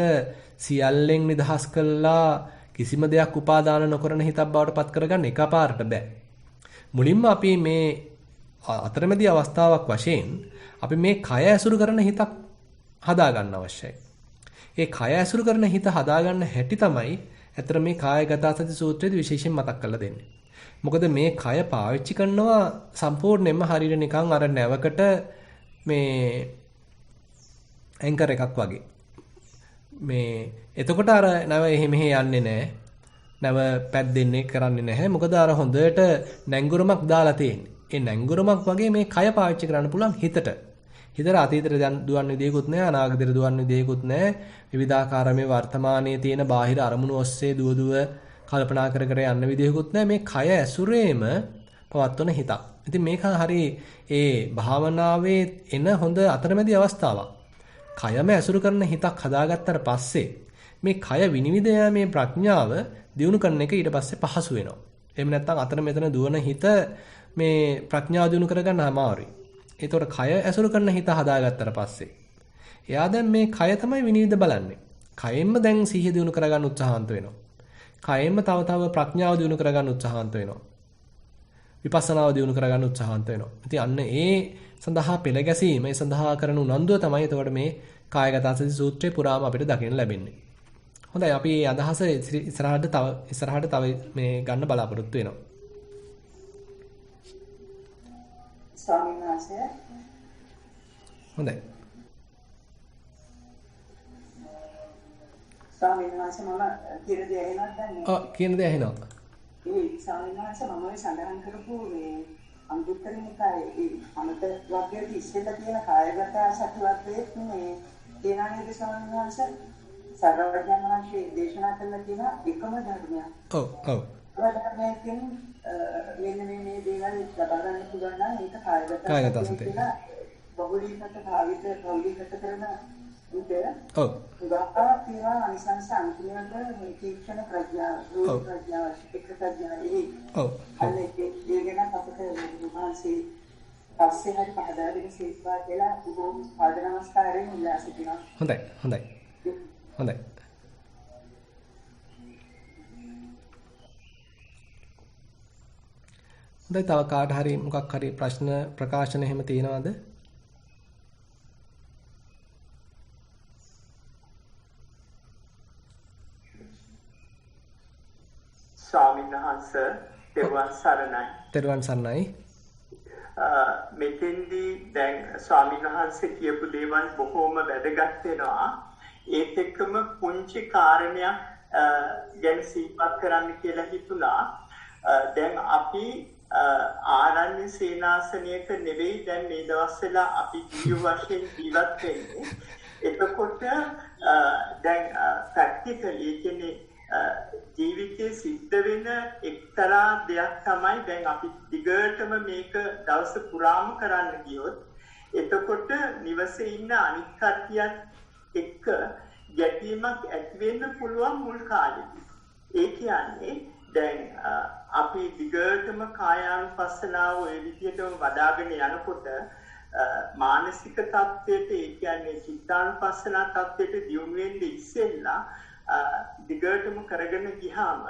සියල්ලෙන් නිදහස් කළා කිසිම දෙයක් උපාදාන නොකරන හිතක් බවට පත් කරගන්න එකපාරට බෑ. මුලින්ම අපි මේ අතරමැදි අවස්ථාවක් වශයෙන් අපි මේ කය ඇසුරු කරන හිතක් හදා ගන්න අවශ්‍යයි. ඒ කය ඇසුරු කරන හිත හදා ගන්න හැටි තමයි අතර මේ කායගත සති සූත්‍රයේදී විශේෂයෙන් මතක් කරලා දෙන්නේ. මොකද මේ කය පාවිච්චි කරනවා සම්පූර්ණයෙන්ම හරියට නිකන් අර නැවකට මේ ඇන්කර් එකක් වගේ. මේ එතකොට අර නැව එහෙම යන්නේ නැහැ. නැව පැද්දෙන්නේ කරන්නේ නැහැ. මොකද අර හොඳට නැංගුරමක් දාලා තියෙන්නේ. ඒ නැංගුරමක් වගේ මේ කය පාවිච්චි කරන්න පුළුවන් හිතට. හිතට අතීතයට දුවන්න විදියකුත් නැහැ, අනාගතයට දුවන්න විදියකුත් නැහැ. විවිධාකාර මේ වර්තමානයේ තියෙන බාහිර අරමුණු ඔස්සේ දුව කල්පනා කර යන්න විදියකුත් නැහැ. මේ කය ඇසුරේම පවත්වන හිතක්. ඉතින් මේක හරි ඒ භාවනාවේ එන හොඳ අතරමැදි අවස්ථාවක්. කයම ඇසුරු කරන හිතක් හදාගත්තට පස්සේ මේ කය විනිවිද යෑමේ ප්‍රඥාව දියුණු කරන එක ඊට පස්සේ පහසු වෙනවා. එහෙම නැත්නම් අතන මෙතන දුවන හිත මේ ප්‍රඥාව දියුණු කරගන්න අමාරුයි. ඒතකොට කය ඇසුරු කරන හිත හදාගත්තට පස්සේ එයා දැන් මේ කය තමයි විනිවිද බලන්නේ. කයෙන්ම දැන් සිහිය දියුණු කරගන්න උත්සාහන්ත වෙනවා. කයෙන්ම තව ප්‍රඥාව දියුණු කරගන්න උත්සාහන්ත වෙනවා. විපස්සනාව දියුණු කරගන්න උත්සාහන්ත වෙනවා. ඉතින් අන්න ඒ සඳහා පෙළ ගැසීම, ඒ සඳහා කරන උනන්දුව තමයි එතකොට මේ කායගත සති සූත්‍රයේ පුරාම අපිට දකින්න ලැබෙන්නේ. හොඳයි අපි මේ අදහස ඉස්සරහට තව මේ ගන්න බලාපොරොත්තු වෙනවා. ස්වාමීන් වහන්සේ හොඳයි. ස්වාමීන් වහන්සේ මම කියන දේ ඇහෙනවද දැන්? ඔව් කියන දේ ඇහෙනවා. ඒ ස්වාමීන් වහන්සේ මම සඳහන් කරපු මේ අංගුත්තර නිකායේ අමත වර්ගයේ ඉස්සෙල්ලා තියෙන කායගත සති වර්ගයේ මේ දේනානීය ස්වාමීන් වහන්සේ සර්වඥාන් වහන්සේ දේශනා කළ තියෙන එකම ධර්මයක්. ඔව් ඔව්. ධර්මයෙන් මෙන්න මේ දේවල් ලබා ගන්න පුළුවන් නම් ඒක කායගත සතිය. බහුලීකත භෞතිකත කරන විදිය. ඔව්. උදාහරණ තියෙනවා අනිසංස අන්තිමට මේ තීක්ෂණ ප්‍රඥාව, රූප ප්‍රඥාව, චිත්ත ප්‍රඥාව ඔව්. අනේ ඒ ගැන අපිට මහන්සි පස්සේ හරි පහදා දෙන්න සීස්වා කියලා උගෝම් පාද නමස්කාරයෙන් ඉල්ලා සිටිනවා. හොඳයි හොඳයි. හොඳයි. හොඳයි තව කාට හරි මොකක් හරි ප්‍රශ්න ප්‍රකාශන එහෙම තියෙනවද? ස්වාමීන් වහන්සේ තෙරුවන් සරණයි. තෙරුවන් සරණයි. මෙතෙන්දී දැන් ස්වාමීන් වහන්සේ කියපු දේවල් බොහෝම වැදගත් වෙනවා. ඒත් එක්කම පුංචි කාරණයක් ගැන සිහිපත් කරන්න කියලා හිතුණා. දැන් අපි ආරණ්‍ය සේනාසනයක නෙවෙයි දැන් මේ දවස්වල අපි ජීව වශයෙන් ජීවත් වෙන්නේ. එතකොට දැන් ප්‍රැක්ටිකලි කියන්නේ ජීවිතයේ සිද්ධ වෙන එක්තරා දෙයක් තමයි දැන් අපි දිගටම මේක දවස පුරාම කරන්න ගියොත් එතකොට නිවසේ ඉන්න අනිත් කට්ටියත් එක්ක ගැටීමක් ඇති වෙන්න පුළුවන් මුල් කාලෙදී. ඒ කියන්නේ දැන් අපි දිගටම කායානුපස්සනාව ඔය විදිහටම වඩ아가ගෙන යනකොට මානසික තත්ත්වයට ඒ කියන්නේ චිත්තානුපස්සනා තත්ත්වයට දියුණු වෙන්න ඉස්සෙල්ලා දිගටම කරගෙන ගියාම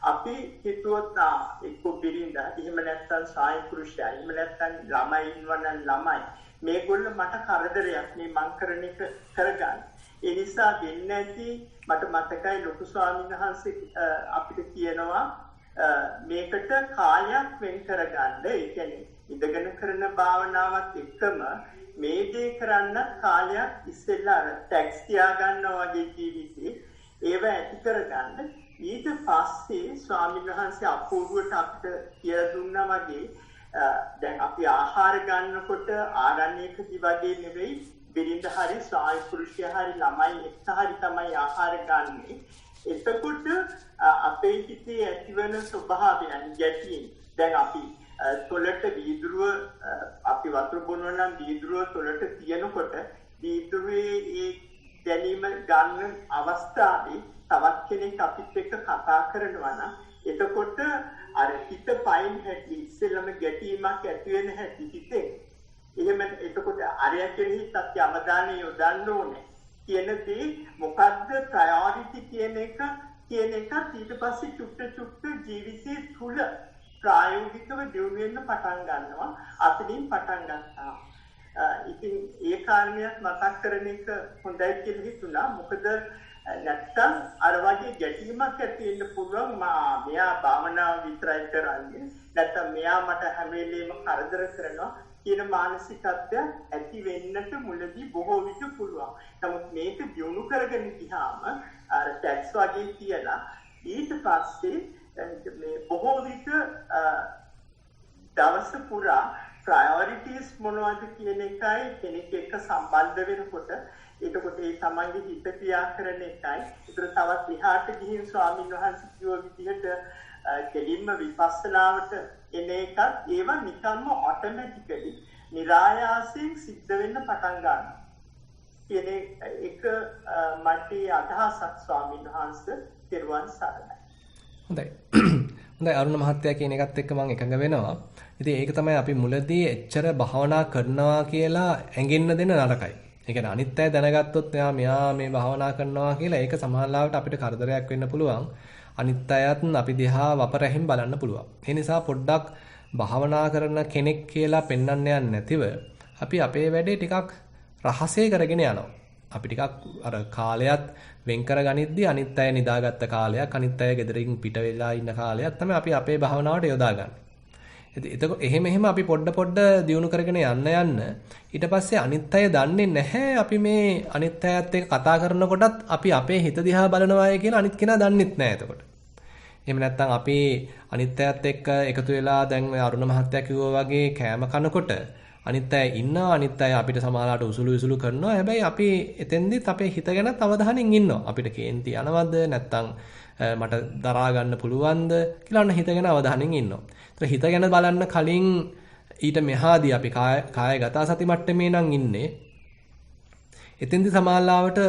අපි හිතුවොත් එක්ක බිරිඳ එහෙම නැත්නම් සාය පුරුෂයා එහෙම නැත්නම් ළමයි ඉන්නවනම් ළමයි මේගොල්ලෝ මට කරදරයක් මේ මං කරන එක කරගන්න. ඒ නිසා වෙන්නේ නැති මට මතකයි ලොකු ස්වාමීන් වහන්සේ අපිට කියනවා මේකට කාලයක් වෙන් කරගන්න. ඒ කියන්නේ ඉඳගෙන කරන භාවනාවත් එක්කම මේ දේ කරන්න කාලයක් ඉස්සෙල්ලා ටැක්ස් තියාගන්නවා වගේ ජීවිතේ ඒව ඇති කරගන්න. ඊට පස්සේ ස්වාමීන් වහන්සේ අපූර්වට අපිට කියලා දුන්නා වගේ දැන් අපි ආහාර ගන්නකොට ආරණ්‍යකදී වගේ නෙවෙයි බිරිඳ හරි ස්වාමි පුරුෂයා හරි ළමයි එක්ක හරි තමයි ආහාර ගන්නෙ. එතකොට අපේ හිතේ ඇතිවන ස්වභාවයන් ගැටීම් දැන් අපි තොලට වීදුරුව අපි වතුර බොනවා නම් වීදුරුව තොලට තියනකොට වීදුරුවේ ඒ දැනීම ගන්න අවස්ථාවේ තවත් කෙනෙක් අපිත් එක්ක කතා කරනවා නම් එතකොට අර හිත පයින් හැටි ඉස්සෙල්ලම ගැටීමක් ඇති වෙන හැටි හිතේ එහෙම එතකොට අරය කෙරෙහිත් අපි අවධානය යොදන්න ඕනේ කියන දේ මොකද්ද ප්‍රයොරිටි කියන එක ඊට පස්සේ චුට්ට ජීවිතයේ තුල ප්‍රායෝගිකව දියුණු වෙන්න පටන් ගන්නවා අතනින් පටන් ගන්නවා. ඉතින් ඒ කාරණයක් මතක් කරන එක හොඳයි කියලා හිතුණා. මොකද නැත්තම් අර වගේ ගැටීමක් ඇති වෙන්න පුළුවන් මෙයා භාවනාව විතරයි කරන්නේ නැත්තම් මෙයා මට හැම වෙලේම කරදර කරනවා කියන මානසිකත්වය ඇති වෙන්නට මුලදී බොහෝ විට පුළුවන්. නමුත් මේක දියුණු කරගෙන ගියාම අර ටැක්ස් වගේ කියලා ඊට පස්සේ මේ බොහෝ විට දවස පුරා ප්‍රයොරිටිස් මොනවද කියන එකයි කෙනෙක් එක්ක සම්බන්ධ වෙනකොට එතකොට ඒ තමන්ගේ හිත ක්‍රියා කරන එකයි ඒතර තවත් විහාරට ගිහින් ස්වාමීන් වහන්සේ කිව්ව විදිහට කෙලින්ම විපස්සනාවට එන එකත් ඒව නිකම්ම ඔටෝමැටිකලි નિરાයාසයෙන් සිද්ධ වෙන්න පටන් ගන්නවා කියන එක මට අදහසක් ස්වාමීන් වහන්සේ තෙරුවන් සරණයි. හොඳයි. හොඳයි අරුණ මහත්තයා කියන එකත් එක්ක මම එකඟ වෙනවා. ඉතින් ඒක තමයි අපි මුලදී එච්චර භාවනා කරනවා කියලා ඇඟෙන්න දෙන නරකයි. ඒ කියන්නේ අනිත් අය දැනගත්තොත් මෙයා මේ භාවනා කරනවා කියලා ඒක සමහරවිට අපිට කරදරයක් වෙන්න පුළුවන්. අනිත් අයත් අපි දිහා වපරැහින් බලන්න පුළුවන්. ඒ නිසා පොඩ්ඩක් භාවනා කරන කෙනෙක් කියලා පෙන්වන්න යන්නේ නැතිව අපි අපේ වැඩේ ටිකක් රහසේ කරගෙන යනවා. අපි ටිකක් අර කාලයත් වෙන් කරගනිද්දී අනිත් අය නිදාගත්ත කාලයක් අනිත් අය ගෙදරින් පිට වෙලා ඉන්න කාලයක් තමයි අපි අපේ භාවනාවට යොදාගන්නේ. එතකොට එහෙම අපි පොඩ දියුණු කරගෙන යන්න ඊට පස්සේ අනිත් අය දන්නේ නැහැ අපි මේ අනිත් අයත් එක්ක කතා කරනකොටත් අපි අපේ හිත දිහා බලනවායි කියලා අනිත් කෙනා දන්නෙත් නැහැ එතකොට. එහෙම නැත්නම් අපි අනිත් අයත් එක්ක එකතු වෙලා දැන් අරුණ මහත්තයා කිව්වා වගේ කෑම කනකොට අනිත් අය ඉන්නවා අනිත් අය අපිට සමාලාට උසුළු කරනවා. හැබැයි අපි එතෙන්දිත් අපේ හිත ගැනත් අවධානයෙන් ඉන්නවා. අපිට කේන්ති යනවද නැත්නම් මට දරා ගන්න පුළුවන්ද කියලා අන්න හිත ගැන අවධානයෙන් ඉන්නවා. ඒතර හිත ගැන බලන්න කලින් ඊට මෙහාදී අපි කායගත සති මට්ටමේ නම් ඉන්නේ. එතෙන්දි සමාලාවට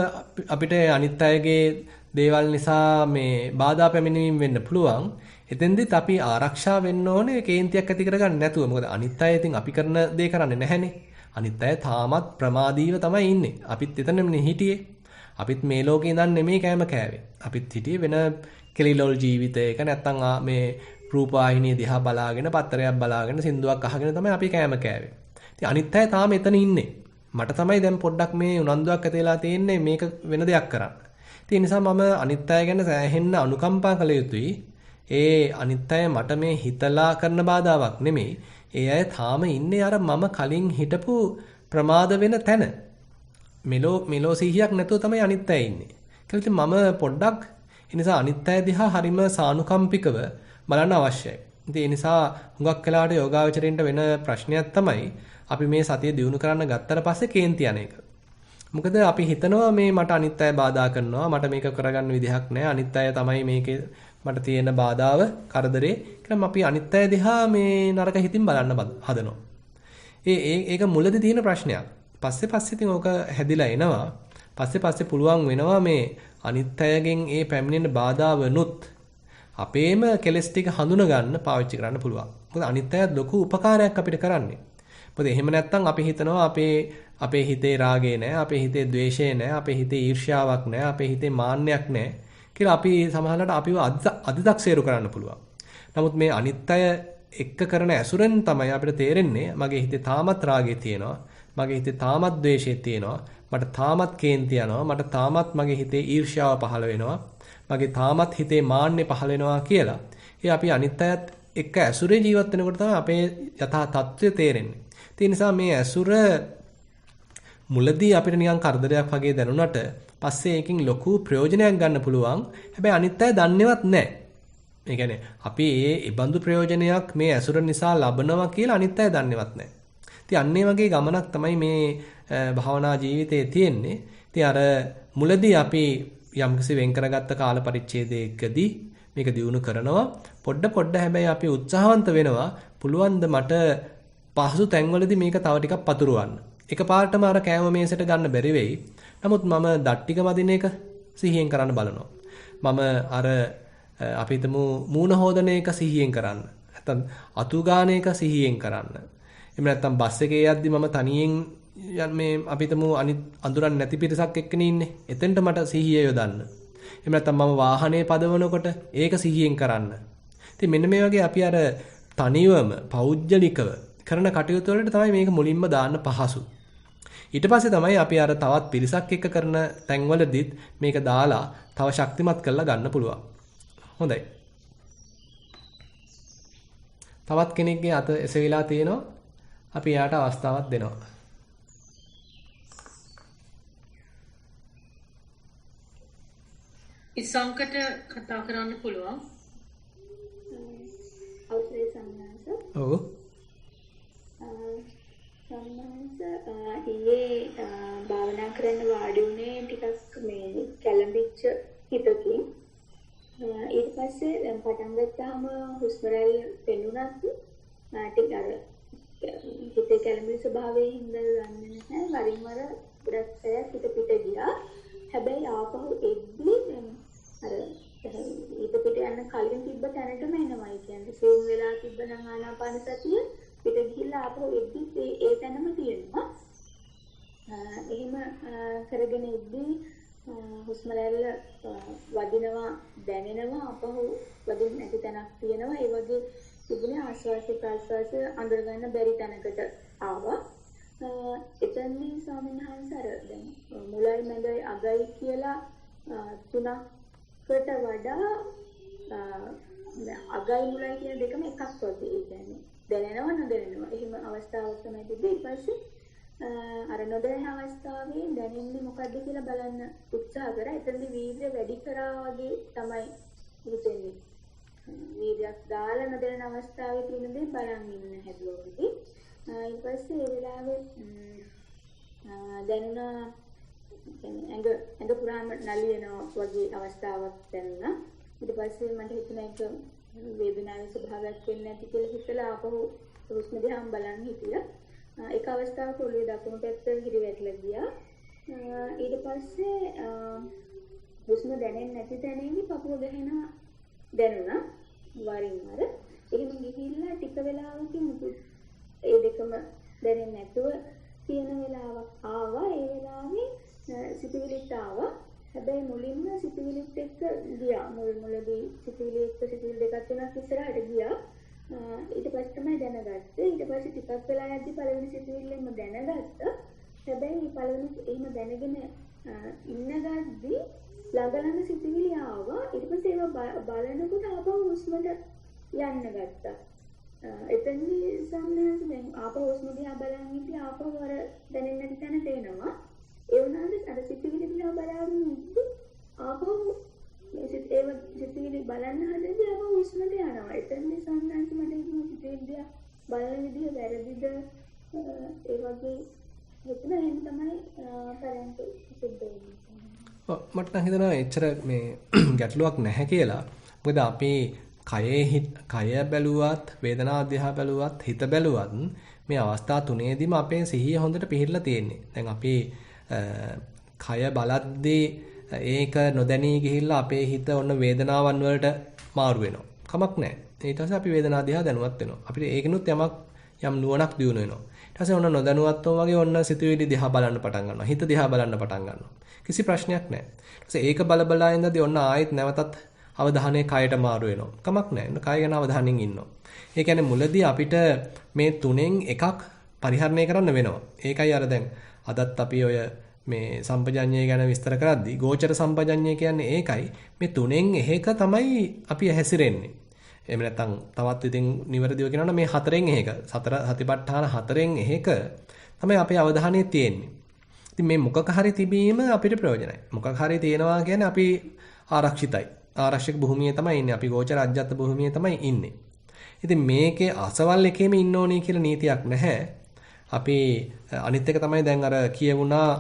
අපිට අනිත් අයගේ දේවල් නිසා මේ බාධා පැමිණීම් වෙන්න පුළුවන්. එතෙන්දිත් අපි ආරක්ෂා වෙන්න ඕනේ කේන්තියක් ඇති කරගන්න නැතුව. මොකද අනිත් අය ඉතින් අපි කරන දේ කරන්නේ නැහැනේ. අනිත් අය තාමත් ප්‍රමාදීව තමයි ඉන්නේ. අපිත් එතනනේ හිටියේ. අපිත් මේ ලෝකේ ඉඳන් නෙමෙයි කෑම කෑවේ. අපිත් හිටියේ වෙන කෙලිලොල් ජීවිතයක නැත්තම් මේ රූපවාහිනිය දිහා බලාගෙන පත්තරයක් බලාගෙන සින්දුවක් අහගෙන තමයි අපි කෑම කෑවේ. ඉතින් අනිත් අය තාම එතන ඉන්නේ. මට තමයි දැන් පොඩ්ඩක් මේ උනන්දුවක් ඇති වෙලා තියෙන්නේ මේක වෙන දෙයක් කරන්න. ඒ නිසා මම අනිත් අය ගැන සෑහෙන්න අනුකම්පා කළ යුතුයි. ඒ අනිත් අය මට මේ හිතලා කරන බාධාවක් නෙමෙයි. ඒ අය තාම ඉන්නේ අර මම කලින් හිටපු ප්‍රමාද වෙන තැන. මෙලෝ සිහියක් නැතුව තමයි අනිත් අය ඉන්නේ. කියලා ඉතින් මම පොඩ්ඩක් ඒ නිසා අනිත් අය දිහා හරිම සානුකම්පිකව බලන්න අවශ්‍යයි. ඉතින් ඒ නිසා හුඟක් වෙලාවට යෝගාවචරයෙන්ට වෙන ප්‍රශ්නයක් තමයි අපි මේ සතිය දියුණු කරන්න ගත්තට පස්සේ කේන්ති යන එක. මොකද අපි හිතනවා මේ මට අනිත් අය බාධා කරනවා මට මේක කරගන්න විදිහක් නැහැ අනිත් අය තමයි මේකේ මට තියෙන බාධාව කරදරේ කියලා අපි අනිත් අය දිහා මේ නරක හිතින් බලන්න හදනවා. ඒක මුලදී තියෙන ප්‍රශ්නයක්. පස්සේ ඉතින් ඕක හැදිලා එනවා. පස්සේ පුළුවන් වෙනවා මේ අනිත් අයගෙන් ඒ පැමිණෙන බාධාවනුත් අපේම කෙලස් ටික හඳුන ගන්න පාවිච්චි කරන්න පුළුවන්. මොකද අනිත් අයත් ලොකු උපකාරයක් අපිට කරන්නේ. මොකද එහෙම නැත්නම් අපි හිතනවා අපේ හිතේ රාගය නැහැ, අපේ හිතේ ද්වේෂය නැහැ, අපේ හිතේ ඊර්ෂ්‍යාවක් නැහැ, අපේ හිතේ මාන්නයක් නැහැ කියලා අපි සමහරවිට අපිව අදිදක්සේරු කරන්න පුළුවන්. නමුත් මේ අනිත් අය එක්ක කරන ඇසුරෙන් තමයි අපිට තේරෙන්නේ මගේ හිතේ තාමත් රාගය තියෙනවා, මගේ හිතේ තාමත් ද්වේෂය තියෙනවා, මට තාමත් කේන්ති යනවා, මට තාමත් මගේ හිතේ ඊර්ෂ්‍යාව පහළ වෙනවා, මගේ තාමත් හිතේ මාන්නේ පහළ වෙනවා කියලා. ඒ අපි අනිත් අයත් එක්ක ඇසුරේ ජීවත් වෙනකොට තමයි අපේ යථා තත්ත්වය තේරෙන්නේ. ඒ නිසා මේ ඇසුර මුලදී අපිට නිකන් කරදරයක් වගේ දැනුණාට පස්සේ ඒකෙන් ලොකු ප්‍රයෝජනයක් ගන්න පුළුවන්. හැබැයි අනිත් අය දන්නේවත් නැහැ. ඒ කියන්නේ අපි ඒ ඉබඳු ප්‍රයෝජනයක් මේ ඇසුර නිසා ලබනවා කියලා අනිත් අය දන්නේවත් නැහැ. ඉතින් අන්නේ වගේ ගමනක් තමයි මේ භාවනා ජීවිතයේ තියෙන්නේ. ඉතින් අර මුලදී අපි යම්කිසි වෙන් කරගත්ත කාල පරිච්ඡේදයකදී මේක දිනු කරනවා. පොඩ හැබැයි අපි උත්සාහවන්ත වෙනවා. පුළුවන් ද මට පහසු තැන්වලදී මේක තව ටිකක් පතුරවන්න. එකපාරටම අර කෑම මේසෙට ගන්න බැරි වෙයි. නමුත් මම දට්ටික මදින එක සිහියෙන් කරන්න බලනවා. මම අර අපි හිතමු මූණ හොදන එක සිහියෙන් කරන්න. නැත්නම් අතු ගාන එක සිහියෙන් කරන්න. එහෙම නැත්නම් බස් එකේ යද්දි මම තනියෙන් මේ අපි හිතමු අඳුරන්නේ නැති පිරිසක් එක්කනේ ඉන්නේ. එතෙන්ට මට සිහිය යොදන්න. එහෙම නැත්නම් මම වාහනේ පදවනකොට ඒක සිහියෙන් කරන්න. ඉතින් මෙන්න මේ වගේ අපි අර තනිවම පෞද්ගලිකව කරන කටයුතු වලට තමයි මේක මුලින්ම දාන්න පහසු. ඊට පස්සේ තමයි අපි අර තවත් පිරිසක් එක්ක කරන තැන්වලදීත් මේක දාලා තව ශක්තිමත් කරලා ගන්න පුළුවන්. හොඳයි. තවත් කෙනෙක්ගේ අත එසවිලා තියෙනවා. අපි යාට අවස්ථාවක් දෙනවා. ඉසංකට කතා කරන්න පුළුවන්. අවසරයි සම්මාස. ඔව්. සම්මාස ඊයේ භාවනා කරන්න වාඩි වුණේ ටිකක් මේ කැළඹිච්ච හිතකින්. ඊට පස්සේ දැන් පටන් ගත්තාම හුස්ම රැල්ල පෙනුනත් ටික අර හිතේ කැළඹෙන ස්වභාවයෙන් හින්දා ගන්න නැහැ. වරින් වර ගොඩක් පැයක් හිත පිට ගියා. හැබැයි ආපහු එද්දී අර හිත පිට යන කලින් තිබ්බ තැනටම එනවයි කියන්නේ සේම වෙලා තිබ්බ නම් ආනාපාන සතිය පිට ගිහිල්ලා ආපහු එද්දී ඒ තැනම තියෙනවා. එහෙම කරගෙන එද්දී හුස්ම රැල්ල වදිනවා දැනෙනවා ආපහු වදින්න නැති තැනක් තියෙනවා. ඒ වගේ තිබුණේ ආශ්වාස ප්‍රශ්වාස අඳුර ගන්න බැරි තැනකට ආවා. එතනදී ස්වාමීන් වහන්සේ අර දැන් මුලයි මැදයි අගයි කියලා තුනකට වඩා අගයි මුලයි කියන දෙකම එකක් වගේ. ඒ කියන්නේ දැනෙනව නොදැනෙනව. එහෙම අවස්ථාවක් තමයි තිබෙන්නේ. ඊට පස්සේ අර නොදැනෙන අවස්ථාවේ දැනෙන්නේ මොකද්ද කියලා බලන්න උත්සාහ කරා. එතනදී වීර්ය වැඩි කරා වගේ තමයි හිතෙන්නේ. වීර්යයක් දාලා නොදැනෙන අවස්ථාවේ තියෙන දේ බලන් ඉන්න හැදුවොත් ඊට පස්සේ ඒ වෙලාවේ දැනුණා ඇඟ පුරාම නලියනවා වගේ අවස්ථාවක් දැනුණා. ඊට පස්සේ මට හිතුණා ඒක වේදනාවේ ස්වභාවයක් වෙන්නේ නැති කියලා හිතලා ආපහු හුස්ම දිහා බලන් හිටියා. ඒක අවස්ථාවක ඔළුවේ දකුණු පැත්ත හිරිවැටලා ගියා. ඊට පස්සේ හුස්ම දැනෙන්නේ නැති තැනින් පපුව ගහනවා දැනුණා වරින් වර. එහෙම ගිහිල්ලා ටික වෙලාවකින් ඒ දෙකම දැනෙන්නේ නැතුව තියෙන වෙලාවක් ආවා. ඒ වෙලාවේ සිතුවිලිත් ආවා. හැබැයි මුලින්ම සිතුවිලිත් එක්ක ගියා. මුලදී සිතුවිලි දෙකක් තුනක් ඉස්සරහට ගියා. ඊට පස්සේ තමයි දැනගත්තේ. ඊට පස්සේ ටිකක් වෙලා යද්දි පළවෙනි සිතුවිල්ලෙම දැනගත්තා. හැබැයි පළවෙනි එහෙම දැනගෙන ඉන්න ගද්දි ළඟ සිතුවිලි ආවා. ඊට පස්සේ ඒවා බලනකොට ආපහු හුස්මට යන්න ගත්තා. එතනදී සම්මත දැන් ආපහු හුස්ම දිහා බලන් ඉති ආපහු අර දැනෙන්නේ නැති තැන තේනවා. ඒ වුණාට අර සිතුවිලි දිහා බලන් ඉති ආපහු ඒ සිතුවිලි බලන්න හදද්දී ආපහු හුස්මට යනවා. එතනදී සම්මත මට හිතුණා සිතුවිලි දිහා බලන විදිහ වැරදිද ඒ වගේ හිතන එහෙම තමයි කරන්ට් සිද්ධ වෙන්නේ. මට නම් හිතෙනවා එච්චර මේ ගැටලුවක් නැහැ කියලා. මොකද අපි කය බැලුවත් වේදනාව දිහා බැලුවත් හිත බැලුවත් මේ අවස්ථා තුනේදීම අපේ සිහිය හොඳට පිහිටලා තියෙන්නේ. දැන් අපි කය බලද්දී ඒක නොදැනී ගිහිල්ලා අපේ හිත ඔන්න වේදනාවන් වලට මාරු වෙනවා. කමක් නැහැ. ඊට පස්සේ අපි වේදනාව දිහා දැනුවත් වෙනවා. අපිට ඒකිනුත් යම් නුවණක් දියුණු වෙනවා. ඊට පස්සේ ඔන්න නොදැනුවත්වම වගේ ඔන්න සිතුවිලි දිහා බලන්න පටන් ගන්නවා. හිත දිහා බලන්න පටන් ගන්නවා. කිසි ප්‍රශ්නයක් නැහැ. ඊට පස්සේ ඒක බලා ඉඳදී ඔන්න ආයෙත් නැවතත් අවධානය කයට මාරු වෙනවා. කමක් නැහැ. කය ගැන අවධානයෙන් ඉන්නවා. ඒ කියන්නේ මුලදී අපිට මේ තුනෙන් එකක් පරිහරණය කරන්න වෙනවා. ඒකයි අර දැන් අදත් අපි ඔය මේ සම්පජඤ්ඤය ගැන විස්තර කරද්දී ගෝචර සම්පජඤ්ඤය කියන්නේ ඒකයි. මේ තුනෙන් එකක තමයි අපි හැසිරෙන්නේ. එහෙම නැත්නම් තවත් ඉතින් නිවැරදිව කියනවනම් මේ හතරෙන් එකක සතර සතිපට්ඨාන හතරෙන් එකක තමයි අපේ අවධානය තියෙන්නේ. ඉතින් මේ මොකක හරි තිබීම අපිට ප්‍රයෝජනයි. මොකක් හරි තියෙනවා කියන්නේ අපි ආරක්ෂිතයි. ආරක්ෂක භූමියේ තමයි ඉන්නේ. අපි ගෝචර අජ්ජත් භූමියේ තමයි ඉන්නේ. ඉතින් මේකේ අසවල් එකේම ඉන්න ඕනේ කියලා නීතියක් නැහැ. අපි අනිත් එක තමයි දැන් අර කියවුණා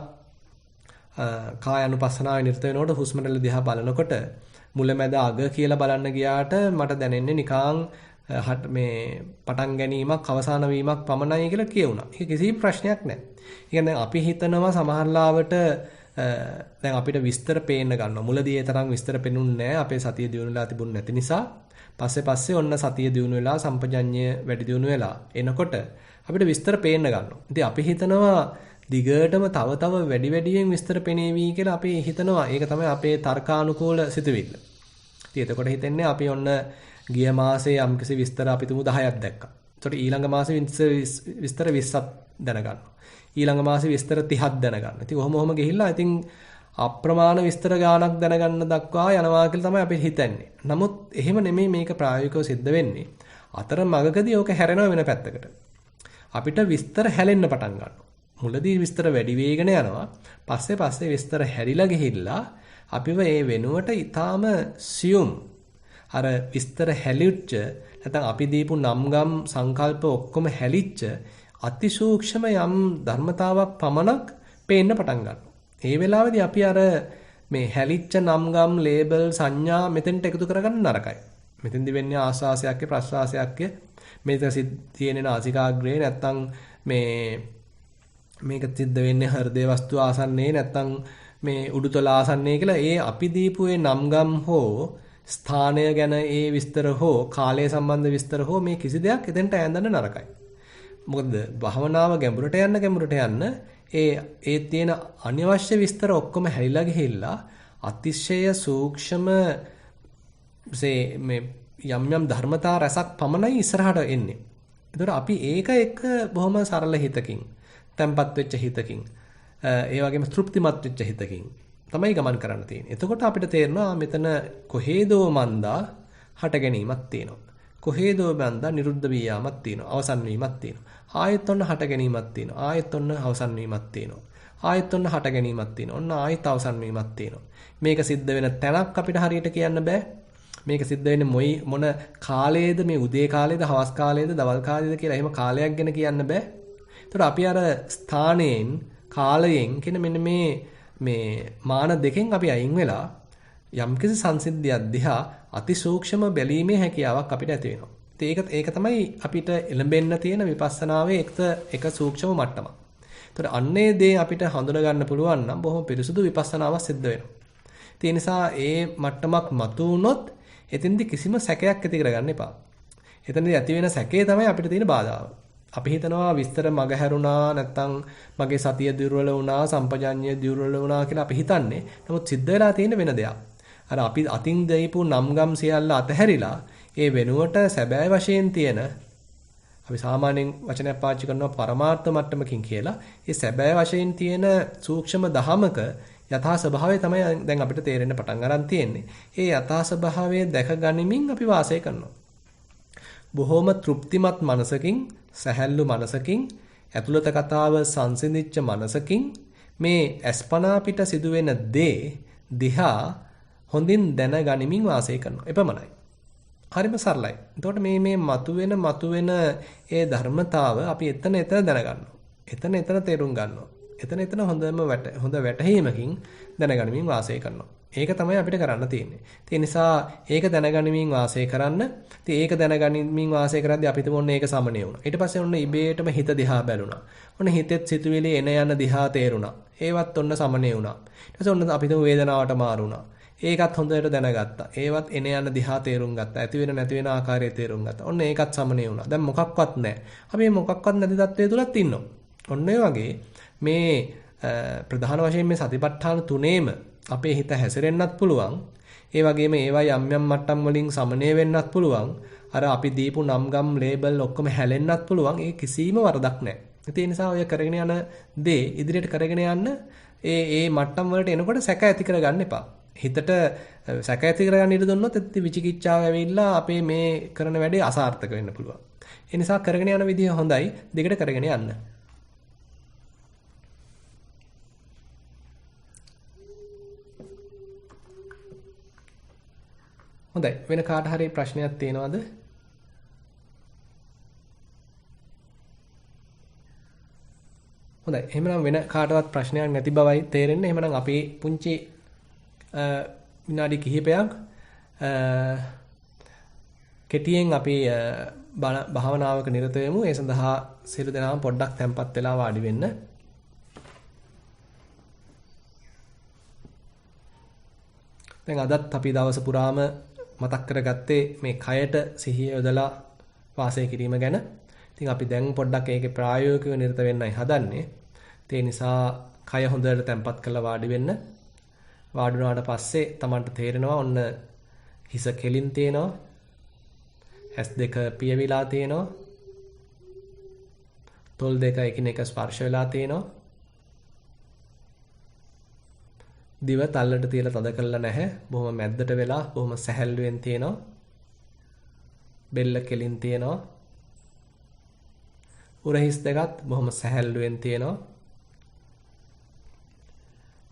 කායानुපස්සනාවේ නිරත වෙනකොට හුස්ම රැල්ල දිහා බලනකොට මුලැමැද අග කියලා බලන්න ගියාට මට දැනෙන්නේ නිකං මේ පටන් ගැනීමක් අවසාන වීමක් පමණයි කියලා කියුණා. ඒක කිසි ප්‍රශ්නයක් නැහැ. ඒ කියන්නේ අපි හිතනවා සමහරලාවට දැන් අපිට විස්තර පේන්න ගන්නවා. මුලදී ඒ තරම් විස්තර පෙනුන්නේ නැහැ. අපේ සතිය දියුණුලා තිබුණ නැති නිසා. පස්සේ ඔන්න සතිය දියුණු වෙලා සම්පජඤ්ඤය වැඩි දියුණු වෙලා එනකොට අපිට විස්තර පේන්න ගන්නවා. ඉතින් අපි හිතනවා දිගටම තව වැඩියෙන් විස්තර පෙනේවි කියලා අපි හිතනවා. ඒක තමයි අපේ තර්කානුකූල සිතුවිල්ල. ඉතින් එතකොට හිතන්නේ අපි ඔන්න ගිය මාසේ යම්කිසි විස්තර අපි තුමු 10ක් දැක්කා. එතකොට ඊළඟ මාසේ විස්තර 20ක් දැනගන්නවා. ඊළඟ මාසේ විස්තර 30ක් දැනගන්න. ඉතින් ඔහොම ගිහිල්ලා ඉතින් අප්‍රමාණ විස්තර ගානක් දැනගන්න දක්වා යනවා කියලා තමයි අපි හිතන්නේ. නමුත් එහෙම නෙමෙයි මේක ප්‍රායෝගිකව සිද්ධ වෙන්නේ. අතර මගකදී ඕක හැරෙනවා වෙන පැත්තකට. අපිට විස්තර හැලෙන්න පටන් ගන්නවා. මුලදී විස්තර වැඩි වේගන යනවා. පස්සේ විස්තර හැරිලා ගිහිල්ලා අපිව ඒ වෙනුවට ඊටාම සියුම් අර විස්තර හැලිච්ච නැත්නම් අපි දීපු නම්ගම් සංකල්ප ඔක්කොම හැලිච්ච අතිසූක්ෂම යම් ධර්මතාවක් පමණක් පේන්න පටන් ගන්නවා. ඒ වෙලාවේදී අපි අර මේ හැලිච්ච නම්ගම් ලේබල් සංඥා මෙතෙන්ට එකතු කරගන්න නරකයි. මෙතෙන්දි වෙන්නේ ආස්වාසයක්ක ප්‍රස්වාසයක්ක මේක තියෙන නාසිකාග්‍රේ නැත්නම් මේක සිද්ධ වෙන්නේ හෘදේ වස්තු ආසන්නයේ නැත්නම් මේ උඩුතල ආසන්නයේ කියලා ඒ අපි දීපු ඒ නම්ගම් හෝ ස්ථානය ගැන ඒ විස්තර හෝ කාලය සම්බන්ධ විස්තර හෝ මේ කිසි දෙයක් එතෙන්ට ඇඳන්න නරකයි. මොකද භවනාව ගැඹුරට යන්න ඒ තියෙන අනවශ්‍ය විස්තර ඔක්කොම හැලිලා ගිහිල්ලා අතිශය සූක්ෂම මේ යම් ධර්මතා රසක් පමණයි ඉස්සරහට එන්නේ. ඒතර අපි ඒක එක බොහොම සරල හිතකින්, තැම්පත් වෙච්ච හිතකින්, ඒ වගේම තෘප්තිමත් වෙච්ච හිතකින් තමයි ගමන් කරන්න තියෙන්නේ. එතකොට අපිට තේරෙනවා මෙතන කොහේදෝ මන්දා හට ගැනීමක් තියෙනවා. කොහේදෝ මන්දා නිරුද්ධ වී යාමක් තියෙනවා. අවසන් වීමක් තියෙනවා. ආයෙත් ඔන්න හට ගැනීමක් තියෙනවා. ආයෙත් ඔන්න අවසන් වීමක් තියෙනවා. ආයෙත් ඔන්න හට ගැනීමක් තියෙනවා. ඔන්න ආයෙත් අවසන් වීමක් තියෙනවා. මේක සිද්ධ වෙන තැනක් අපිට හරියට කියන්න බෑ. මේක සිද්ධ වෙන්නේ මොන කාලයේද මේ උදේ කාලයේද හවස් කාලයේද දවල් කාලයේද කියලා එහෙම කාලයක් ගැන කියන්න බෑ. ඒතකොට අපි අර ස්ථානයෙන් කාලයෙන් කියන මෙන්න මේ මාන දෙකෙන් අපි අයින් වෙලා යම්කිසි සංසිද්ධියක් දිහා අතිසූක්ෂම බැලීමේ හැකියාවක් අපිට ඇති වෙනවා. ඒක තමයි අපිට එළඹෙන්න තියෙන විපස්සනාවේ එක සූක්ෂම මට්ටමක්. ඒතකොට අන්නේ දේ අපිට හඳුනා ගන්න පුළුවන් නම් බොහොම පිරිසුදු විපස්සනාවක් සිද්ධ වෙනවා. ඒ නිසා ඒ මට්ටමක් මතු වුණොත් එතෙන්දි කිසිම සැකයක් ඇති කරගන්න එපා. එතනදී ඇති වෙන සැකේ තමයි අපිට තියෙන බාධාව. අපි හිතනවා විස්තර මග හැරුණා නැත්නම් මගේ සතිය දුර්වල වුණා සම්පජාඤ්ඤය දුර්වල වුණා කියලා අපි හිතන්නේ. නමුත් සිද්ධ වෙලා තියෙන වෙන දෙයක්. අර අපි අතින් දෙයිපු නම්ගම් සියල්ල අතහැරිලා ඒ වෙනුවට සැබෑ වශයෙන් තියෙන අපි සාමාන්‍යයෙන් වචනයක් පාවිච්චි කරනවා පරමාර්ථ මට්ටමකින් කියලා. ඒ සැබෑ වශයෙන් තියෙන සූක්ෂම දහමක යථා ස්වභාවය තමයි දැන් අපිට තේරෙන්න පටන් ගන්න තියෙන්නේ. ඒ යථා ස්වභාවය දැක ගනිමින් අපි වාසය කරනවා. බොහොම තෘප්තිමත් මනසකින්, සැහැල්ලු මනසකින්, ඇතුළත කතාව සංසිඳිච්ච මනසකින් මේ අස්පනා පිට සිදුවෙන දේ දිහා හොඳින් දැන ගනිමින් වාසය කරනවා. එපමණයි. හරිම සරලයි. එතකොට මේ මතුවෙන ඒ ධර්මතාව අපි එතන දැනගන්නවා. එතන තේරුම් ගන්නවා. එතන හොඳ වැටහීමකින් දැනගනිමින් වාසය කරනවා. ඒක තමයි අපිට කරන්න තියෙන්නේ. ඒ නිසා ඒක දැනගනිමින් වාසය කරන්න. ඉතින් ඒක දැනගනිමින් වාසය කරද්දී අපිට මොන්නේ ඒක සමනය වුණා. ඊට පස්සේ ඔන්න ඉබේටම හිත දිහා බැලුණා. ඔන්න හිතෙත් සිතුවිලි එන යන දිහා තේරුණා. ඒවත් ඔන්න සමනය වුණා. ඊට පස්සේ ඔන්න අපිට වේදනාවට මාරු වුණා. ඒකත් හොඳට දැනගත්තා. ඒවත් එන යන දිහා තේරුම් ගත්තා. ඇති වෙන නැති වෙන ආකාරය තේරුම් ගත්තා. ඔන්න ඒකත් සමනය වුණා. දැන් මොකක්වත් නැහැ. අපි මේ මොකක්වත් නැති තත්ත්වයේ තුලත් ඉන්නවා. ඔන්න ඒ වගේ මේ ප්‍රධාන වශයෙන් මේ සතිපට්ඨාන තුනේම අපේ හිත හැසිරෙන්නත් පුළුවන්. ඒ වගේම ඒවා යම් මට්ටම් වලින් සමනය වෙන්නත් පුළුවන්. අර අපි දීපු නම්ගම් ලේබල් ඔක්කොම හැලෙන්නත් පුළුවන්. ඒ කිසිම වරදක් නැහැ. ඒ නිසා ඔය කරගෙන යන දේ ඉදිරියට කරගෙන යන්න ඒ මට්ටම් වලට එනකොට සැක ඇති කරගන්න එපා. හිතට සැක ඇති කරගන්න ඉඩ දුන්නොත් එතන විචිකිච්ඡාව ඇවිල්ලා අපේ මේ කරන වැඩේ අසාර්ථක වෙන්න පුළුවන්. ඒ නිසා කරගෙන යන විදිය හොඳයි. දෙකට කරගෙන යන්න. හොඳයි. වෙන කාට හරි ප්‍රශ්නයක් තියෙනවද? හොඳයි. එහෙනම් වෙන කාටවත් ප්‍රශ්නයක් නැති බවයි තේරෙන්නේ. එහෙනම් අපි පුංචි විනාඩි කිහිපයක් කෙටියෙන් අපි භාවනාවක නිරත වෙමු. ඒ සඳහා සියලු දෙනාම පොඩ්ඩක් තැම්පත් වෙලා වාඩි වෙන්න. දැන් අදත් අපි දවස පුරාම මතක් කරගත්තේ මේ කයට සිහිය යොදලා වාසය කිරීම ගැන. ඉතින් අපි දැන් පොඩ්ඩක් ඒකේ ප්‍රායෝගිකව නිරත වෙන්නයි හදන්නේ. ඒ නිසා කය හොඳට තැම්පත් කරලා වාඩි වෙන්න. වාඩි වුණාට පස්සේ Tamanට තේරෙනවා ඔන්න හිස කෙලින් තියෙනවා. ඇස් දෙක පියවිලා තියෙනවා. තොල් දෙක එකිනෙක ස්පර්ශ වෙලා තියෙනවා. දිව තල්ලට තියලා තද කරලා නැහැ. බොහොම මැද්දට වෙලා බොහොම සැහැල්ලුවෙන් තියෙනවා. බෙල්ල කෙලින් තියෙනවා. උරහිස් දෙකත් බොහොම සැහැල්ලුවෙන් තියෙනවා.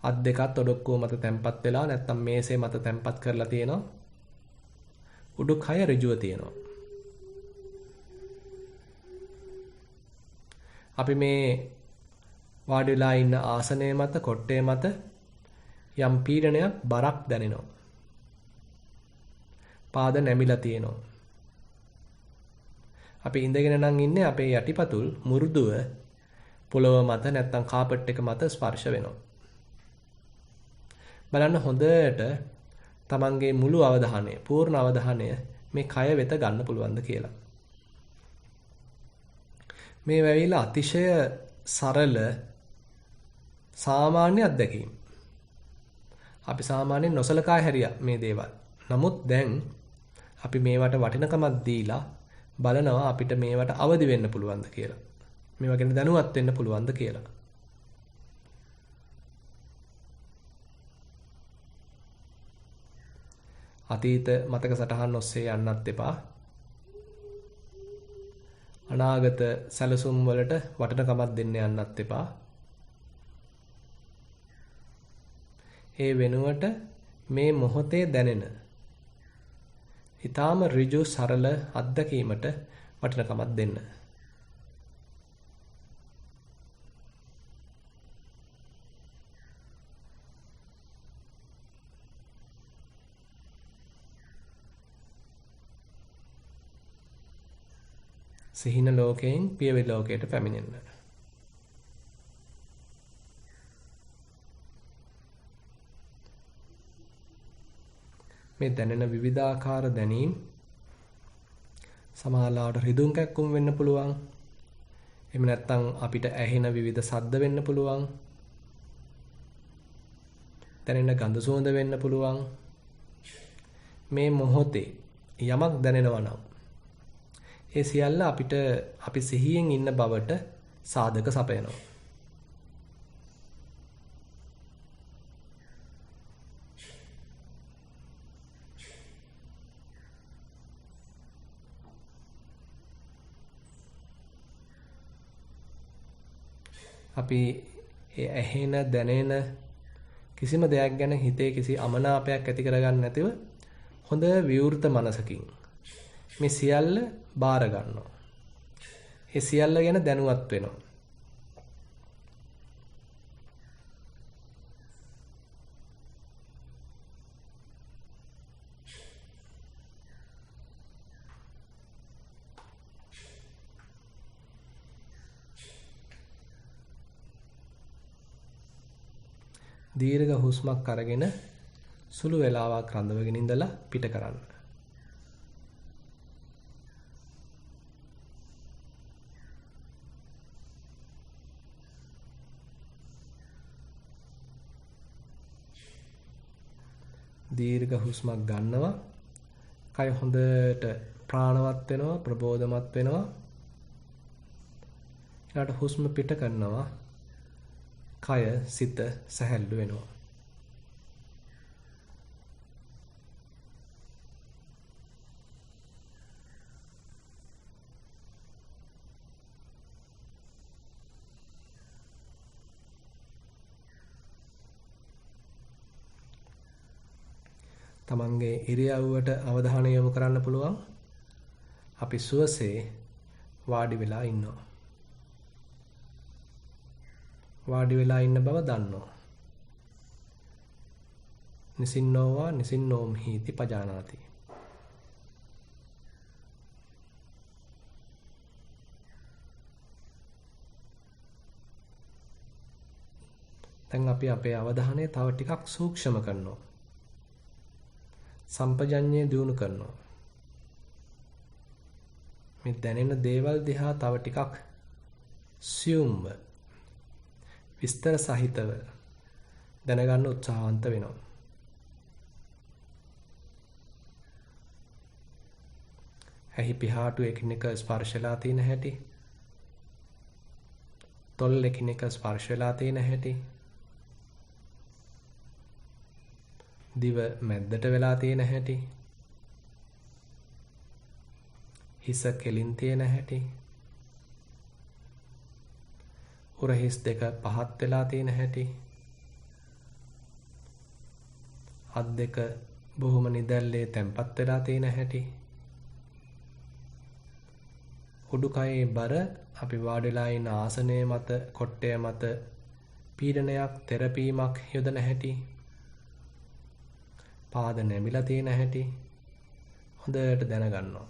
අත් දෙකත් ඔඩොක්කුව මත තැම්පත් වෙලා නැත්නම් මේසේ මත තැම්පත් කරලා තියෙනවා. උඩුකය ඍජුව තියෙනවා. අපි මේ වාඩි වෙලා ඉන්න ආසනය මත කොට්ටේ මත යම් පීඩනයක් බරක් දැනෙනවා. පාද නැමිලා තියෙනවා. අපි ඉඳගෙන නම් ඉන්නේ අපේ යටිපතුල් මුරුදුව පොළව මත නැත්නම් කාපට් එක මත ස්පර්ශ වෙනවා. බලන්න හොඳට තමන්ගේ මුළු අවධානය, පූර්ණ අවධානය මේ කය වෙත ගන්න පුළුවන්ද කියලා. මේ වෙවිලා අතිශය සරල සාමාන්‍ය අත්දැකීම්. අපි සාමාන්‍යයෙන් නොසලකා හැරියා මේ දේවල්. නමුත් දැන් අපි මේවට වටිනකමක් දීලා බලනවා අපිට මේවට අවදි වෙන්න පුළුවන්ද කියලා. මේවා ගැන දැනුවත් වෙන්න පුළුවන්ද කියලා. අතීත මතක සටහන් ඔස්සේ යන්නත් එපා. අනාගත සැලසුම් වලට වටිනකමක් දෙන්න යන්නත් එපා. ඒ වෙනුවට මේ මොහොතේ දැනෙන ඊටාම ඍජු සරල අත්දැකීමට වටිනකමක් දෙන්න. සිහින ලෝකයෙන් පියවි ලෝකයට පැමිණෙන්න. මේ දැනෙන විවිධාකාර දැනීම් සමහරවිට රිදුම් කැක්කුම් වෙන්න පුළුවන්. එහෙම නැත්නම් අපිට ඇහෙන විවිධ ශබ්ද වෙන්න පුළුවන්. දැනෙන ගඳ සුවඳ වෙන්න පුළුවන්. මේ මොහොතේ යමක් දැනෙනවා නම් ඒ සියල්ල අපිට අපි සිහියෙන් ඉන්න බවට සාධක සපයනවා. අපි ඒ ඇහෙන දැනෙන කිසිම දෙයක් ගැන හිතේ කිසි අමනාපයක් ඇති කරගන්න නැතිව හොඳ විවෘත මනසකින් මේ සියල්ල බාර ගන්නවා. ඒ සියල්ල ගැන දැනුවත් වෙනවා. දීර්ඝ හුස්මක් අරගෙන සුළු වේලාවක් රඳවගෙන ඉඳලා පිට කරන්න. දීර්ඝ හුස්මක් ගන්නවා. කය හොඳට ප්‍රාණවත් වෙනවා, ප්‍රබෝධමත් වෙනවා. ඊට හුස්ම පිට කරනවා. කය සිත සැහැල්ලු වෙනවා. තමන්ගේ ඉරියව්වට අවධානය යොමු කරන්න පුළුවන්. අපි සුවසේ වාඩි වෙලා ඉන්නවා. වාඩි වෙලා ඉන්න බව දන්නවා. නිසින්නෝවා නිසින්නෝම් හීති පජානාති. දැන් අපි අපේ අවධානය තව ටිකක් සූක්ෂම කරනවා. සම්පජඤ්ඤය දියුණු කරනවා. මේ දැනෙන දේවල් දිහා තව ටිකක් සියුම්ව විස්තර සහිතව දැනගන්න උත්සාහවන්ත වෙනවා. ඇහි පිහාටු එකිනෙක ස්පර්ශලා තියෙන හැටි, තොල් එකිනෙක ස්පර්ශලා තියෙන හැටි, දිව මැද්දට වෙලා තියෙන හැටි, හිස කෙලින් තියෙන හැටි, උරහිස් දෙක පහත් වෙලා තියෙන හැටි, අත් දෙක බොහොම නිදැල්ලේ තැම්පත් වෙලා තියෙන හැටි, උඩුකයේ බර අපි වාඩිලා ඉන්න ආසනයේ මත, කොට්ටය මත පීඩනයක්, තෙරපීමක් යොදන හැටි, පාද නැමිලා තියෙන හැටි හොඳට දැනගන්නවා.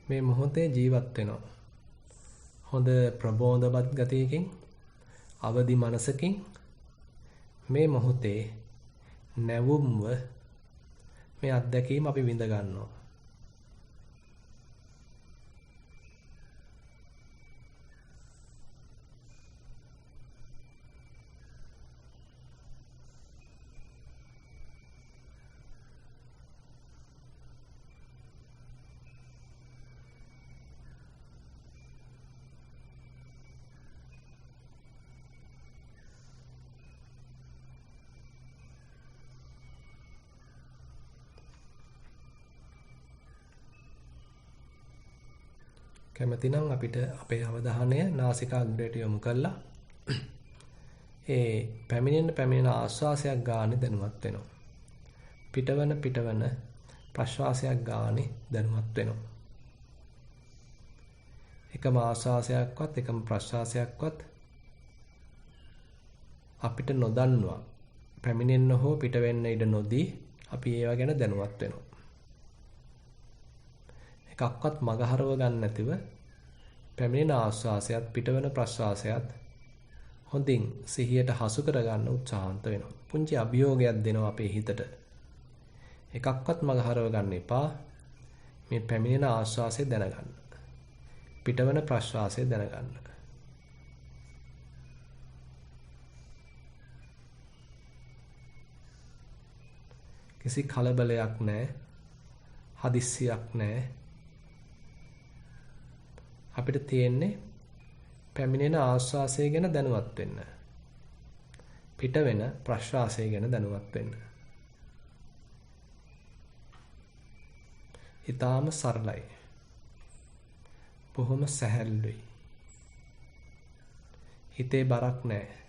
මේ මොහොතේ ජීවත් වෙනවා. හොඳ ප්‍රබෝධවත් ගතියකින්, අවදි මනසකින් මේ මොහොතේ නැවුම්ව මේ අත්දැකීම අපි විඳ ගන්නවා. කැමති නම් අපිට අපේ අවධානය නාසිකාග්‍රයට යොමු කළා ඒ පැමිණෙන ආශ්වාසයක් ගානේ දැනුවත් වෙනවා. පිටවන ප්‍රශ්වාසයක් ගානේ දැනුවත් වෙනවා. එකම ආශ්වාසයක්වත් එකම ප්‍රශ්වාසයක්වත් අපිට නොදන්නවා. පැමිණෙන්න හෝ පිට වෙන්න ඉඩ නොදී අපි ඒවා ගැන දැනුවත් වෙනවා. එකක්වත් මගහරව ගන්න නැතිව පැමිණෙන ආශ්වාසයත් පිටවන ප්‍රශ්වාසයත් හොඳින් සිහියට හසු කරගන්න උත්සාහන්ත වෙනවා. පුංචි අභියෝගයක් දෙනවා අපේ හිතට. එකක්වත් මගහරව ගන්න එපා. මේ පැමිණෙන ආශ්වාසය දැනගන්න. පිටවන ප්‍රශ්වාසය දැනගන්න. කිසි කලබලයක් නැහැ. හදිස්සියක් නැහැ. අපිට තියෙන්නේ පැමිණෙන ආශ්වාසය ගැන දැනුවත් වෙන්න. පිට වෙන ප්‍රශ්වාසය ගැන දැනුවත් වෙන්න. ඊටාම සරලයි. බොහොම සැහැල්ලුයි. හිතේ බරක් නැහැ.